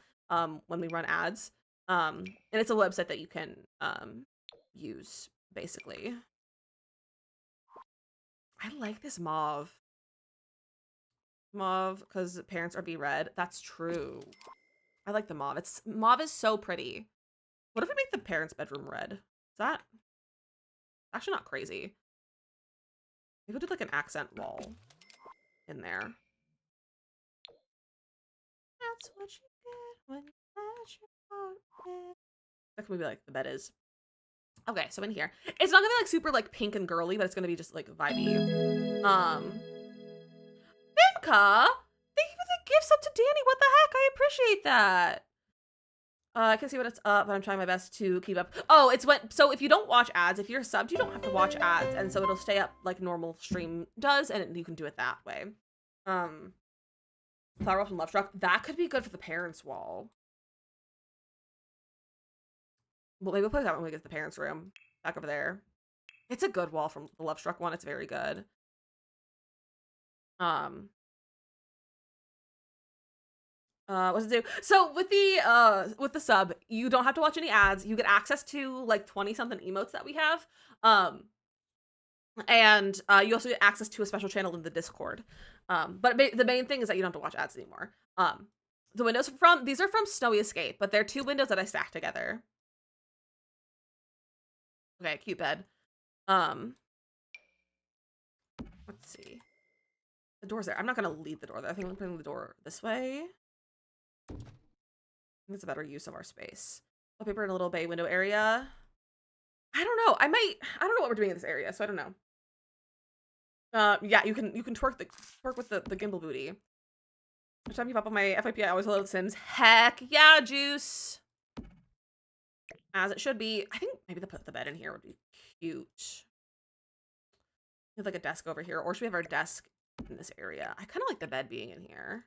when we run ads. And it's a website that you can use, basically. I like this mauve. Mauve, because parents are be red. That's true. I like the mauve. Mauve is so pretty. What if we make the parents' bedroom red? Is that actually not crazy? Maybe we'll do like an accent wall in there. That's what you get when you let your heart in. That could be like the bed is. Okay, so in here. It's not gonna be like super like pink and girly, but it's gonna be just like vibey. Finca! Thank you for the gifts up to Danny. What the heck? I appreciate that. I can see what it's up, but I'm trying my best to keep up. Oh, it's when, so if you don't watch ads, if you're subbed, you don't have to watch ads, and so it'll stay up like normal stream does, and you can do it that way. Flower Wolf and Love Struck, that could be good for the parents' wall. Well, maybe we'll play that when we get to the parents' room. Back over there. It's a good wall from the Love Struck one. It's very good. What does it do? So with the sub, you don't have to watch any ads. You get access to like 20 something emotes that we have. And you also get access to a special channel in the Discord. But the main thing is that you don't have to watch ads anymore. The windows these are from Snowy Escape, but they're 2 windows that I stacked together. Okay, cute bed. Let's see. The door's there. I'm not gonna leave the door there. I think I'm putting the door this way. I think it's a better use of our space. Wallpaper in a little bay window area. I don't know. I don't know what we're doing in this area, so I don't know. Yeah, you can twerk with the gimbal booty. Every time you pop on my FIP, I always load The Sims. Heck yeah, juice. As it should be. I think maybe put the bed in here would be cute. We have like a desk over here, or should we have our desk in this area? I kind of like the bed being in here.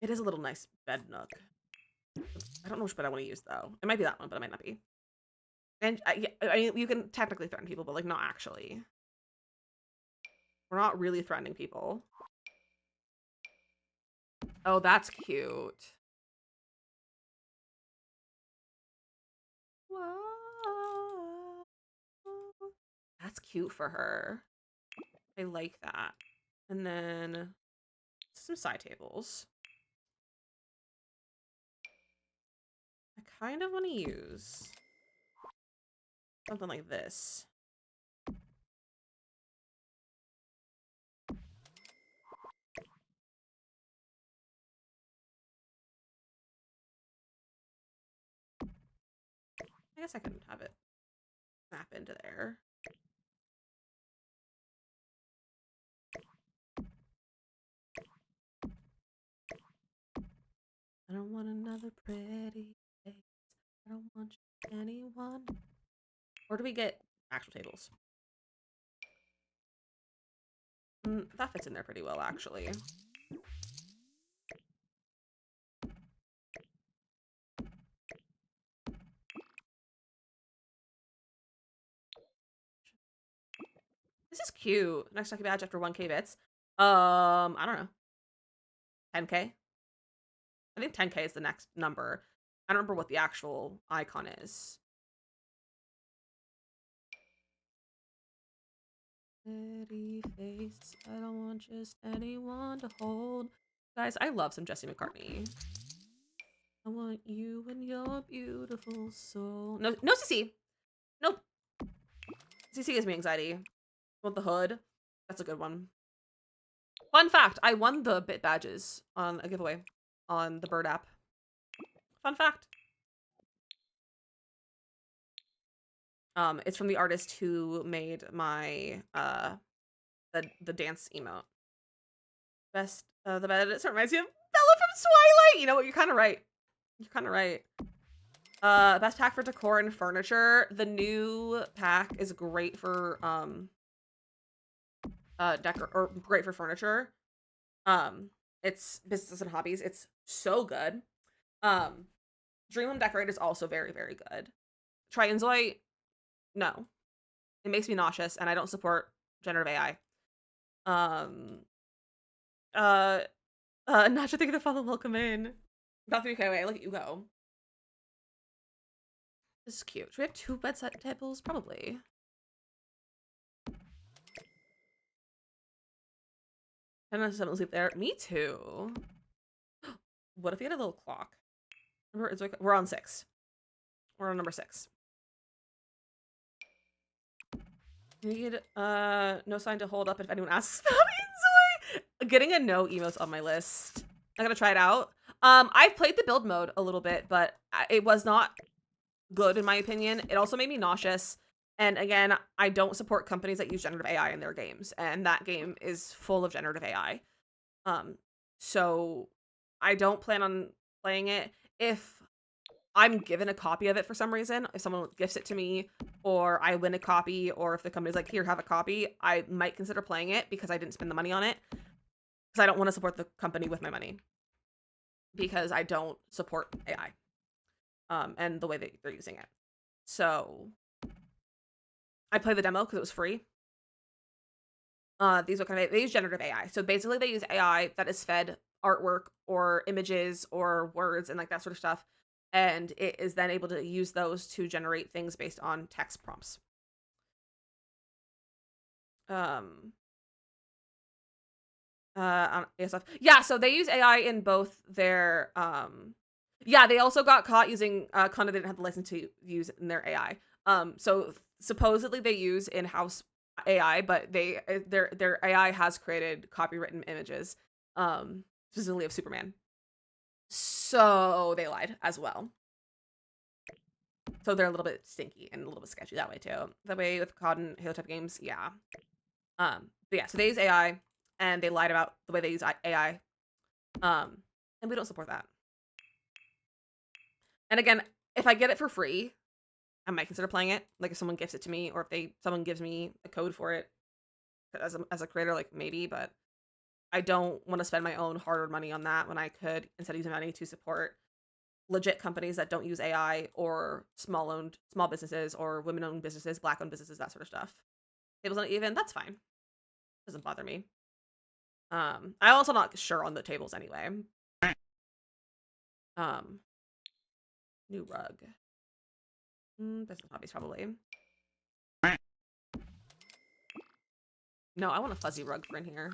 It is a little nice bed nook. I don't know which bed I want to use though. It might be that one, but it might not be. And yeah, I mean, you can technically threaten people, but like not actually. We're not really threatening people. Oh, that's cute. Whoa. That's cute for her. I like that. And then some side tables. I kind of want to use something like this. I guess I can have it snap into there. I don't want another pretty face. I don't want anyone. Or do we get actual tables? That fits in there pretty well, actually. This is cute. Next lucky badge after 1K bits. I don't know. 10K? I think 10K is the next number. I don't remember what the actual icon is. Pretty face, I don't want just anyone to hold. Guys, I love some Jesse McCartney. I want you and your beautiful soul. No, no CC. Nope. CC gives me anxiety. Want the hood? That's a good one. Fun fact, I won the bit badges on a giveaway on the Bird app. Fun fact. It's from the artist who made my the dance emote. Best the bed it reminds me of Bella from Twilight. You know what? You're kind of right. You're kind of right. Best pack for decor and furniture. The new pack is great for great for furniture. It's business and hobbies. It's so good. Dream Home Decorate is also very, very good. Trianzoid, no. It makes me nauseous, and I don't support generative AI. Not sure thinking to follow welcome in. Got 3K away. Look at you go. This is cute. Should we have 2 bedside tables? Probably. I don't know if sleep there. Me too. What if we had a little clock? We're on 6. We're on number 6. Need no sign to hold up if anyone asks about Zoe. Getting a no emotes on my list. I'm gonna try it out. I've played the build mode a little bit, but it was not good in my opinion. It also made me nauseous. And again, I don't support companies that use generative AI in their games, and that game is full of generative AI. So I don't plan on playing it. If I'm given a copy of it for some reason, if someone gifts it to me, or I win a copy, or if the company's like, here, have a copy, I might consider playing it because I didn't spend the money on it. Because I don't want to support the company with my money. Because I don't support AI. And the way that they're using it. So I played the demo because it was free. They use generative AI. So basically they use AI that is fed artwork or images or words and like that sort of stuff. And it is then able to use those to generate things based on text prompts. Yeah, so they use AI in both their yeah, they also got caught using content they didn't have the license to use in their AI. So supposedly they use in-house AI, but their AI has created copywritten images, specifically of Superman. So they lied as well. So they're a little bit stinky and a little bit sketchy that way too. That way with COD and Halo type games, yeah. But yeah, so they use AI and they lied about the way they use AI. And we don't support that. And again, if I get it for free, I might consider playing it. Like if someone gifts it to me, or if someone gives me a code for it as a creator, like maybe. But I don't want to spend my own hard-earned money on that when I could instead use money to support legit companies that don't use AI, or small businesses, or women-owned businesses, Black-owned businesses, that sort of stuff. Tables not even. That's fine. Doesn't bother me. I'm also not sure on the tables anyway. New rug. Business hobbies probably. No, I want a fuzzy rug for in here.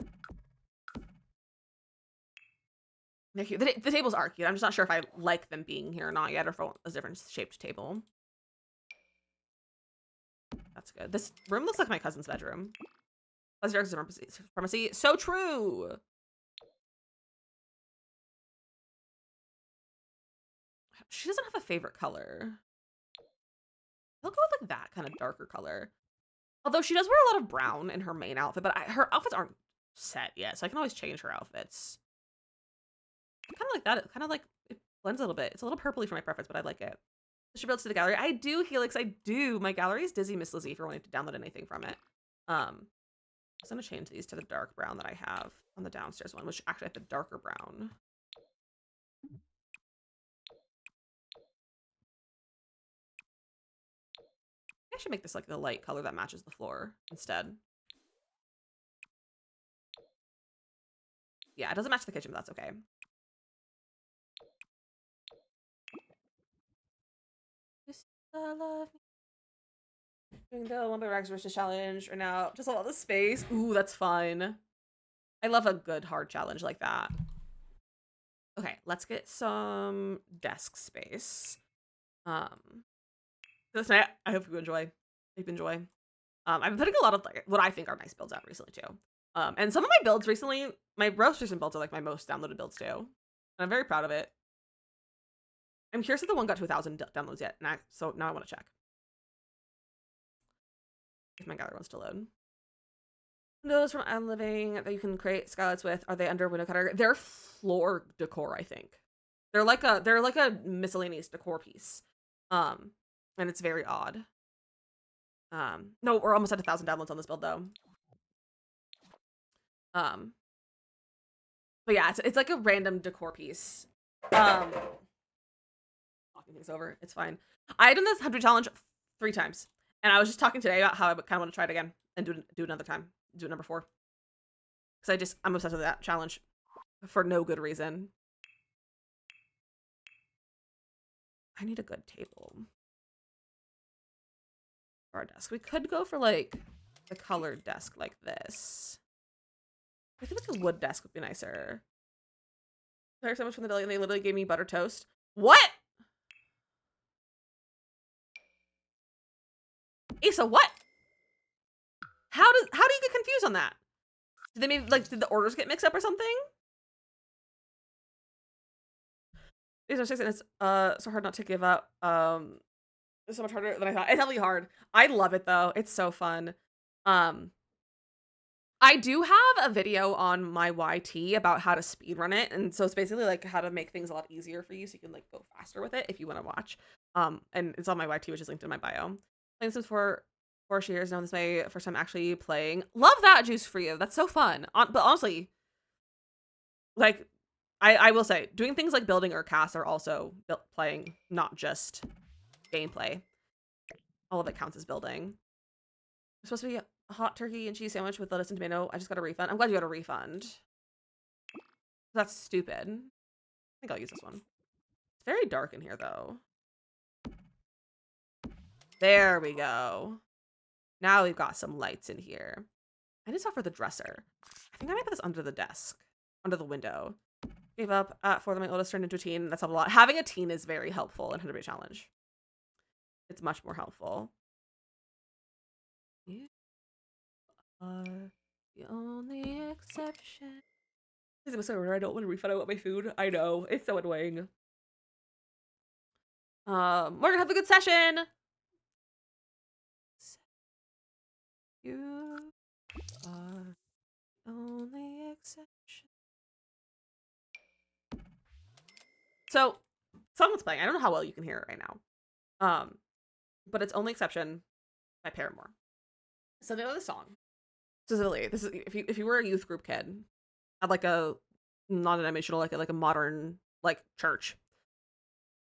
They're cute. The tables are cute. I'm just not sure if I like them being here or not yet, or if I want a different shaped table. That's good. This room looks like my cousin's bedroom. Fuzzy rugs is supremacy. So true. She doesn't have a favorite color. I'll go with like that kind of darker color. Although she does wear a lot of brown in her main outfit, but her outfits aren't set yet, so I can always change her outfits. Kind of like that. It kind of like it blends a little bit. It's a little purpley for my preference, but I like it. Should build to the gallery. I do, Helix. I do. My gallery is DizzyMissLizzy if you're wanting to download anything from it. I'm just gonna change these to the dark brown that I have on the downstairs one, which actually I have the darker brown. I should make this like the light color that matches the floor instead. Yeah, it doesn't match the kitchen, but that's okay. Love me. Doing the 1 by Rags versus challenge right now. Just a lot of space. Ooh, that's fun. I love a good hard challenge like that. Okay, let's get some desk space. This night, I hope you enjoy. I've been putting a lot of like what I think are nice builds out recently too. And some of my builds recently, my most recent builds are like my most downloaded builds too. And I'm very proud of it. I'm curious if the one got to 1,000 downloads yet. So now I want to check. If my gallery wants to load. Windows from I'm Living that you can create skylights with. Are they under window cutter? They're floor decor, I think. They're like a miscellaneous decor piece. And it's very odd. No, we're almost at 1,000 downloads on this build though. But yeah, it's like a random decor piece. Talking things over, it's fine. I done this 100 challenge 3 times, and I was just talking today about how I kind of want to try it again and do another time, do it number 4. Because I'm obsessed with that challenge for no good reason. I need a good table for our desk. We could go for like the colored desk like this. I feel like a wood desk would be nicer. There's so much from the deli, and they literally gave me butter toast. What? Asa, what? How do you get confused on that? Did they maybe did the orders get mixed up or something? These are 6 and it's so hard not to give up. It's so much harder than I thought. It's heavily hard. I love it though. It's so fun. I do have a video on my YT about how to speedrun it, and so it's basically like how to make things a lot easier for you so you can like go faster with it if you want to watch. And it's on my YT, which is linked in my bio. Playing Sims for 4 years now. This is my first time actually playing. Love that, Juice for you. That's so fun. But honestly, like I will say, doing things like building or casts are also playing, not just gameplay. All of it counts as building. It's supposed to be a hot turkey and cheese sandwich with lettuce and tomato. I just got a refund. I'm glad you got a refund. That's stupid. I think I'll use this one. It's very dark in here though. There we go. Now we've got some lights in here. I need stuff for the dresser. I think I might put this under the desk, under the window. Gave up at 4 that my oldest turned into a teen. That's helped a lot. Having a teen is very helpful in 100-day challenge. It's much more helpful. You are the only exception. I don't want to refund. I want my food. I know. It's so annoying. We're gonna have a good session. You are the only exception. So, someone's playing. I don't know how well you can hear it right now. But it's Only Exception by Paramore. So the other song, specifically, this is if you were a youth group kid at like a non-denominational, like a modern like church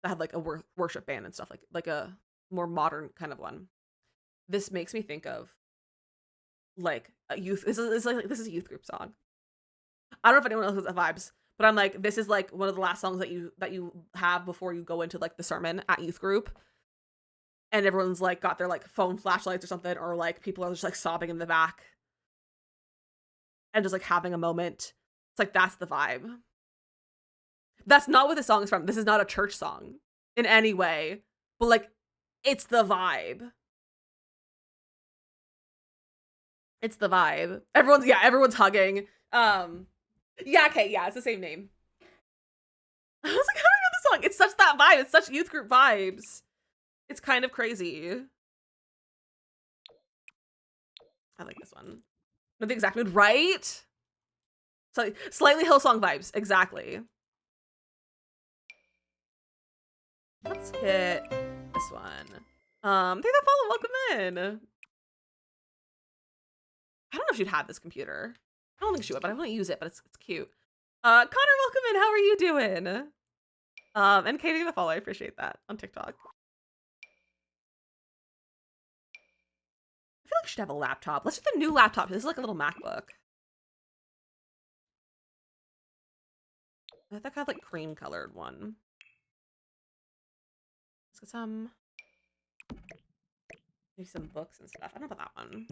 that had like a worship band and stuff, like a more modern kind of one. This makes me think of like a youth. This is a youth group song. I don't know if anyone else has the vibes, but I'm like, this is like one of the last songs that you have before you go into like the sermon at youth group. And everyone's like got their like phone flashlights or something, or like people are just like sobbing in the back and just like having a moment. It's like, that's the vibe. That's not what the song is from. This is not a church song in any way, but like it's the vibe. It's the vibe. Everyone's hugging. Yeah, okay, yeah, it's the same name. I was like, how do I know this song? It's such that vibe. It's such youth group vibes. It's kind of crazy. I like this one. Not the exact mood, right? So slightly Hillsong vibes, exactly. Let's hit this one. Thank you for follow. Welcome in. I don't know if she'd have this computer. I don't think she would, but I want to use it, but it's cute. Connor, welcome in. How are you doing? And Katie the follow. I appreciate that on TikTok. I feel like she should have a laptop. Let's do the new laptop. This is like a little MacBook. I think I have like cream colored one. Let's get some. Maybe some books and stuff. I don't know about that one.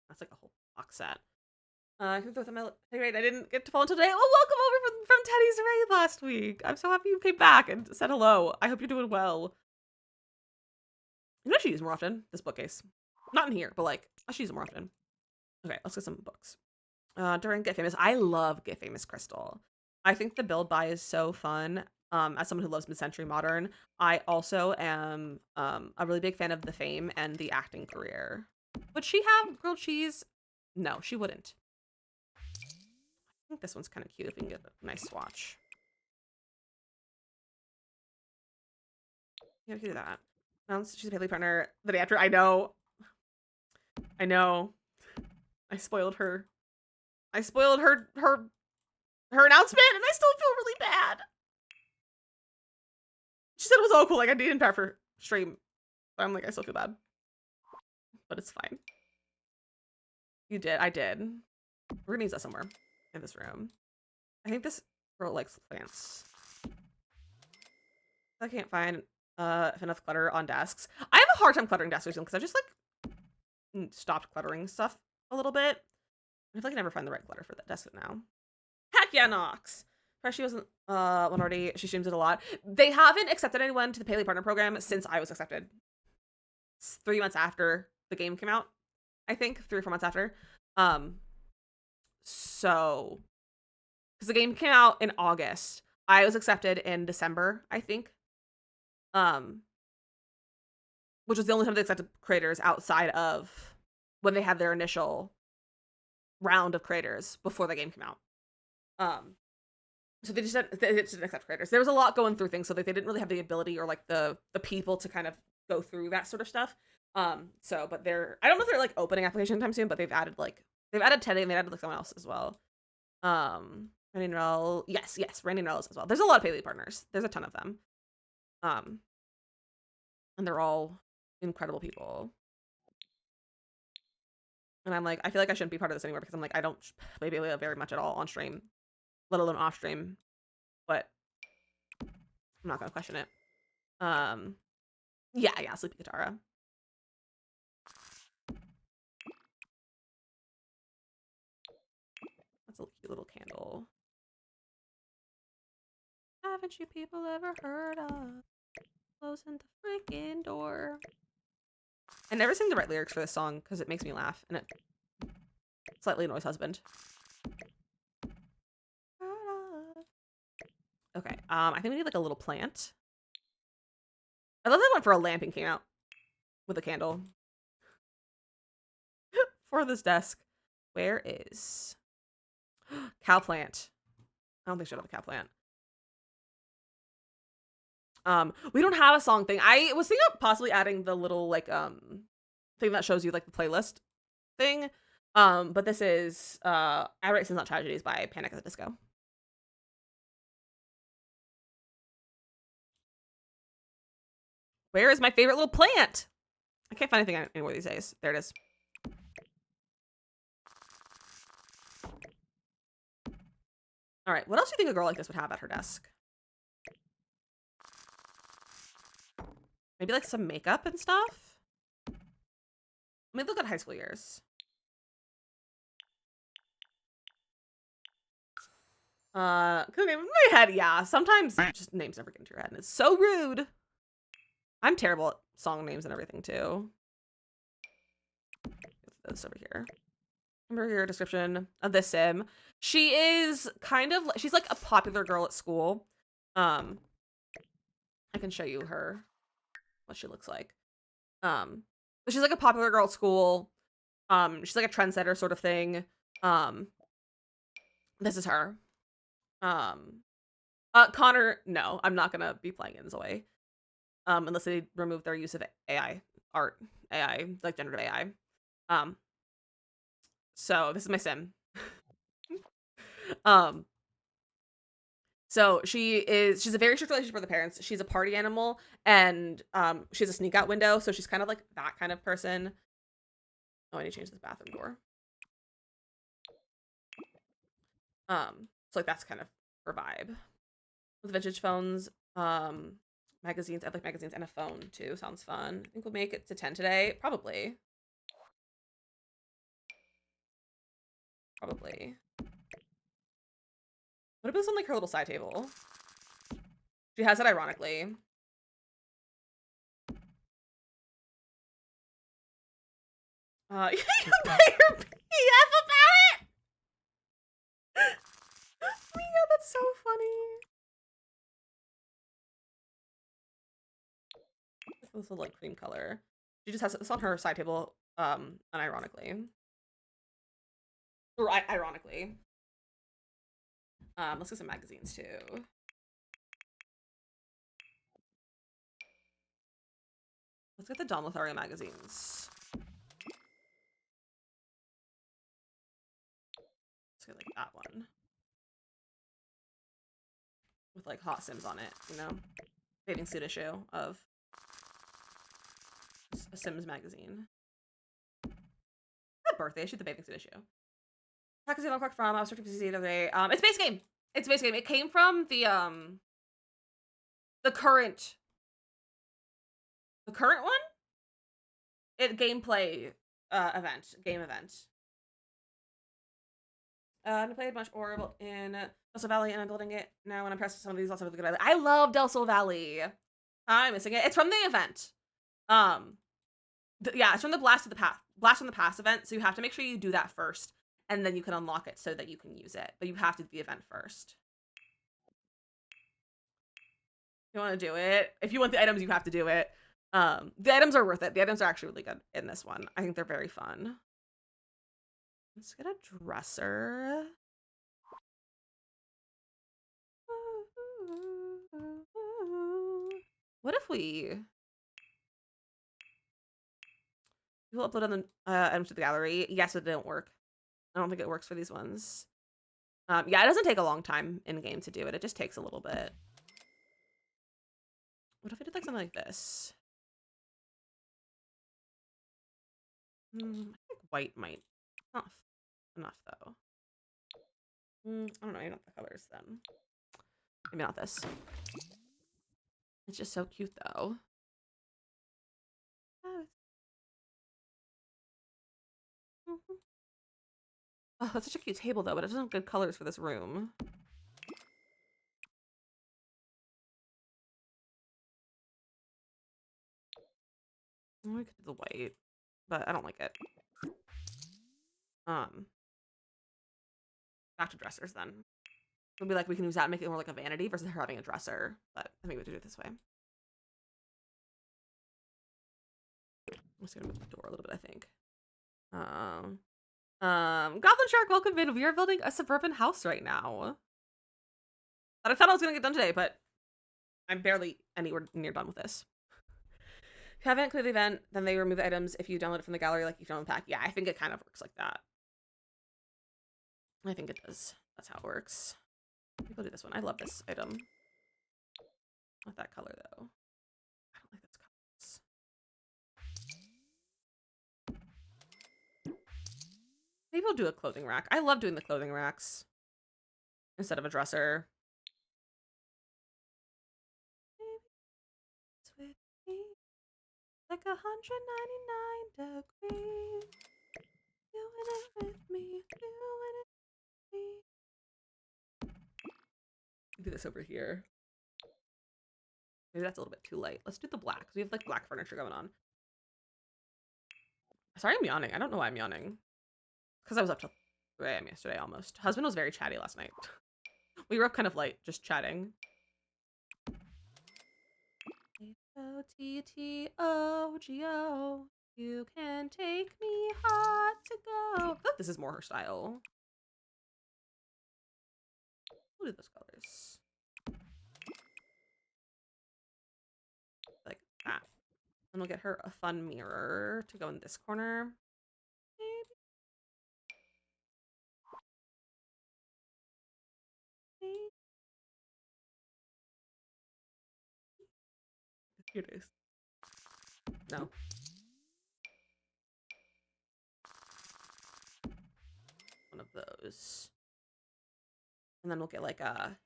That's like a whole box set. I can throw them out. Hey, right, I didn't get to fall into today. Oh, welcome over from Teddy's raid last week. I'm so happy you came back and said hello. I hope you're doing well. You know, I should use more often. This bookcase, not in here, but like I should use it more often. Okay, let's get some books. During Get Famous, I love Get Famous Crystal. I think the build buy is so fun. As someone who loves mid-century modern, I also am a really big fan of the fame and the acting career. Would she have grilled cheese? No, she wouldn't. I think this one's kind of cute if we can get a nice swatch. Yeah, we can do that. She's a Paley partner the day after. I know. I spoiled her. I spoiled her announcement, and I still feel really bad. She said it was all cool. Like I didn't prep for stream, but I'm like I still feel bad, but it's fine. You did. I did. We're gonna use that somewhere in this room. I think this girl likes plants. I can't find enough clutter on desks. I have a hard time cluttering desks recently because I just like stopped cluttering stuff a little bit. I feel like I never find the right clutter for that desk now. Heck yeah, Nox. She wasn't one already. She streams it a lot. They haven't accepted anyone to the Paley Partner Program since I was accepted. It's 3 months after the game came out. I think 3 or 4 months after. So because the game came out in August, I was accepted in December, I think. Which was the only time they accepted creators outside of when they had their initial round of creators before the game came out. So they just didn't accept creators. There was a lot going through things, so they didn't really have the ability or like the people to kind of go through that sort of stuff. So but I don't know if they're like opening application anytime soon, but they've added Teddy and they added like someone else as well. Randy and Rel, yes, Randy and Rel as well. There's a lot of Paley partners. There's a ton of them. And they're all incredible people. And I'm like, I feel like I shouldn't be part of this anymore because I'm like, I don't play Paley very much at all on stream, let alone off stream. But I'm not gonna question it. Yeah, Sleepy Katara. That's a cute little candle. Haven't you people ever heard of closing the freaking door? I never sing the right lyrics for this song because it makes me laugh and it slightly annoys husband. Okay, I think we need like a little plant. I love that one for a lamp and came out with a candle. For this desk. Where is cow plant? I don't think she should have a cow plant. We don't have a song thing. I was thinking of possibly adding the little like thing that shows you like the playlist thing. But this is I Write Sins Not Tragedies by Panic at the Disco. Where is my favorite little plant? I can't find anything anywhere these days. There it is. All right, what else do you think a girl like this would have at her desk? Maybe like some makeup and stuff? Let me look at high school years. Cool name in my head, yeah. Sometimes just names never get into your head and it's so rude. I'm terrible at song names and everything too. Get this over here. Remember your description of this sim. She is kind of, she's like a popular girl at school. I can show you her, what she looks like. But she's like a popular girl at school. She's like a trendsetter sort of thing. This is her. Connor, no, I'm not gonna be playing in Zoe. Unless they remove their use of AI art, AI, like generative AI. So this is my sim. So she's a very strict relationship with the parents. She's a party animal, and she has a sneak out window, so she's kind of like that kind of person. Oh, I need to change this bathroom door. So like that's kind of her vibe. With vintage phones, magazines, I like magazines and a phone too. Sounds fun. I think we'll make it to 10 today. Probably. Probably. What about on like her little side table? She has it ironically. You can pay her PF about it. Yeah, that's so funny. This little like cream color. She just has this on her side table, unironically. Or ironically. Let's get some magazines too. Let's get the Dawn Lothario magazines. Let's get like that one. With like hot Sims on it, you know? Bathing suit issue of a Sims magazine. That birthday issue, the bathing suit issue. Package clock from, I was searching for the other day. It's base game. It's base game. It came from the current one? Gameplay game event. I played a bunch of Orb in Del Sol Valley, and I'm building it now. When I'm pressing some of these, lots of really good. I love Del Sol Valley. I'm missing it. It's from the event. Yeah, it's from the Blast from the Past event. So you have to make sure you do that first, and then you can unlock it so that you can use it. But you have to do the event first. You want to do it? If you want the items, you have to do it. The items are worth it. The items are actually really good in this one. I think they're very fun. Let's get a dresser. What if we will upload on the items to the gallery? Yes, it didn't work. I don't think it works for these ones. Yeah, it doesn't take a long time in game to do it. It just takes a little bit. What if I did like something like this? I think white might not enough though. I don't know. Maybe not the colors then. Maybe not this. It's just so cute though. Oh, that's such a cute table though, but it doesn't have good colors for this room. We could do the white, but I don't like it. Back to dressers then. It'll be like we can use that and make it more like a vanity versus her having a dresser, but I think we do it this way. I'm just gonna move the door a little bit, I think. Goblin Shark, welcome in. We are building a suburban house right now. I thought I was gonna get done today, but I'm barely anywhere near done with this. If you haven't cleared the event, then they remove the items if you download it from the gallery like you download the pack. Yeah, I think it kind of works like that. I think it does. That's how it works. Maybe I'll do this one. I love this item. Not that color though. I don't like those colors. Maybe I'll do a clothing rack. I love doing the clothing racks instead of a dresser. It's with me like 199 degrees. Doing it with me, doing it with me. Do this over here. Maybe that's a little bit too light. Let's do the black. We have like black furniture going on. Sorry, I'm yawning. I don't know why I'm yawning. Because I was up till 3 AM yesterday almost. Husband was very chatty last night. We were up kind of late, just chatting. O-T-T-O-G-O. You can take me hot to go. Oh, this is more her style. We'll do those colors. we'll get her a fun mirror to go in this corner. Here it is. No. One of those. And then we'll get like a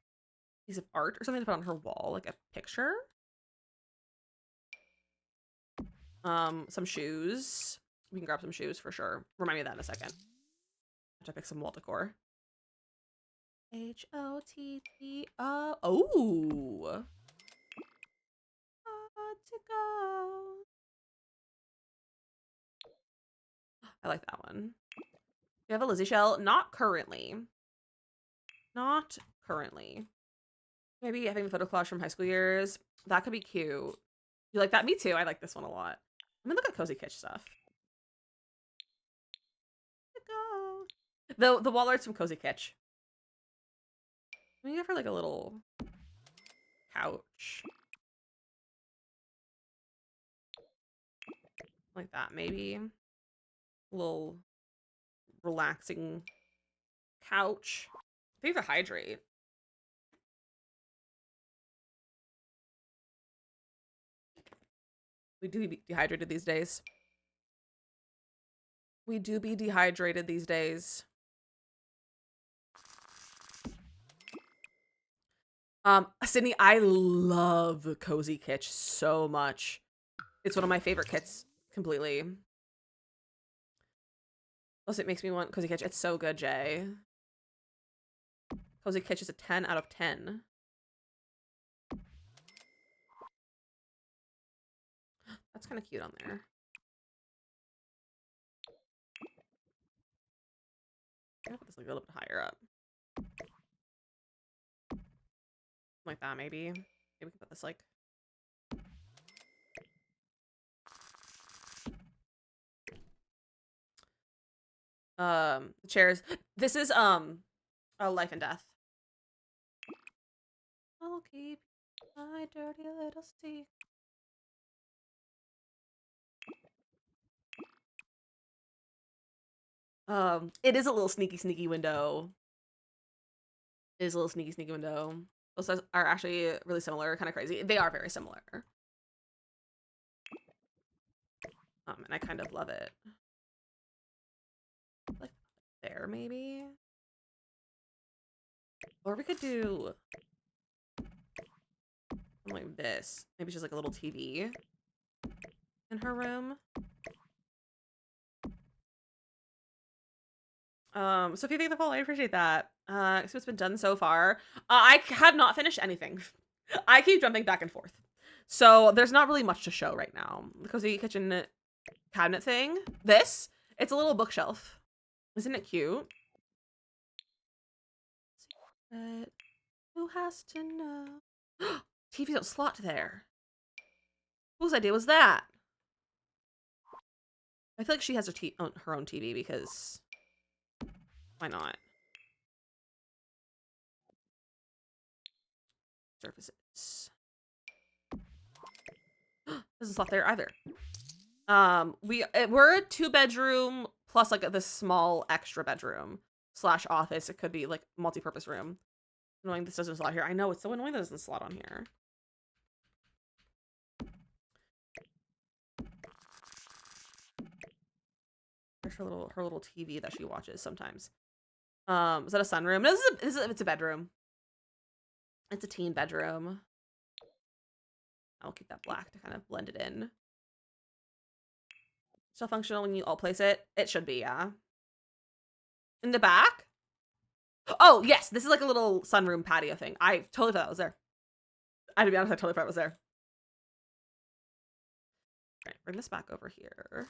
piece of art or something to put on her wall, like a picture. Some shoes. We can grab some shoes for sure. Remind me of that in a second. I have to pick some wall decor. H-O-T-T-O. Oh. To go. I like that one. You have a Lizzie shell? Not currently. Not currently. Maybe having the photo collage from high school years. That could be cute. You like that? Me too. I like this one a lot. Let me look at Cozy Kitsch stuff. The wall art's from Cozy Kitsch. Let me give her like a little couch. Like that, maybe. A little relaxing couch. I think to hydrate. We do be dehydrated these days. We do be dehydrated these days. Sydney, I love Cozy Kitsch so much. It's one of my favorite kits completely. Plus, it makes me want Cozy Kitsch. It's so good, Jay. Cozy Kitsch is a 10 out of 10. That's kind of cute on there. I'm gonna put this like a little bit higher up. Like that, maybe. Maybe we can put this like... chairs. This is, a Life and Death. I'll keep my dirty little secret. It is a little sneaky window. It is a little sneaky window. Those are actually really similar, kind of crazy. They are very similar. And I kind of love it. Like there, maybe? Or we could do something like this. Maybe just like a little TV in her room. So if you think the fall, I appreciate that. So it's been done so far. I have not finished anything. I keep jumping back and forth. So there's not really much to show right now. The Cozy Kitchen cabinet thing. This, it's a little bookshelf. Isn't it cute? Who has to know? TV don't slot there. Whose idea was that? I feel like she has her own TV because why not? Surfaces. Doesn't slot there either. We're a 2-bedroom plus like this small extra bedroom / office. It could be like multi-purpose room. Annoying this doesn't slot here. I know, it's so annoying that it doesn't slot on here. There's her little TV that she watches sometimes. Is that a sunroom? No, it's a bedroom. It's a teen bedroom. I'll keep that black to kind of blend it in. Still functional when you all place it? It should be, yeah. In the back? Oh, yes. This is like a little sunroom patio thing. I totally thought that was there. To be honest, I totally thought it was there. All right, bring this back over here.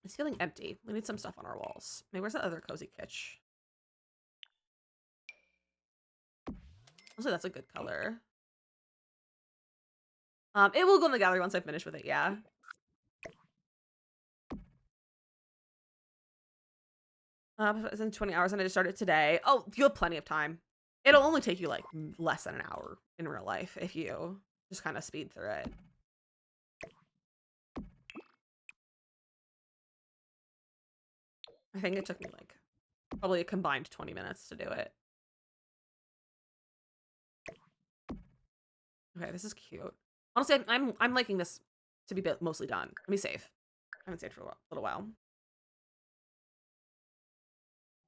It's feeling empty. We need some stuff on our walls. Maybe where's that other Cozy Kitsch? Also, that's a good color. It will go in the gallery once I finish with it, yeah. It's in 20 hours and I just started today. Oh, you have plenty of time. It'll only take you like less than an hour in real life if you Just kind of speed through it. I think it took me like probably a combined 20 minutes to do it. Okay, this is cute. Honestly, I'm liking this to be mostly done. Let me save. I haven't saved for a little while.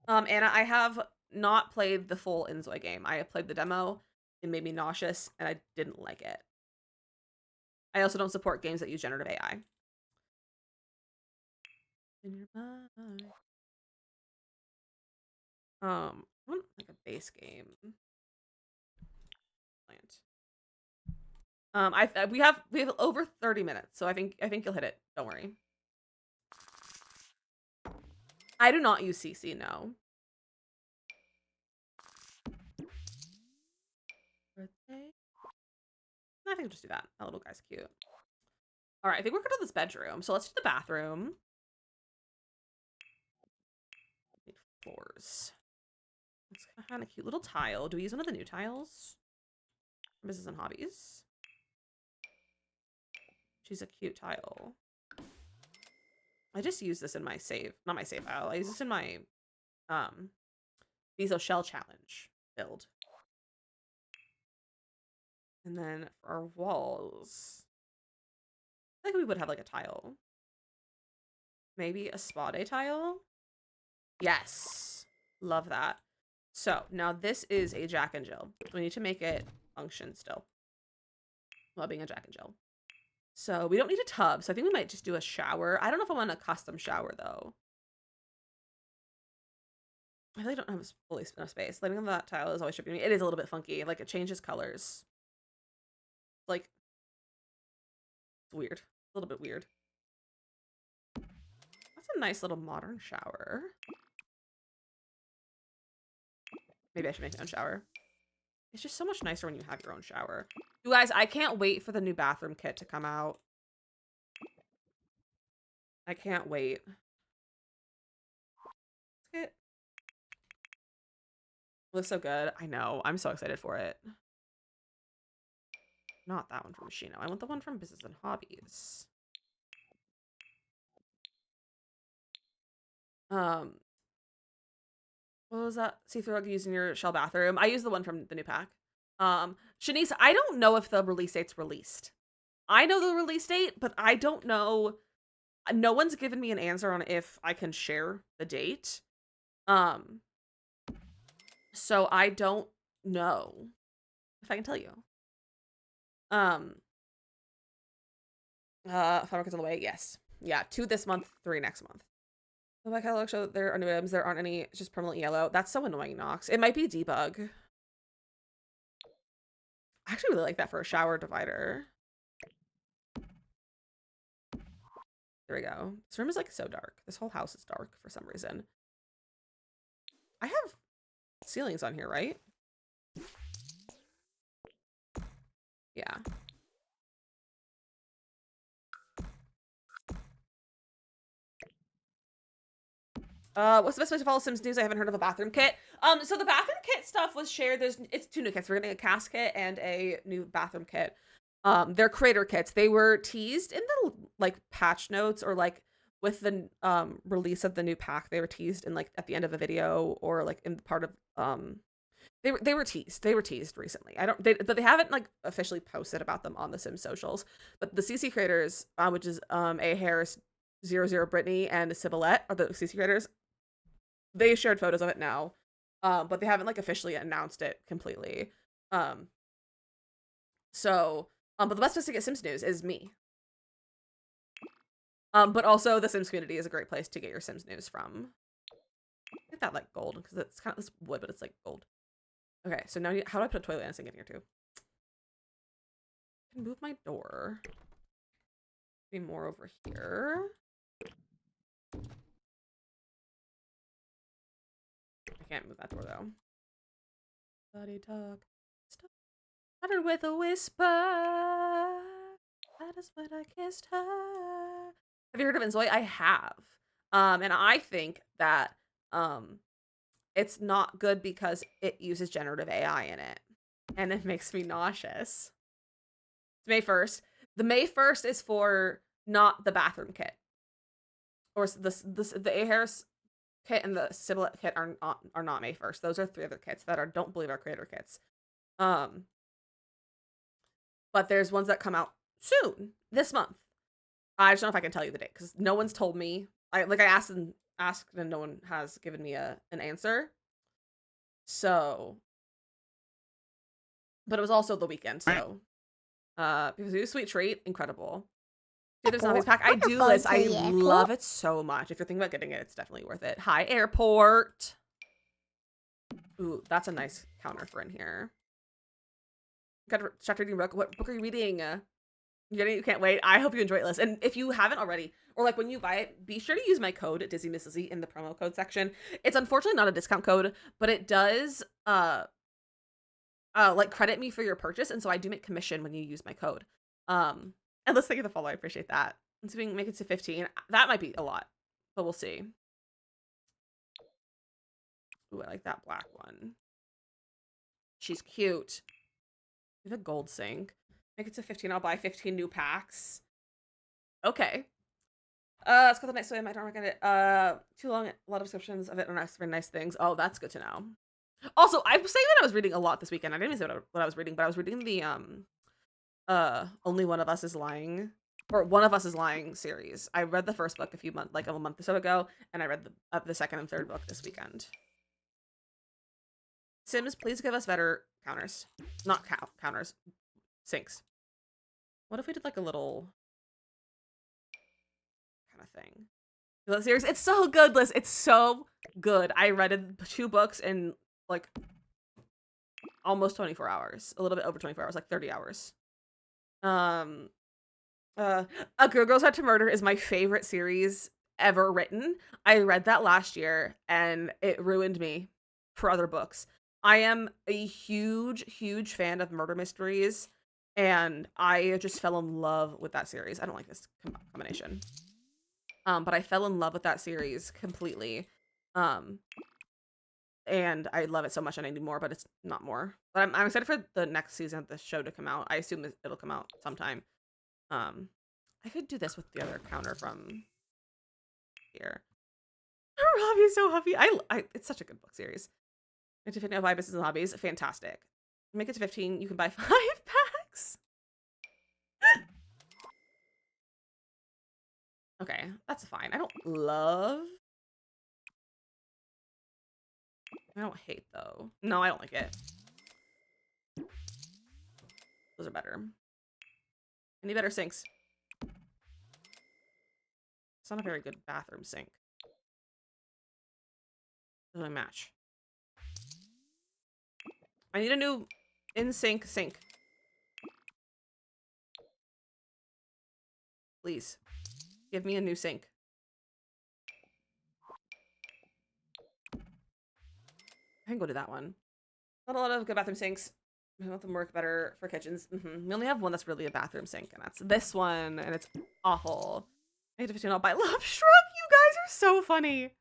Anna, I have not played the full Inzoi game. I have played the demo. It made me nauseous, and I didn't like it. I also don't support games that use generative AI. In your mind. I want like a base game. Plant. We have over 30 minutes, so I think you'll hit it. Don't worry. I do not use CC, no. Birthday. I think I'll just do that. That little guy's cute. All right, I think we're going to this bedroom. So let's do the bathroom. Floors. It's kind of cute little tile. Do we use one of the new tiles? Business and hobbies. She's a cute tile. I just use this in my save, not my save file. I use this in my Viso Shell Challenge build. And then for our walls, I think we would have like a tile. Maybe a spa day tile? Yes. Love that. So now this is a Jack and Jill. We need to make it function still while being a Jack and Jill. So we don't need a tub. So I think we might just do a shower. I don't know if I want a custom shower though. I really don't have fully enough space. Lighting on that tile is always tripping me. It is a little bit funky. Like it changes colors. Like it's weird. A little bit weird. That's a nice little modern shower. Maybe I should make my own shower. It's just so much nicer when you have your own shower. You guys, I can't wait for the new bathroom kit to come out. I can't wait. It looks so good. I know. I'm so excited for it. Not that one from Machino. I want the one from Business and Hobbies. What was that? See-through rug using your shell bathroom. I use the one from the new pack. Shanice, I don't know if the release date's released. I know the release date, but I don't know. No one's given me an answer on if I can share the date. So I don't know if I can tell you. Fabric is on the way. Yes. Yeah, 2 this month, 3 next month. The back catalog show there are new items. There aren't any. It's just permanently yellow. That's so annoying, Nox. It might be debug. I actually really like that for a shower divider. There we go. This room is like so dark. This whole house is dark for some reason. I have ceilings on here, right? Yeah. What's the best way to follow Sims news? I haven't heard of a bathroom kit. So the bathroom kit stuff was shared. It's 2 new kits. We're getting a cast kit and a new bathroom kit. They're creator kits. They were teased in the like patch notes or like with the release of the new pack. They were teased in like at the end of a video or like in part of they were teased. They were teased recently. But they haven't like officially posted about them on the Sims socials. But the CC creators, which is A Harris, 00 Brittany, and Sibylette are the CC creators. They shared photos of it now, but they haven't like officially announced it completely. But the best place to get Sims news is me. But also the Sims community is a great place to get your Sims news from. Get that like gold because it's kind of this wood, but it's like gold. Okay, so now how do I put a toilet and a sink in here too? I can move my door. Be more over here. I can't move that door though. Body talk. Started with a whisper. That is when I kissed her. Have you heard of Inzoi? I have. And I think that it's not good because it uses generative AI in it. And it makes me nauseous. It's May 1st. The May 1st is for not the bathroom kit. Or the A Harris kit and the Sybil kit are not May 1st. Those are 3 other kits that are don't believe are creator kits. But there's ones that come out soon this month. I just don't know if I can tell you the date because no one's told me. I asked and no one has given me an answer. So, but it was also the weekend, so because it was a sweet treat, incredible. There's Zombies pack. I do this. I love it so much. If you're thinking about getting it, it's definitely worth it. Hi, airport. Ooh, that's a nice counter for in here. Gotta start reading a book. What book are you reading? You can't wait. I hope you enjoy it, Liz. And if you haven't already, or like when you buy it, be sure to use my code DizzyMissLizzy in the promo code section. It's unfortunately not a discount code, but it does like credit me for your purchase, and so I do make commission when you use my code. And let's thank you for the follow. I appreciate that. And so we can make it to 15. That might be a lot, but we'll see. Ooh, I like that black one. She's cute. We have a gold sink. Make it to 15. I'll buy 15 new packs. Okay. Let's go to the next one. I don't recommend it. Too long. A lot of descriptions of it and very nice things. Oh, that's good to know. Also, I was saying that I was reading a lot this weekend. I didn't even say what I was reading, but I was reading the Only One of Us is Lying, or One of Us is Lying series. I read the first book a month or so ago, and I read the second and third book this weekend. Sims, please give us better counters. Not counters. Sinks. What if we did like a little kind of thing? The series, it's so good, Liz. It's so good. I read 2 books in like almost 24 hours. A little bit over 24 hours, like 30 hours. A Girl Goes Out to Murder is my favorite series ever written. I read that last year and it ruined me for other books. I am a huge fan of murder mysteries, and I just fell in love with that series. I don't like this combination. But I fell in love with that series completely. And I love it so much and I need more, but it's not more. But I'm excited for the next season of the show to come out. I assume it'll come out sometime. I could do this with the other counter from here. Robbie is so happy. It's such a good book series. Make it to 15, I'll buy business and hobbies. Fantastic. Make it to 15, you can buy 5 packs. Okay, that's fine. I don't hate though. No, I don't like it. Those are better. I need better sinks. It's not a very good bathroom sink. Doesn't match. I need a new in-sync sink. Please. Give me a new sink. I can go to that one. Not a lot of good bathroom sinks. I want them work better for kitchens. We only have one that's really a bathroom sink, and that's this one, and it's awful. I need to 15 out by Love Struck. You guys are so funny.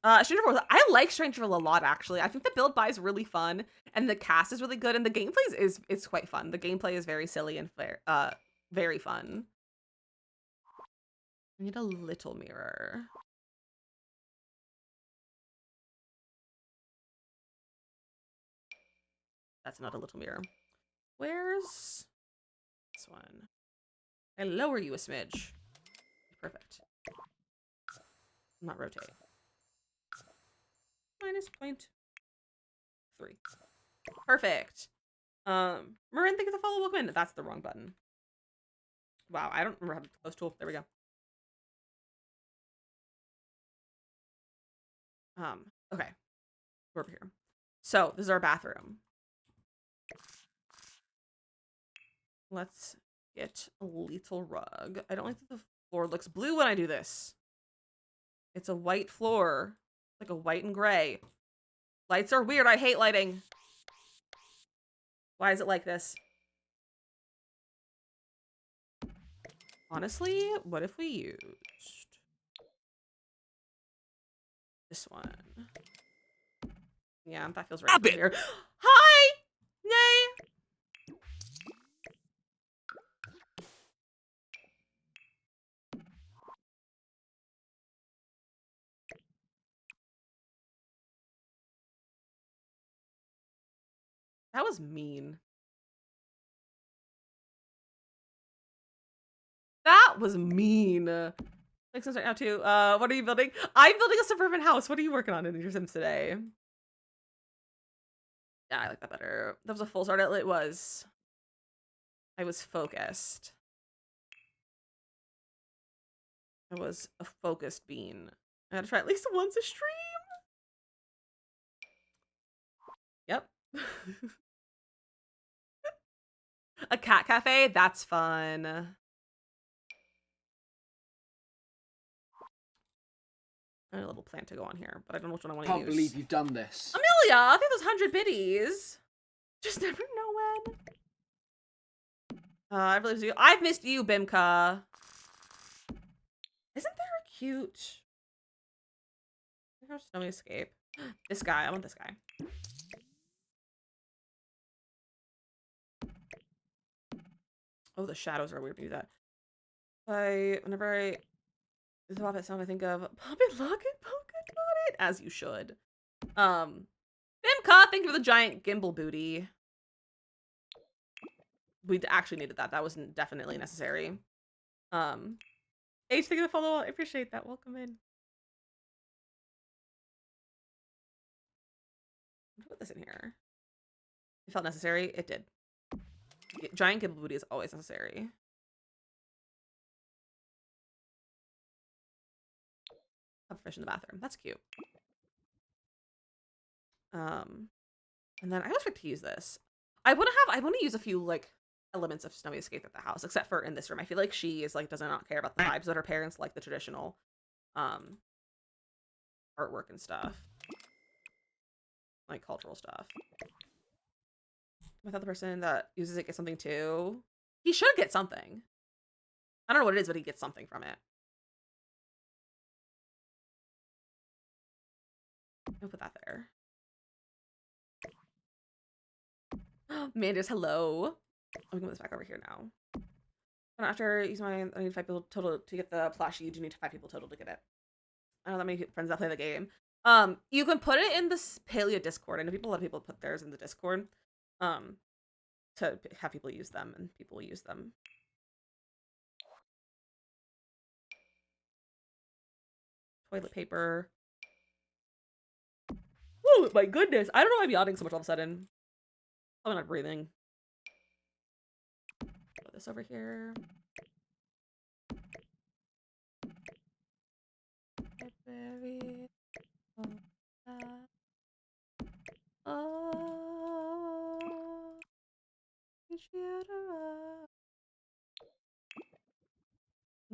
Strangerville. I like Strangerville a lot, actually. I think the build buy is really fun, and the cast is really good, and the gameplay is quite fun. The gameplay is very silly and very fun. I need a little mirror. That's not a little mirror. Where's this one? I lower you a smidge. Perfect. Not rotate. -0.3. Perfect. Marin, think of the follow welcome in. That's the wrong button. Wow, I don't remember how to close tool. There we go. Okay. We're over here. So this is our bathroom. Let's get a little rug. I don't like that the floor looks blue when I do this. It's a white floor. Like a white and gray. Lights are weird. I hate lighting. Why is it like this? Honestly, what if we used this one? Yeah, that feels right here. Hi! Nay! That was mean. That was mean. Makes sense right now too. What are you building? I'm building a suburban house. What are you working on in your Sims today? Yeah, I like that better. That was a full start. It was. I was focused. I was a focused bean. I had to try at least once a stream. Yep. A cat cafe? That's fun. I need a little plant to go on here, but I don't know which one I want to use. Can't believe you've done this. Amelia, I think those 100 biddies. Just never know when. I really miss you. I've missed you, Bimka. Isn't there a cute... Snowy Escape. This guy. I want this guy. Oh, the shadows are weird to do that. Whenever I... This is what sound I think of. Pop it, lock it, poke it, got it. As you should. Bimka, thank you for the giant gimbal booty. We actually needed that. That was definitely necessary. H, thank you for the follow. I appreciate that. Welcome in. Put this in here. It felt necessary. It did. Giant gimbal booty is always necessary. Have fish in the bathroom. That's cute. And then I always like to use this. I want to use a few like elements of Snowy Escape at the house, except for in this room. I feel like she is like does not care about the vibes, but her parents like the traditional artwork and stuff. Like cultural stuff. I thought the person that uses it gets something too. He should get something. I don't know what it is, but he gets something from it. I'll put that there. Manda's hello. I'm gonna put this back over here now. And after using I need 5 people total to get the plushie. You do need 5 people total to get it. I don't know that many friends that play the game. You can put it in the Paleo Discord. I know a lot of people put theirs in the Discord. To have people use them, and people will use them. Toilet paper. Oh my goodness! I don't know why I'm yawning so much all of a sudden. I'm not breathing. Put this over here.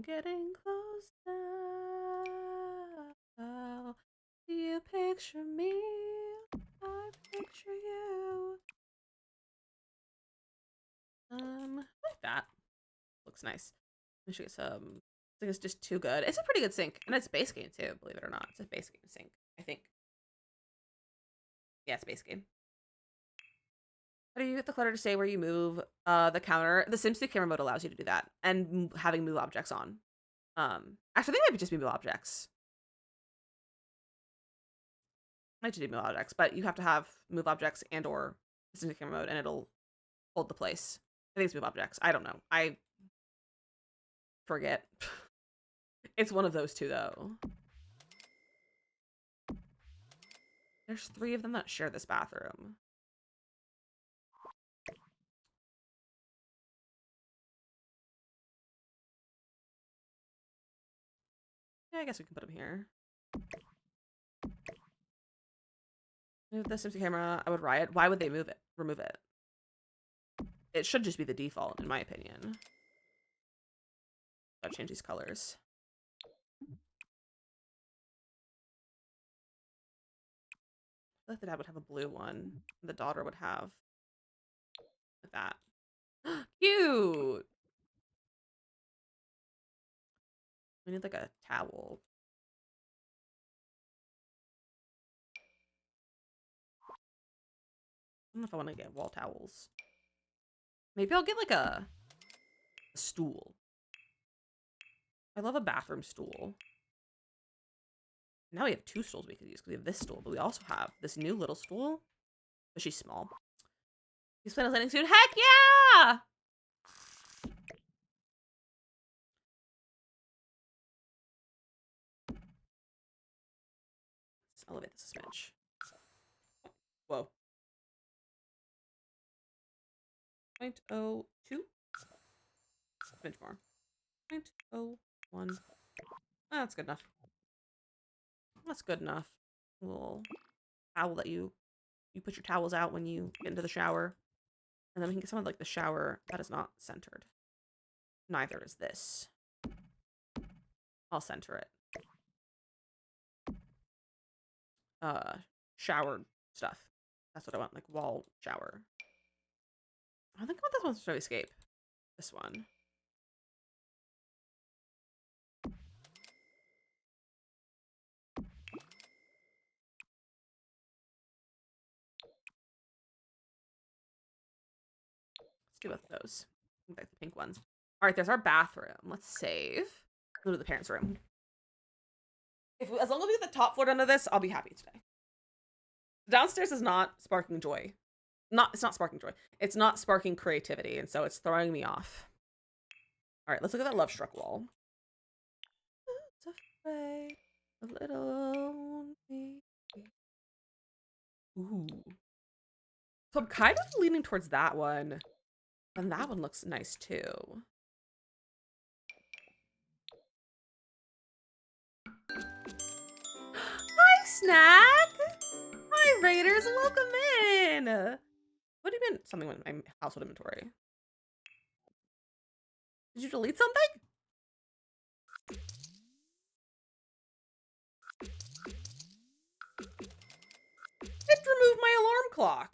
Getting close now. Do you picture me? I picture you. Like that. Looks nice. I should get some. I think it's just too good. It's a pretty good sink, and it's base game too. Believe it or not, it's a base game sink. I think. Yeah, it's base game. How do you get the clutter to stay where you move the counter? The Sims 2 camera mode allows you to do that, and having move objects on. Actually, I think it might be just move objects. I like to do move objects, but you have to have move objects and or the Sims 2 camera mode, and it'll hold the place. I think it's move objects. I don't know. I forget. It's one of those two, though. There's 3 of them that share this bathroom. Yeah, I guess we can put them here. Move the Sims camera. I would riot. Why would they move it? Remove it. It should just be the default, in my opinion. I'll change these colors. I feel like the dad would have a blue one. The daughter would have like that. Cute! We need like a towel. I don't know if I want to get wall towels. Maybe I'll get like a stool. I love a bathroom stool. Now we have 2 stools we could use because we have this stool, but we also have this new little stool, but she's small. He's playing a landing soon. Heck yeah! Let's elevate this a smidge. Whoa. 0.02. Smidge more. 0.01. That's good enough. That's good enough. A little towel that you put your towels out when you get into the shower. And then we can get some of like the shower that is not centered. Neither is this. I'll center it. Shower stuff. That's what I want, like wall shower. I think I want this one to show escape. This one. Let's do both of those. Like the pink ones. All right, there's our bathroom. Let's save. Go to the parents' room. As long as we get the top floor done of this, I'll be happy today. Downstairs is not sparking joy. It's not sparking joy. It's not sparking creativity, and so it's throwing me off. All right, let's look at that love struck wall. It's afraid of little me. Ooh. So I'm kind of leaning towards that one. And that one looks nice too. Hi, Snack! Hi, Raiders! Welcome in! What do you mean something went in my household inventory? Did you delete something? It removed my alarm clock.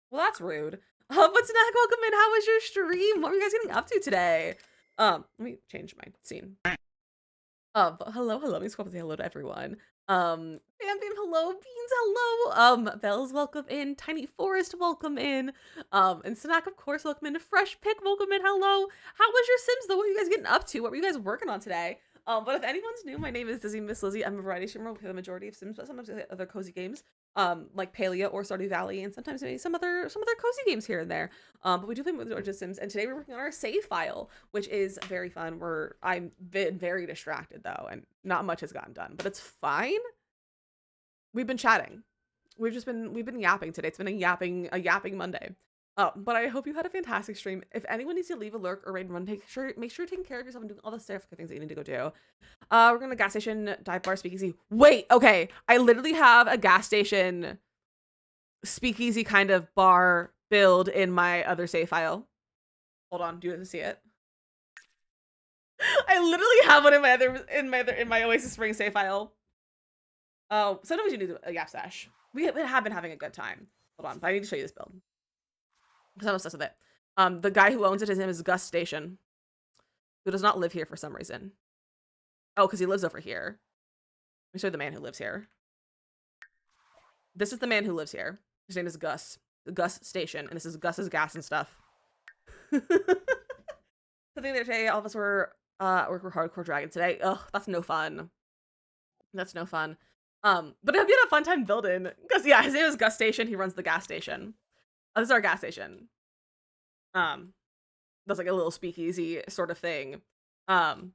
Well, that's rude. But Snack, welcome in. How was your stream? What were you guys getting up to today? Let me change my scene. Hello. Let me swap and say hello to everyone. Bam, hello. Beans, hello. Bells, welcome in. Tiny Forest, welcome in. And Snack, of course, welcome in. Fresh Pick, welcome in. Hello. How was your Sims, though? What were you guys getting up to? What were you guys working on today? But if anyone's new, my name is DizzyMissLizzy. I'm a variety streamer. We play the majority of Sims, but sometimes other cozy games, like Palia or Stardew Valley, and sometimes maybe some other cozy games here and there. But we do play the majority of Sims, and today we're working on our save file, which is very fun. I'm been very distracted though, and not much has gotten done, but it's fine. We've been chatting. We've been yapping today. It's been a yapping Monday. But I hope you had a fantastic stream. If anyone needs to leave a lurk or raid run, make sure you're taking care of yourself and doing all the stuff things that you need to go do. We're going to gas station, dive bar, speakeasy. Wait, okay. I literally have a gas station speakeasy kind of bar build in my other save file. Hold on, do you want to see it? I literally have one in my Oasis Spring save file. Oh, sometimes you need a gas stash. We have been having a good time. Hold on, but I need to show you this build. Because I'm obsessed with it. The guy who owns it, his name is Gus Station, who does not live here for some reason. Oh, because he lives over here. Let me show you the man who lives here. This is the man who lives here. His name is Gus. Gus Station, and this is Gus's gas and stuff. So the other day, all of us were hardcore dragon today. Ugh, that's no fun. That's no fun. But I hope you had a fun time building. Because yeah, his name is Gus Station. He runs the gas station. This is our gas station. That's like a little speakeasy sort of thing. And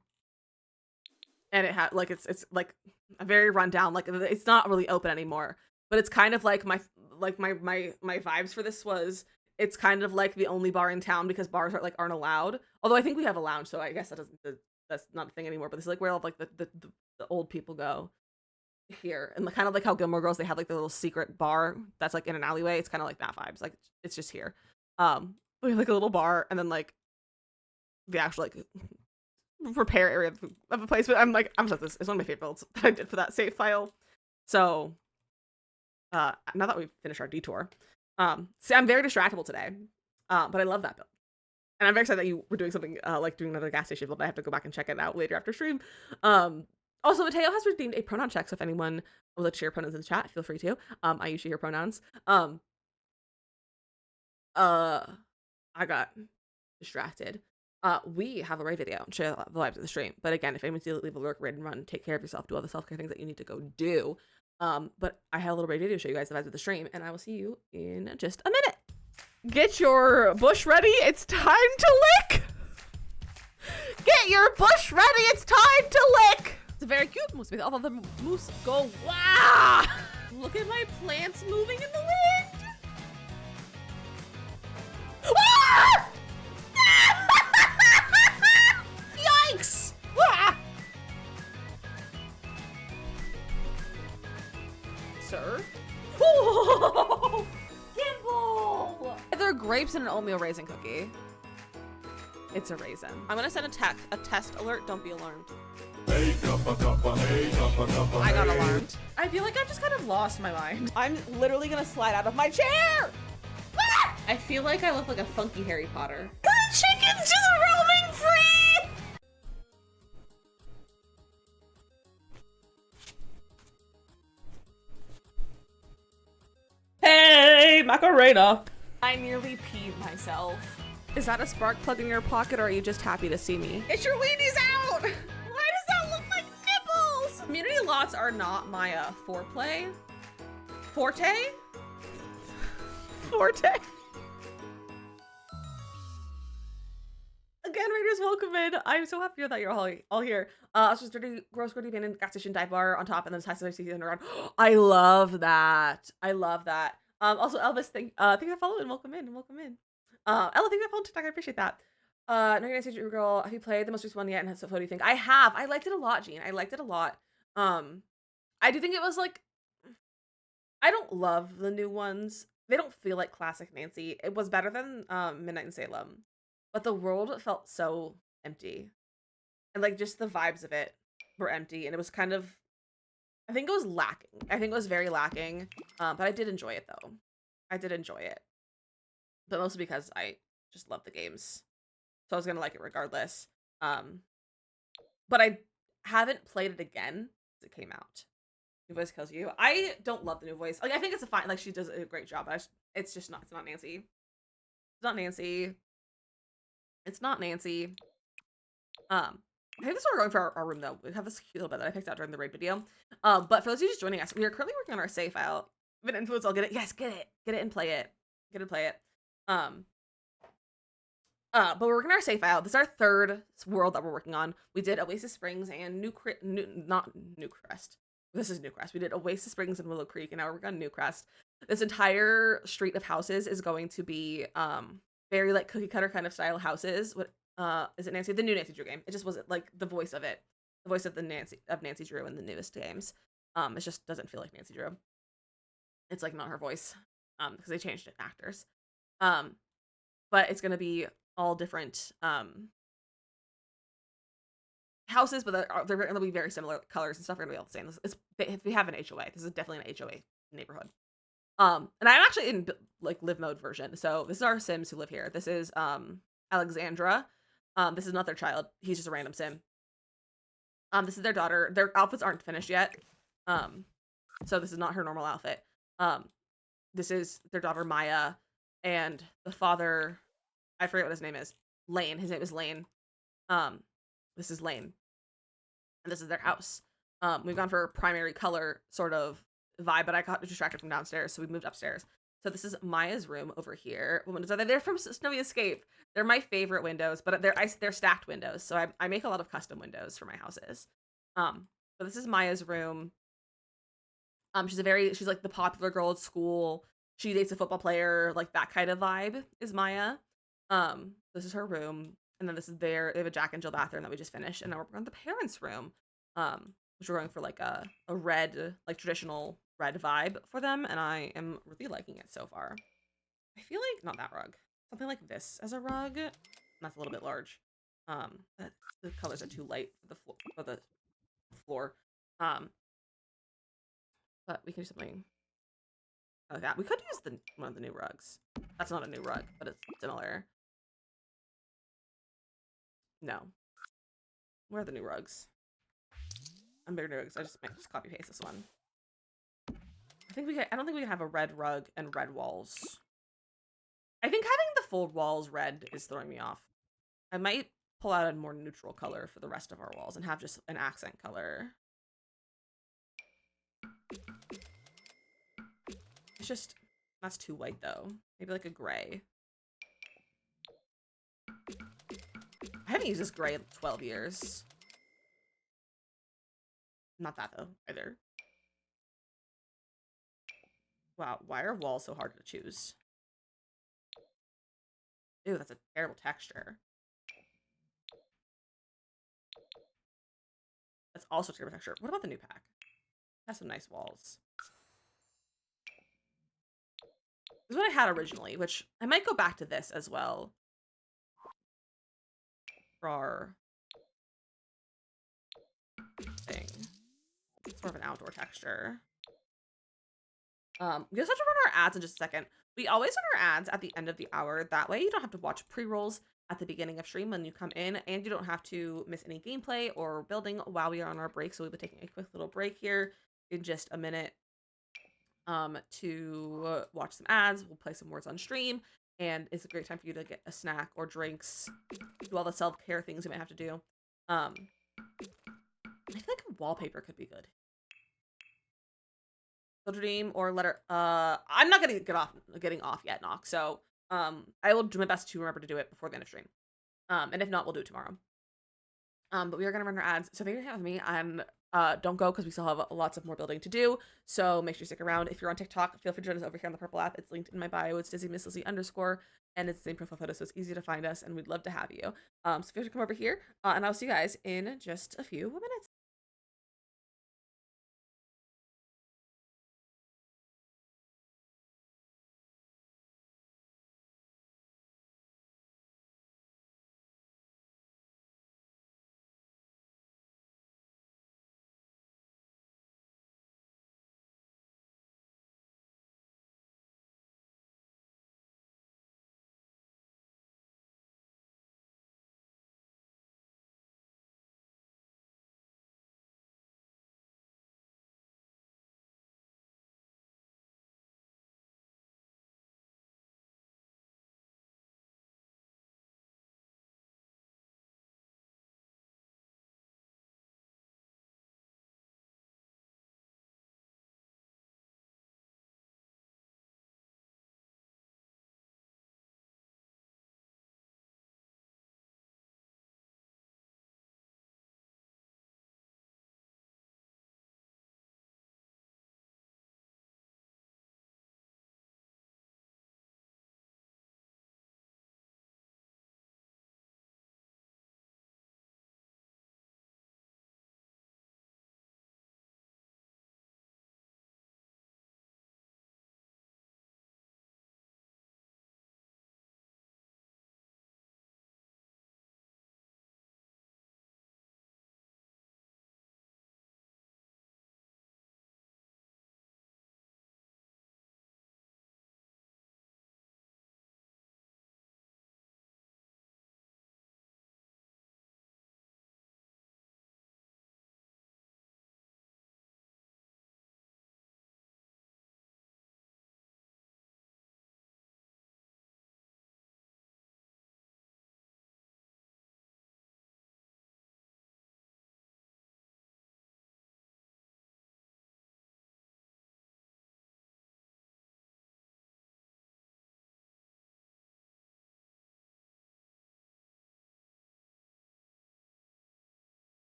it had like it's like a very rundown, like it's not really open anymore. But it's kind of like my vibes for this was it's kind of like the only bar in town because bars aren't allowed. Although I think we have a lounge, so I guess that's not a thing anymore. But this is like where all like the old people go here, and kind of like how Gilmore Girls, they have like the little secret bar that's like in an alleyway. It's kind of like that vibes. Like it's just here. We have like a little bar, and then like the actual like repair area of the place. But I'm obsessed with this. It's one of my favorite builds that I did for that save file. So now that we've finished our detour, see, I'm very distractible today. But I love that build. And I'm very excited that you were doing something like doing another gas station build. I have to go back and check it out later after stream. Also, Mateo has redeemed a pronoun check, so if anyone would like to share pronouns in the chat, feel free to. I usually hear pronouns. I got distracted. We have a raid video and share the vibes of the stream. But again, if anyone needs to leave a lurk, raid and run, take care of yourself, do all the self-care things that you need to go do. But I have a little video to show you guys that I did the stream, and I will see you in just a minute. Get your bush ready. It's time to lick. Get your bush ready. It's time to lick. It's a very cute moose with all of the moose go wow. Look at my plants moving in the wind. Ah! Yikes! Ah! Sir? Oh! Gimbal! They're grapes and an oatmeal raisin cookie. It's a raisin. I'm gonna send a test alert. Don't be alarmed. I got alarmed. I feel like I've just kind of lost my mind. I'm literally gonna slide out of my chair! Ah! I feel like I look like a funky Harry Potter. The chicken's just roaming free! Hey, Macarena! I nearly peed myself. Is that a spark plug in your pocket, or are you just happy to see me? Get your weenies out! Why does that look like nipples? Community lots are not my foreplay. Forte? Forte? Again, Raiders, welcome in. I'm so happy that you're all here. It's just dirty, gross, gritty abandoned gas station dive bar on top, and then it's high society underground. I love that. I love that. Also, Elvis, thank you for following. Welcome in. Welcome in. Ella, thank you for following TikTok. I appreciate that. No, you're gonna say your girl. Have you played the most recent one yet? And so, what do you think? I have. I liked it a lot, Jean. I liked it a lot. I do think it was like. I don't love the new ones. They don't feel like classic Nancy. It was better than Midnight in Salem. But the world felt so empty. And like just the vibes of it were empty. And it was kind of, I think it was lacking. I think it was very lacking. But I did enjoy it though. I did enjoy it. But mostly because I just love the games. So I was going to like it regardless. But I haven't played it again since it came out. New voice kills you. I don't love the new voice. Like I think it's a fine, like she does a great job. But it's just not, it's not Nancy. It's not Nancy. It's not Nancy. I think this is where we're going for our room though. We have this cute little bed that I picked out during the raid video. But for those of you just joining us, we are currently working on our save file. If it influence, I'll get it. Yes, get it. Get it and play it. Get it and play it. But we're working on our save file. This is our third world that we're working on. We did Oasis Springs and not Newcrest. This is Newcrest. We did Oasis Springs and Willow Creek, and now we're working on Newcrest. This entire street of houses is going to be very like cookie cutter kind of style houses. What is it, Nancy? The new Nancy Drew game. It just wasn't like the voice of it, the voice of Nancy Drew in the newest games. It just doesn't feel like Nancy Drew. It's like not her voice, because they changed it actors. But it's gonna be all different houses, but they're gonna be very similar colors and stuff. Are gonna be all the same. If we have an HOA, this is definitely an HOA neighborhood. And I'm actually in like live mode version. So this is our Sims who live here. This is Alexandra. This is not their child. He's just a random Sim. This is their daughter. Their outfits aren't finished yet. So this is not her normal outfit. This is their daughter Maya, and the father, I forget what his name is. Lane. His name is Lane. This is Lane. And this is their house. We've gone for a primary color sort of vibe, but I got distracted from downstairs, so we moved upstairs. So this is Maya's room over here. What windows are they? They're from Snowy Escape. They're my favorite windows, but they're stacked windows. So I make a lot of custom windows for my houses. So this is Maya's room. She's like the popular girl at school. She dates a football player, like that kind of vibe is Maya. This is her room. And then they have a Jack and Jill bathroom that we just finished. And now we're going to the parents' room. Which we're going for like a red, like traditional red vibe for them. And I am really liking it so far. I feel like, not that rug. Something like this as a rug. That's a little bit large. The colors are too light for the floor. But we can do something like that. We could use one of the new rugs. That's not a new rug, but it's similar. No. Where are the new rugs? I'm bigger new rugs. I just copy paste this one. I don't think we have a red rug and red walls. I think having the full walls red is throwing me off. I might pull out a more neutral color for the rest of our walls and have just an accent color. It's just, that's too white though. Maybe like a gray. I haven't used this gray in 12 years. Not that though, either. Wow, why are walls so hard to choose? Ew, that's a terrible texture. That's also a terrible texture. What about the new pack? Has some nice walls. This is what I had originally, which I might go back to this as well. For our thing. It's more of an outdoor texture. We also have to run our ads in just a second. We always run our ads at the end of the hour. That way you don't have to watch pre-rolls at the beginning of stream when you come in, and you don't have to miss any gameplay or building while we are on our break. So we'll be taking a quick little break here in just a minute to watch some ads. We'll play some words on stream, and it's a great time for you to get a snack or drinks, do all the self-care things you might have to do. I feel like wallpaper could be good. Dream or letter. I'm not gonna getting off yet, Nox. So I will do my best to remember to do it before the end of stream. And if not, we'll do it tomorrow. But we are gonna run our ads. So thank you for having me. And don't go because we still have lots of more building to do. So make sure you stick around. If you're on TikTok, feel free to join us over here on the purple app. It's linked in my bio. It's DizzyMissLizzy _ and it's the same profile photo, so it's easy to find us, and we'd love to have you. So feel free to come over here, and I'll see you guys in just a few minutes.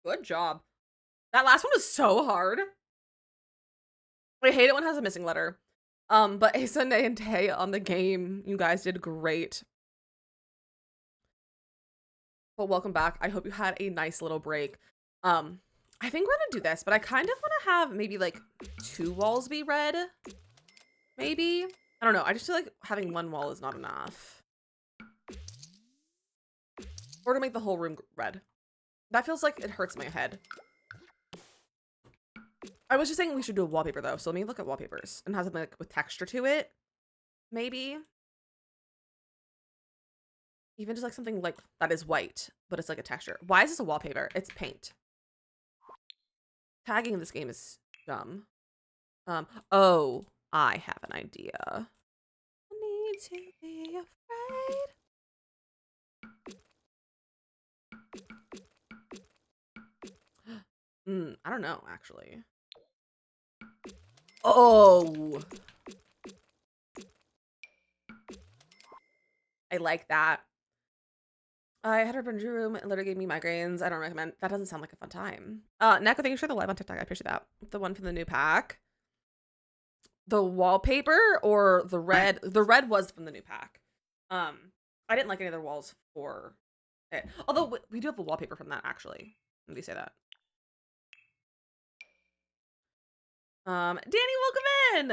Good job. That last one was so hard. I hate it when it has a missing letter. But Asa and Tay on the game, you guys did great. Well, welcome back. I hope you had a nice little break. I think we're gonna do this, but I kind of want to have maybe like 2 walls be red. Maybe. I don't know. I just feel like having 1 wall is not enough. Or to make the whole room red. That feels like it hurts my head. I was just saying we should do a wallpaper though. So let me look at wallpapers and have something like with texture to it. Maybe. Even just like something like that is white, but it's like a texture. Why is this a wallpaper? It's paint. Tagging in this game is dumb. Oh, I have an idea. I need to be afraid. I don't know, actually. Oh. I like that. I had her in your room and literally gave me migraines. I don't recommend. That doesn't sound like a fun time. Neko, thank you for the live on TikTok. I appreciate that. The one from the new pack. The wallpaper or the red? The red was from the new pack. I didn't like any other walls for it. Although we do have a wallpaper from that, actually. Let me say that. Danny, welcome in.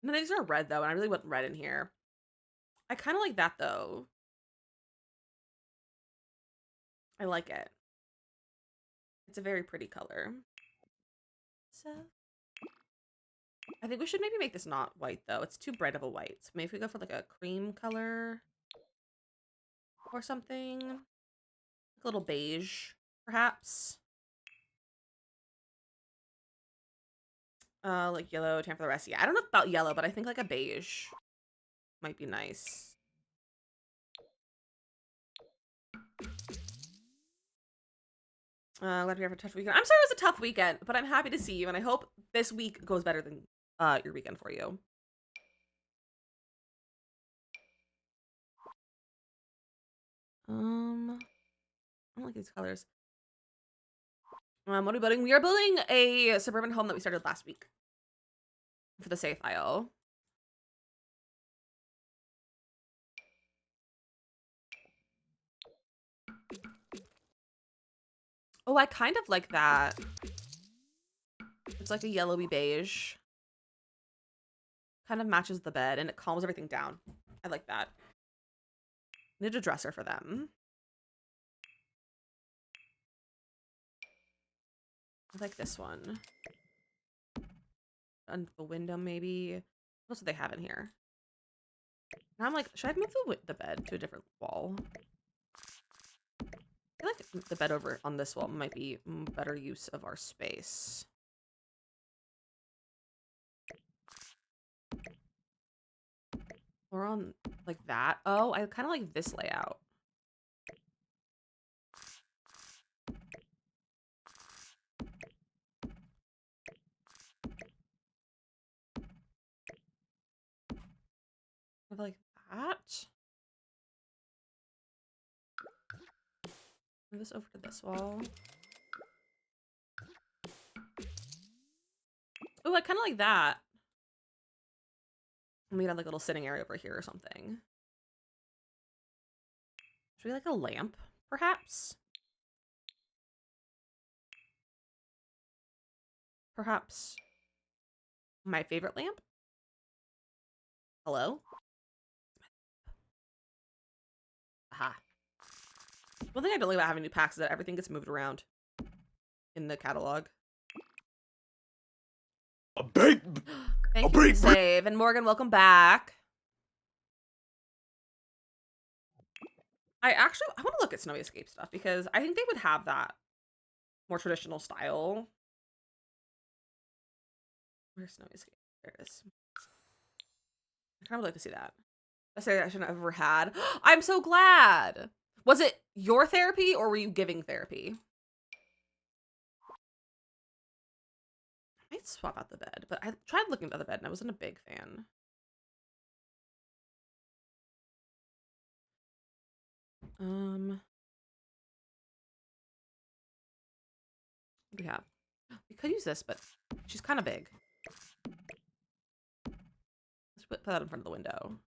No, these are red though, and I really want red in here. I kind of like that though. I like it. It's a very pretty color. So I think we should maybe make this not white though. It's too bright of a white. So maybe if we go for like a cream color or something. Like a little beige, perhaps. Like yellow, tan for the rest. Yeah, I don't know about yellow, but I think like a beige might be nice. Glad to be here for a tough weekend. I'm sorry it was a tough weekend, but I'm happy to see you, and I hope this week goes better than your weekend for you. I don't like these colors. What are we building? We are building a suburban home that we started last week for the safe aisle. Oh, I kind of like that. It's like a yellowy beige. Kind of matches the bed and it calms everything down. I like that. Need a dresser for them. I like this one. On the window, maybe. What else do they have in here? Now I'm like, should I move the bed to a different wall? I feel like the bed over on this wall might be better use of our space. Or on like that. Oh, I kind of like this layout. Like that. Move this over to this wall. Oh, I kind of like that. We have like a little sitting area over here or something. Should we like a lamp, perhaps? Perhaps my favorite lamp? Hello? Aha. One thing I don't like about having new packs is that everything gets moved around in the catalog. Thank you for the save. And Morgan, welcome back. I want to look at Snowy Escape stuff because I think they would have that more traditional style. Where's Snowy Escape? There it is. I kind of would like to see that. Best session I've ever had. I'm so glad. Was it your therapy or were you giving therapy? I might swap out the bed, but I tried looking at the bed and I wasn't a big fan. do we have? We could use this, but she's kind of big. Let's put that in front of the window.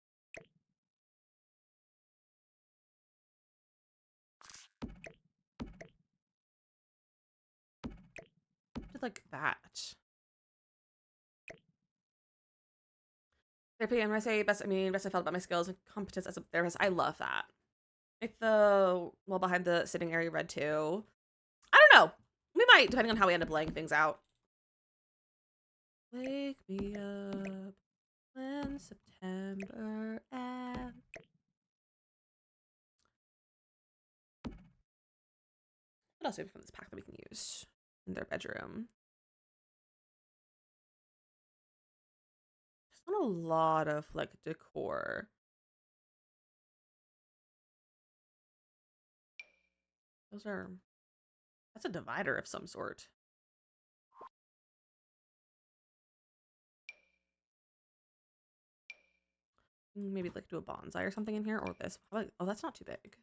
Just like that. Therapy and best I felt about my skills and competence as a therapist. I love that. Like the wall behind the sitting area red too. I don't know. We might, depending on how we end up laying things out. Wake me up when September ends. What else do we have from this pack that we can use in their bedroom? There's not a lot of like decor. That's a divider of some sort. Maybe like do a bonsai or something in here, or this. Oh, that's not too big.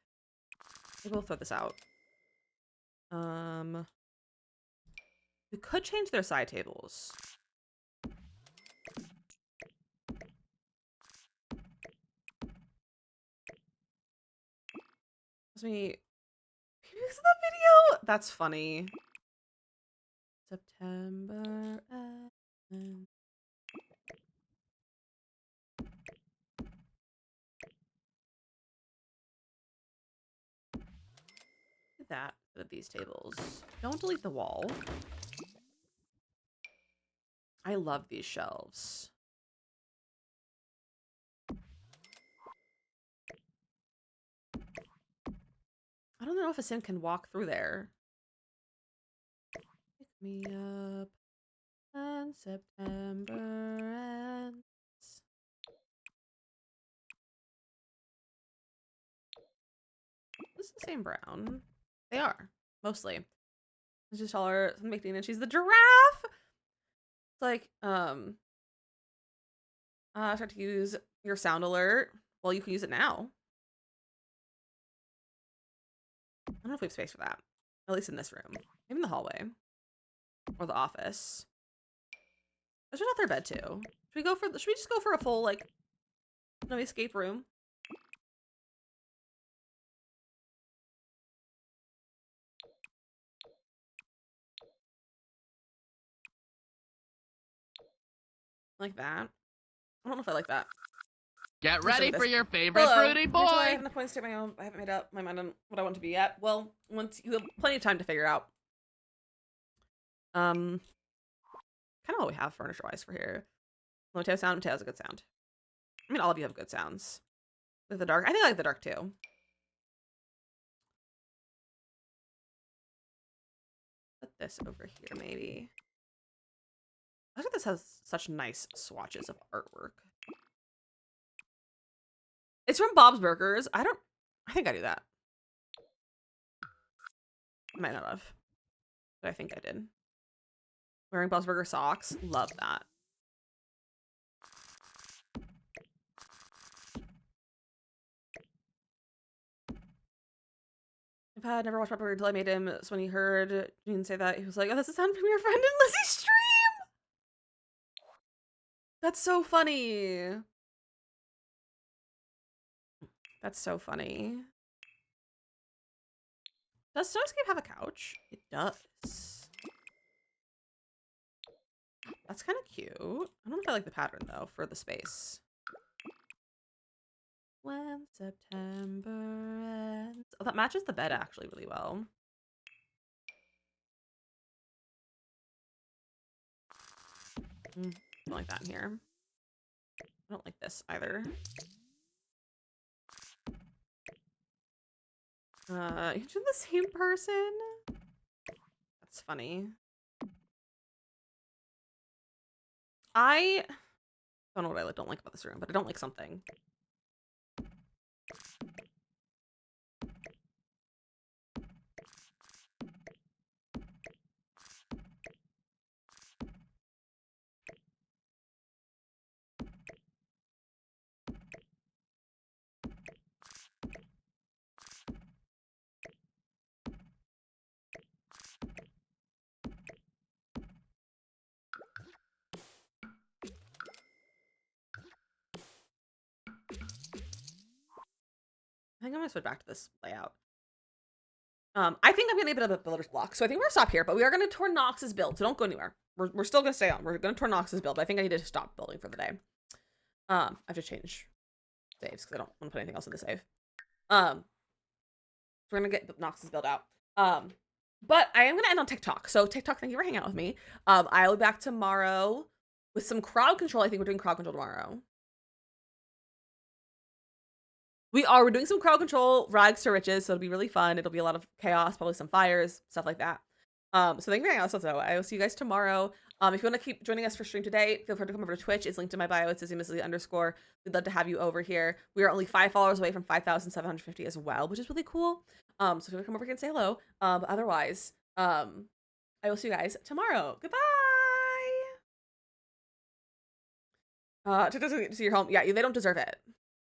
Maybe we'll throw this out. We could change their side tables. Let me use the video. That's funny. September. That of these tables. Don't delete the wall. I love these shelves. I don't know if a sim can walk through there. Pick me up and September ends. This is the same brown. They are, mostly. It's just taller, making, and she's the giraffe. It's like, start to use your sound alert. Well, you can use it now. I don't know if we have space for that. At least in this room. Maybe in the hallway. Or the office. There's not their bed too. Should we just go for a full, like, no escape room? Like that. I don't know if I like that. Get ready for your favorite fruity boy. I have enough points to my own. I haven't made up my mind on what I want to be yet. Well, once you have plenty of time to figure out. Kind of all we have furniture wise for here. Mateo sound. Mateo has a good sound. I mean, all of you have good sounds. With the dark, I think I like the dark too. Put this over here, maybe. I think this has such nice swatches of artwork. It's from Bob's Burgers. I think I do that. I might not have. But I think I did. Wearing Bob's Burger socks. Love that. I've had never watched Bob's Burger until I made him. So when he heard Jean say that, he was like, oh, that's the sound from your friend in Lizzie's stream. That's so funny. That's so funny. Does Snowscape have a couch? It does. That's kind of cute. I don't know if I like the pattern, though, for the space. When September ends. Oh, that matches the bed, actually, really well. I don't like that in here. I don't like this, either. You're the same person? That's funny. I don't know what I don't like about this room, but I don't like something. think I'm gonna switch back to this layout. I think I'm gonna need a bit of a builder's block. So I think we're gonna stop here, but we are gonna tour Nox's build. So don't go anywhere. We're still gonna stay on. We're gonna tour Nox's build, but I think I need to stop building for the day. I have to change saves because I don't want to put anything else in the save. So we're gonna get Nox's build out. But I am gonna end on TikTok. So TikTok, thank you for hanging out with me. I'll be back tomorrow with some crowd control. I think we're doing crowd control tomorrow. We're doing some crowd control, rags to riches, so it'll be really fun. It'll be a lot of chaos, probably some fires, stuff like that. So thank you for hanging out with us. I will see you guys tomorrow. If you want to keep joining us for stream today, feel free to come over to Twitch. It's linked in my bio. It's DizzyMissLizzy_. We'd love to have you over here. We are only 5 followers away from 5,750 as well, which is really cool. So if you want to come over here and say hello. But otherwise, I will see you guys tomorrow. Goodbye. To see your home. Yeah, they don't deserve it.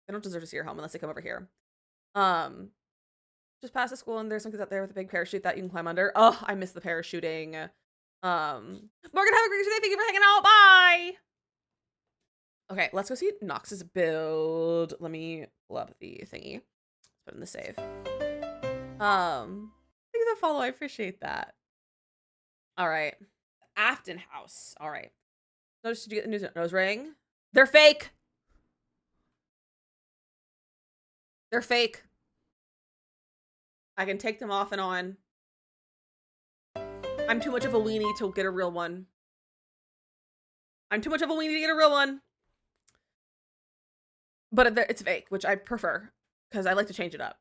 They don't deserve to see your home unless they come over here. Just past the school and there's some kids out there with a big parachute that you can climb under. Oh, I miss the parachuting. Morgan, have a great day. Thank you for hanging out. Bye. Okay, let's go see Nox's build. Let me pull up the thingy. Let's put in the save. Thank you for the follow. I appreciate that. All right. Afton House. All right. Notice, did you get the nose ring? They're fake. They're fake. I can take them off and on. I'm too much of a weenie to get a real one. I'm too much of a weenie to get a real one. But it's fake, which I prefer because I like to change it up.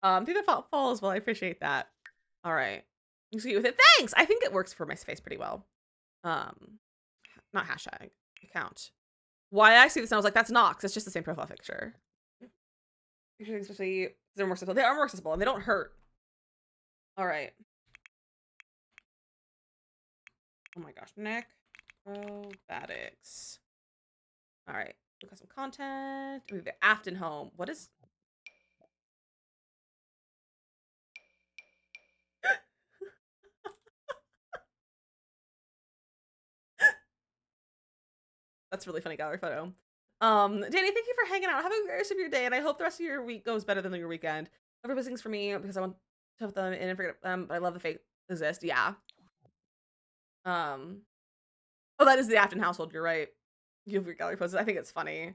Do the follow as well. I appreciate that. All right. You see with it. Thanks. I think it works for my face pretty well. Not hashtag account. Why I see this and I was like, that's Nox. It's just the same profile picture. Especially they're more accessible. They are more accessible and they don't hurt. All right. Oh my gosh, acrobatics. All right, we got some content. We have the Afton home. What is? That's a really funny gallery photo. Danny, thank you for hanging out. Have a great rest of your day, and I hope the rest of your week goes better than your weekend. Everybody's things for me because I want to put them in and forget them, but I love the fake exist. Yeah. Oh, that is the Afton household. You're right. You have your gallery poses. I think it's funny.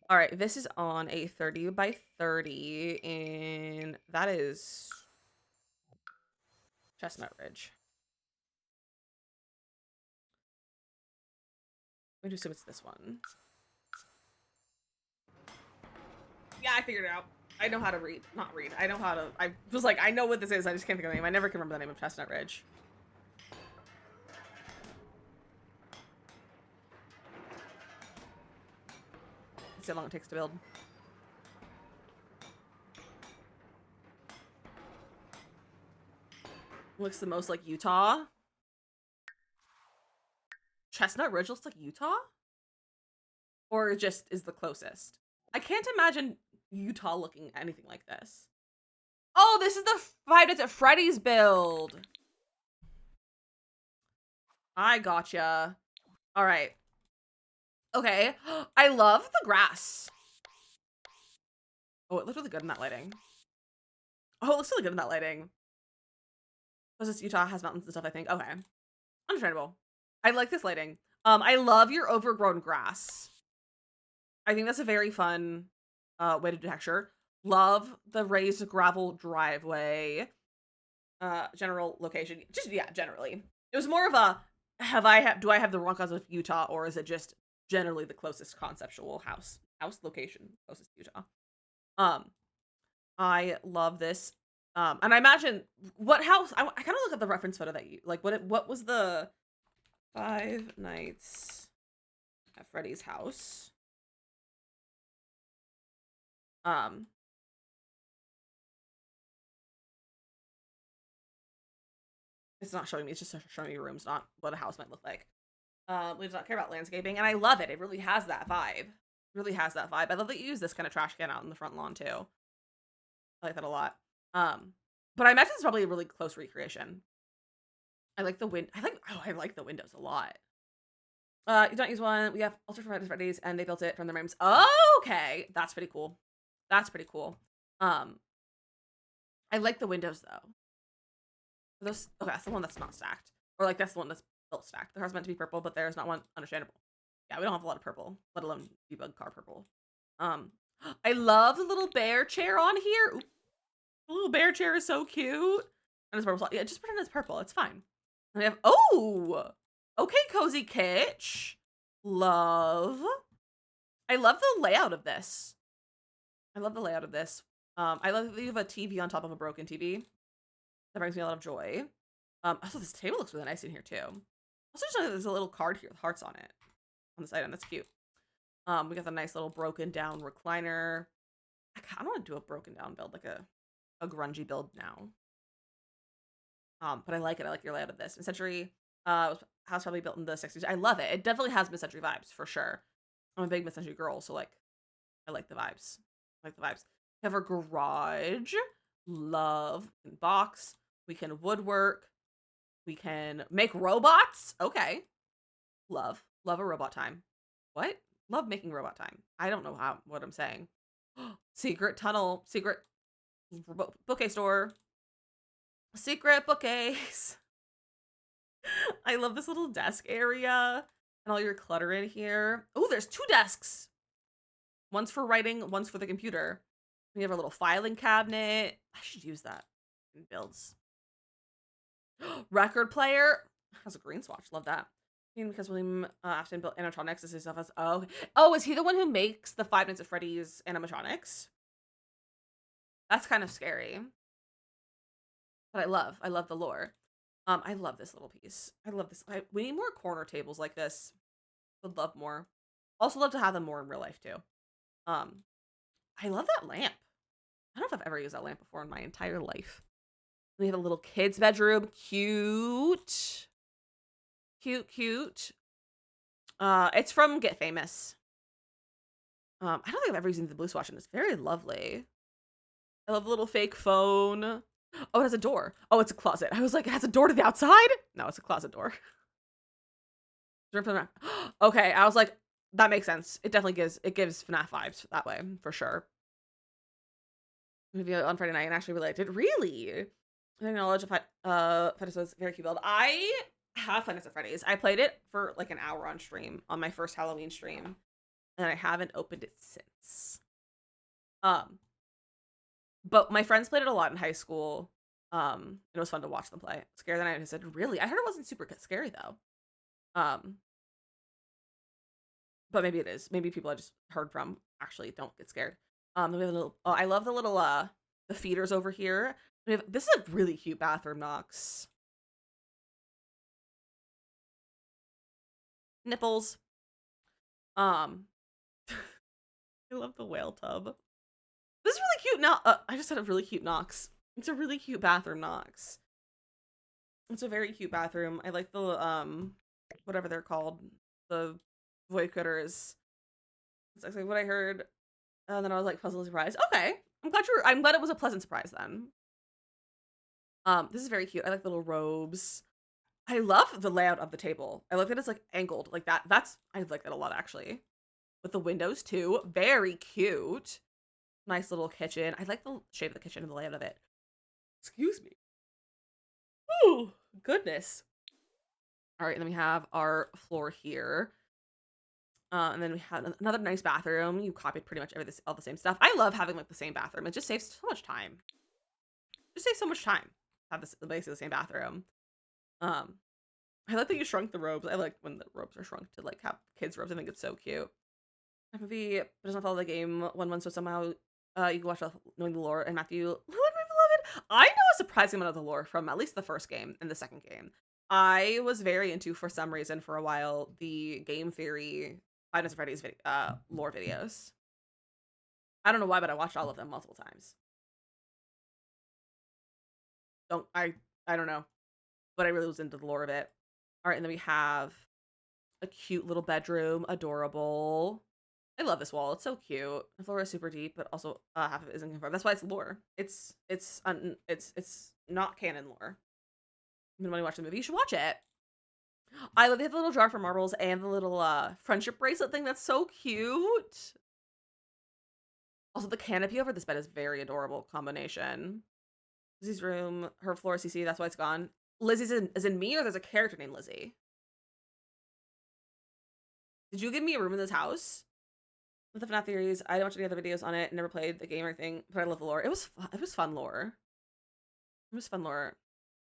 All right, this is on a 30 by 30, and that is Chestnut Ridge. I'm gonna assume it's this one. Yeah, I figured it out. I know how to read. Not read. I know how to. I was like, I know what this is. I just can't think of the name. I never can remember the name of Chestnut Ridge. Let's see how long it takes to build. Looks the most like Utah. Chestnut Ridge looks like Utah? Or just is the closest? I can't imagine Utah looking anything like this. Oh, this is the Five Nights at Freddy's build. I gotcha. All right. Okay. I love the grass. Oh, it looks really good in that lighting. Oh, it looks really good in that lighting. Because this Utah has mountains and stuff, I think. Okay. Understandable. I like this lighting. I love your overgrown grass. I think that's a very fun way to do texture. Love the raised gravel driveway. General location. Just, yeah, generally. It was more of a, do I have the wrong cause of Utah, or is it just generally the closest conceptual house location closest to Utah? I love this. And I imagine what house, I kind of look at the reference photo that you, like, what was the Five Nights at Freddy's house? It's not showing me, it's just showing me rooms, not what a house might look like. We do not care about landscaping, and I love it. It really has that vibe. It really has that vibe. I love that you use this kind of trash can out in the front lawn too. I like that a lot. But I imagine it's probably a really close recreation. I like the I like the windows a lot. You don't use one. We have Ultra Freddy's and they built it from their names. Oh, okay. That's pretty cool. That's pretty cool. I like the windows though. Those okay, that's the one that's not stacked. Or like that's the one that's built stacked. The car's meant to be purple, but there's not one. Understandable. Yeah, we don't have a lot of purple, let alone debug car purple. I love the little bear chair on here. Ooh, the little bear chair is so cute. And it's purple. Yeah, just pretend it's purple. It's fine. And we have okay, cozy kitsch. Love. I love the layout of this. I love the layout of this. I love that you have a TV on top of a broken TV. That brings me a lot of joy. Also, this table looks really nice in here too. Also, just there's a little card here with hearts on it on this item. That's cute. We got the nice little broken down recliner. I kind of want to do a broken down build, like a grungy build now. But I like it. I like your layout of this. Mid-century house probably built in the 60s. I love it. It definitely has mid-century vibes for sure. I'm a big mid-century girl, so like, I like the vibes. I like the vibes. We have our garage. Love. We can box. We can woodwork. We can make robots. Okay. Love a robot time. What? Love making robot time. I don't know what I'm saying. Secret tunnel. Secret bookcase store. Secret bookcase. I love this little desk area and all your clutter in here. Oh, there's 2 desks. One's for writing, one's for the computer. We have our little filing cabinet. I should use that in builds. Record player has a green swatch. Love that. Because William Afton built animatronics as himself as is he the one who makes the Five Nights at Freddy's animatronics? That's kind of scary. But I love the lore. I love this little piece. I love this. We need more corner tables like this. Would love more. Also love to have them more in real life too. I love that lamp. I don't know if I've ever used that lamp before in my entire life. We have a little kid's bedroom. Cute. Cute. It's from Get Famous. I don't think I've ever used the blue swatch, and it's very lovely. I love the little fake phone. Oh, it has a door. Oh, it's a closet. I was like, it has a door to the outside? No, it's a closet door. Okay, I was like, that makes sense. It definitely gives FNAF vibes that way, for sure. Maybe on Friday night and actually related. Really? I acknowledge Freddy's was very cute build. I have Five Nights at Freddy's. I played it for like an hour on stream on my first Halloween stream, and I haven't opened it since. But my friends played it a lot in high school. It was fun to watch them play. Scared the night. I said, really? I heard it wasn't super scary though. But maybe it is. Maybe people I just heard from actually don't get scared. Then we have a little. Oh, I love the little the feeders over here. This is a really cute bathroom, Knox. Nipples. I love the whale tub. This is really cute. Now, I just had a really cute Knox. It's a really cute bathroom, Knox. It's a very cute bathroom. I like the whatever they're called, the void critters. It's actually what I heard, and then I was like pleasantly surprised. Okay, I'm glad it was a pleasant surprise then. This is very cute. I like the little robes. I love the layout of the table. I like that it's like angled like that. I like that a lot actually. With the windows too. Very cute. Nice little kitchen. I like the shape of the kitchen and the layout of it. Excuse me. Oh, goodness. All right, and then we have our floor here. And then we have another nice bathroom. You copied pretty much all the same stuff. I love having like the same bathroom. It just saves so much time. Just saves so much time. Have basically the same bathroom. I like that you shrunk the robes. I like when the robes are shrunk to like have kids' robes. I think it's so cute. That movie doesn't follow the game one, so somehow you can watch knowing the lore. And Matthew, my beloved, I know a surprising amount of the lore from at least the first game and the second game. I was very into, for some reason, for a while, the game theory Five Nights at Freddy's lore videos. I don't know why, but I watched all of them multiple times. I don't know, but I really was into the lore of it. All right, and then we have a cute little bedroom, adorable. I love this wall. It's so cute. The floor is super deep, but also half of it isn't confirmed. That's why it's lore. It's not canon lore. And when you watch the movie, you should watch it. I love they have the little jar for marbles and the little friendship bracelet thing. That's so cute. Also, the canopy over this bed is very adorable combination. Lizzie's room, her floor CC, that's why it's gone. Lizzie's is in me, or there's a character named Lizzie? Did you give me a room in this house? With the FNAF theories, I didn't watch any other videos on it, never played the game or anything, but I love the lore. It was fun lore. It was fun lore.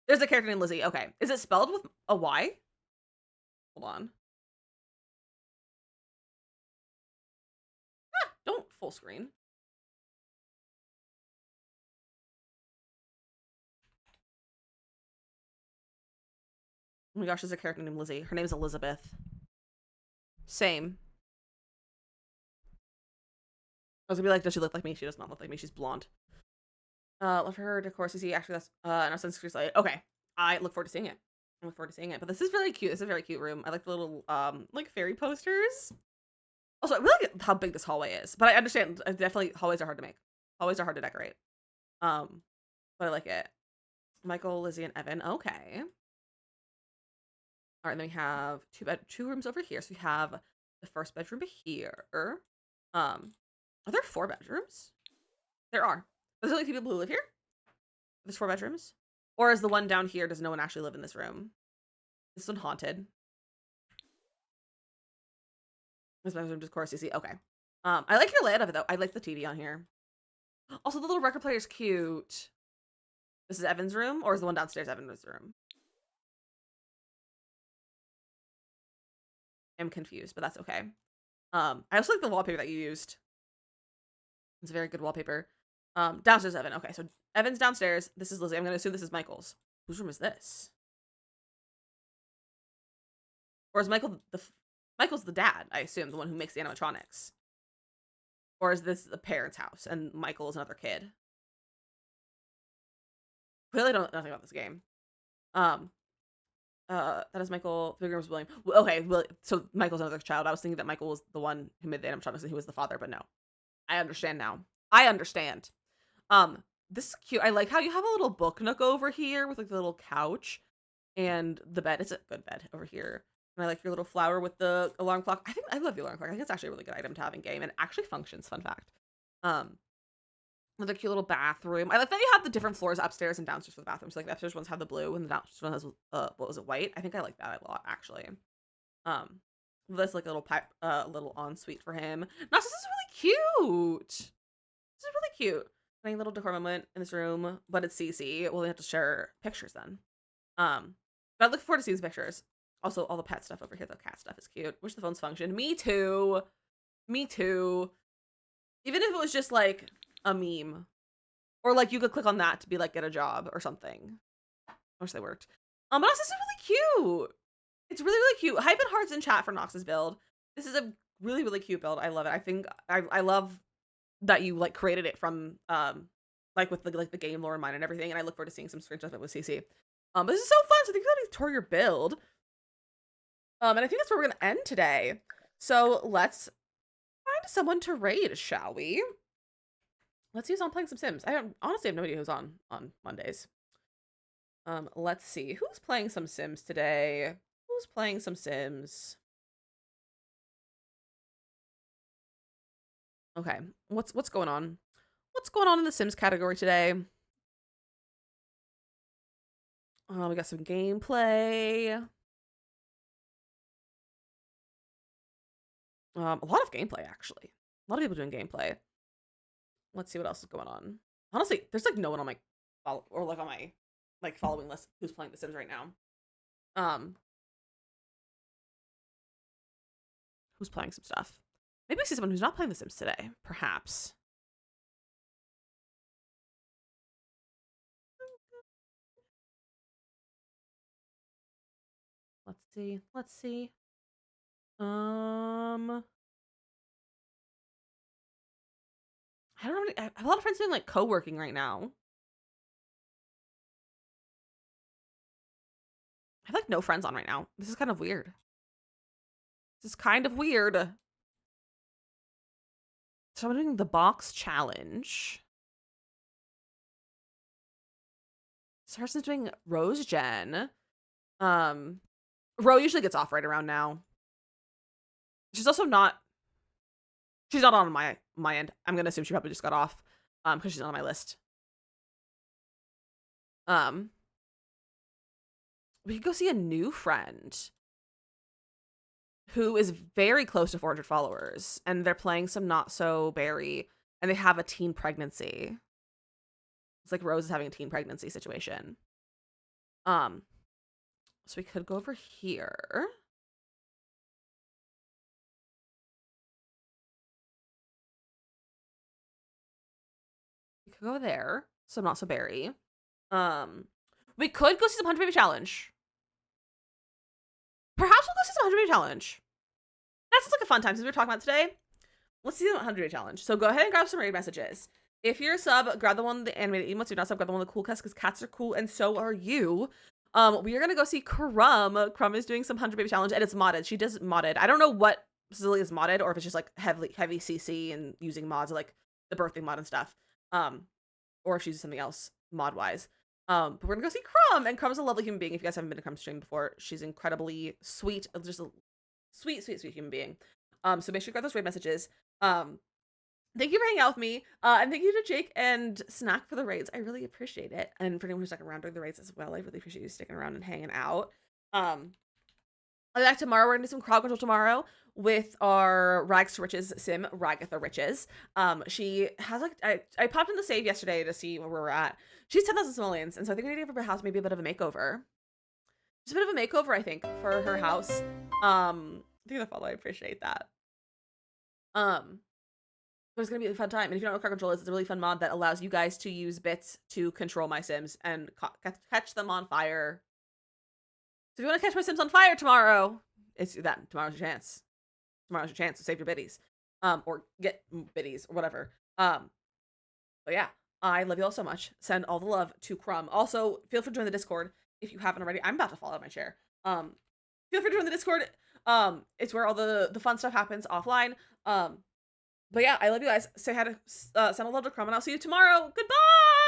There's a character named Lizzie. Okay. Is it spelled with a Y? Hold on. Ah, don't full screen. Oh my gosh, there's a character named Lizzie. Her name is Elizabeth. Same. I was gonna be like, does she look like me? She does not look like me. She's blonde. Love her decor CC. Actually, that's an Assassin's Creed. Okay. I look forward to seeing it. I look forward to seeing it. But this is really cute. This is a very cute room. I like the little like fairy posters. Also, I really like how big this hallway is. But I understand definitely hallways are hard to make. Hallways are hard to decorate. But I like it. Michael, Lizzie, and Evan. Okay. All right, then we have two rooms over here. So we have the first bedroom here. Are there 4 bedrooms? There are. There's only 2 people who live here? There's 4 bedrooms? Or is the one down here, does no one actually live in this room? This one haunted. This bedroom just chorus CC. Okay. I like your layout of it though. I like the TV on here. Also, the little record player is cute. This is Evan's room, or is the one downstairs Evan's room? I'm confused, but that's okay. I also like the wallpaper that you used. It's a very good wallpaper. Downstairs Evan. Okay, so Evan's downstairs. This is Lizzie. I'm gonna assume this is Michael's. Whose room is this? Or is Michael's the dad, I assume, the one who makes the animatronics. Or is this the parents' house and Michael is another kid? Clearly don't know nothing about this game. That is Michael. The big room was William. Okay, so Michael's another child. I was thinking that Michael was the one who made the animatronics and he was the father, but no. I understand now. I understand. This is cute. I like how you have a little book nook over here with like the little couch and the bed. It's a good bed over here. And I like your little flower with the alarm clock. I love the alarm clock. I think it's actually a really good item to have in game and it actually functions, fun fact. Another cute little bathroom. I like that you have the different floors upstairs and downstairs for the bathrooms. Like the upstairs ones have the blue and the downstairs one has what was it, white? I think I like that a lot actually. This like a little pipe, little ensuite for him. Nox, this is really cute. This is really cute. Funny little decor moment in this room, but it's CC. Well, they have to share pictures then. But I look forward to seeing these pictures. Also, all the pet stuff over here, the cat stuff is cute. Wish the phones function. Me too. Me too. Even if it was just like a meme. Or like you could click on that to be like, get a job or something. I wish they worked. But also, this is really cute. It's really, really cute. Hype and hearts in chat for Nox's build. This is a really, really cute build. I love it. I think I love that you like created it from like with the game lore in mind and everything. And I look forward to seeing some screenshots of it with CC. But this is so fun. So thank you for tour your build. And I think that's where we're gonna end today. So let's find someone to raid, shall we? Let's see who's on playing some Sims. I honestly have no idea who's on Mondays. Let's see who's playing some Sims today. Who's playing some Sims? Okay, what's going on? What's going on in the Sims category today? We got some gameplay. A lot of gameplay, actually. A lot of people doing gameplay. Let's see what else is going on. Honestly, there's like no one on my on my like following list who's playing The Sims right now. Who's playing some stuff? Maybe we see someone who's not playing The Sims today, perhaps. Let's see. Let's see. I don't know. I have a lot of friends doing like co-working right now. I have like no friends on right now. This is kind of weird. This is kind of weird. So I'm doing the box challenge. This person's doing Rose Gen. Ro usually gets off right around now. She's also not She's not on my end. I'm gonna assume she probably just got off because she's not on my list. We could go see a new friend who is very close to 400 followers, and they're playing some Not So Berry, and they have a teen pregnancy. It's like Rose is having a teen pregnancy situation. So we could go over here. We could go there. So Not So Berry. We could go see some 100 Baby Challenge. Perhaps we'll go see some 100 Baby Challenge. That sounds like a fun time since we were talking about today. Let's see the 100 Baby Challenge. So go ahead and grab some raid messages. If you're a sub, grab the one with the animated emotes. If you're not sub, grab the one with the cool cats because cats are cool and so are you. We are gonna go see Crumb. Crumb is doing some 100 Baby Challenge and it's modded. She does modded. I don't know what Zilly is modded or if it's just like heavy CC and using mods like the birthing mod and stuff. Or if she's doing something else mod wise. But we're gonna go see Crumb, and Crumb's a lovely human being. If you guys haven't been to Crumb's stream before, she's incredibly sweet, just a sweet human being. So make sure you grab those raid messages. Thank you for hanging out with me, and thank you to Jake and Snack for the raids. I really appreciate it, and for anyone who's stuck around during the raids as well, I really appreciate you sticking around and hanging out. I'll be back tomorrow. We're gonna do some crowd control tomorrow with our Rags to Riches sim, Ragatha Riches. She has like I popped in the save yesterday to see where we're at. She's 10,000 simoleons, and so I think we need to give her house maybe a bit of a makeover. Just a bit of a makeover, I think, for her house. Thank you for the follow. I appreciate that. But it's gonna be a fun time. And if you don't know what crowd control is, it's a really fun mod that allows you guys to use bits to control my sims and catch them on fire. So if you want to catch my sims on fire tomorrow, it's that. Tomorrow's your chance. Tomorrow's your chance to save your biddies. Or get biddies or whatever. But yeah, I love you all so much. Send all the love to Crumb. Also, feel free to join the Discord if you haven't already. I'm about to fall out of my chair. Feel free to join the Discord. It's where all the fun stuff happens offline. But yeah, I love you guys. Say hi to send a love to Crumb, and I'll see you tomorrow. Goodbye.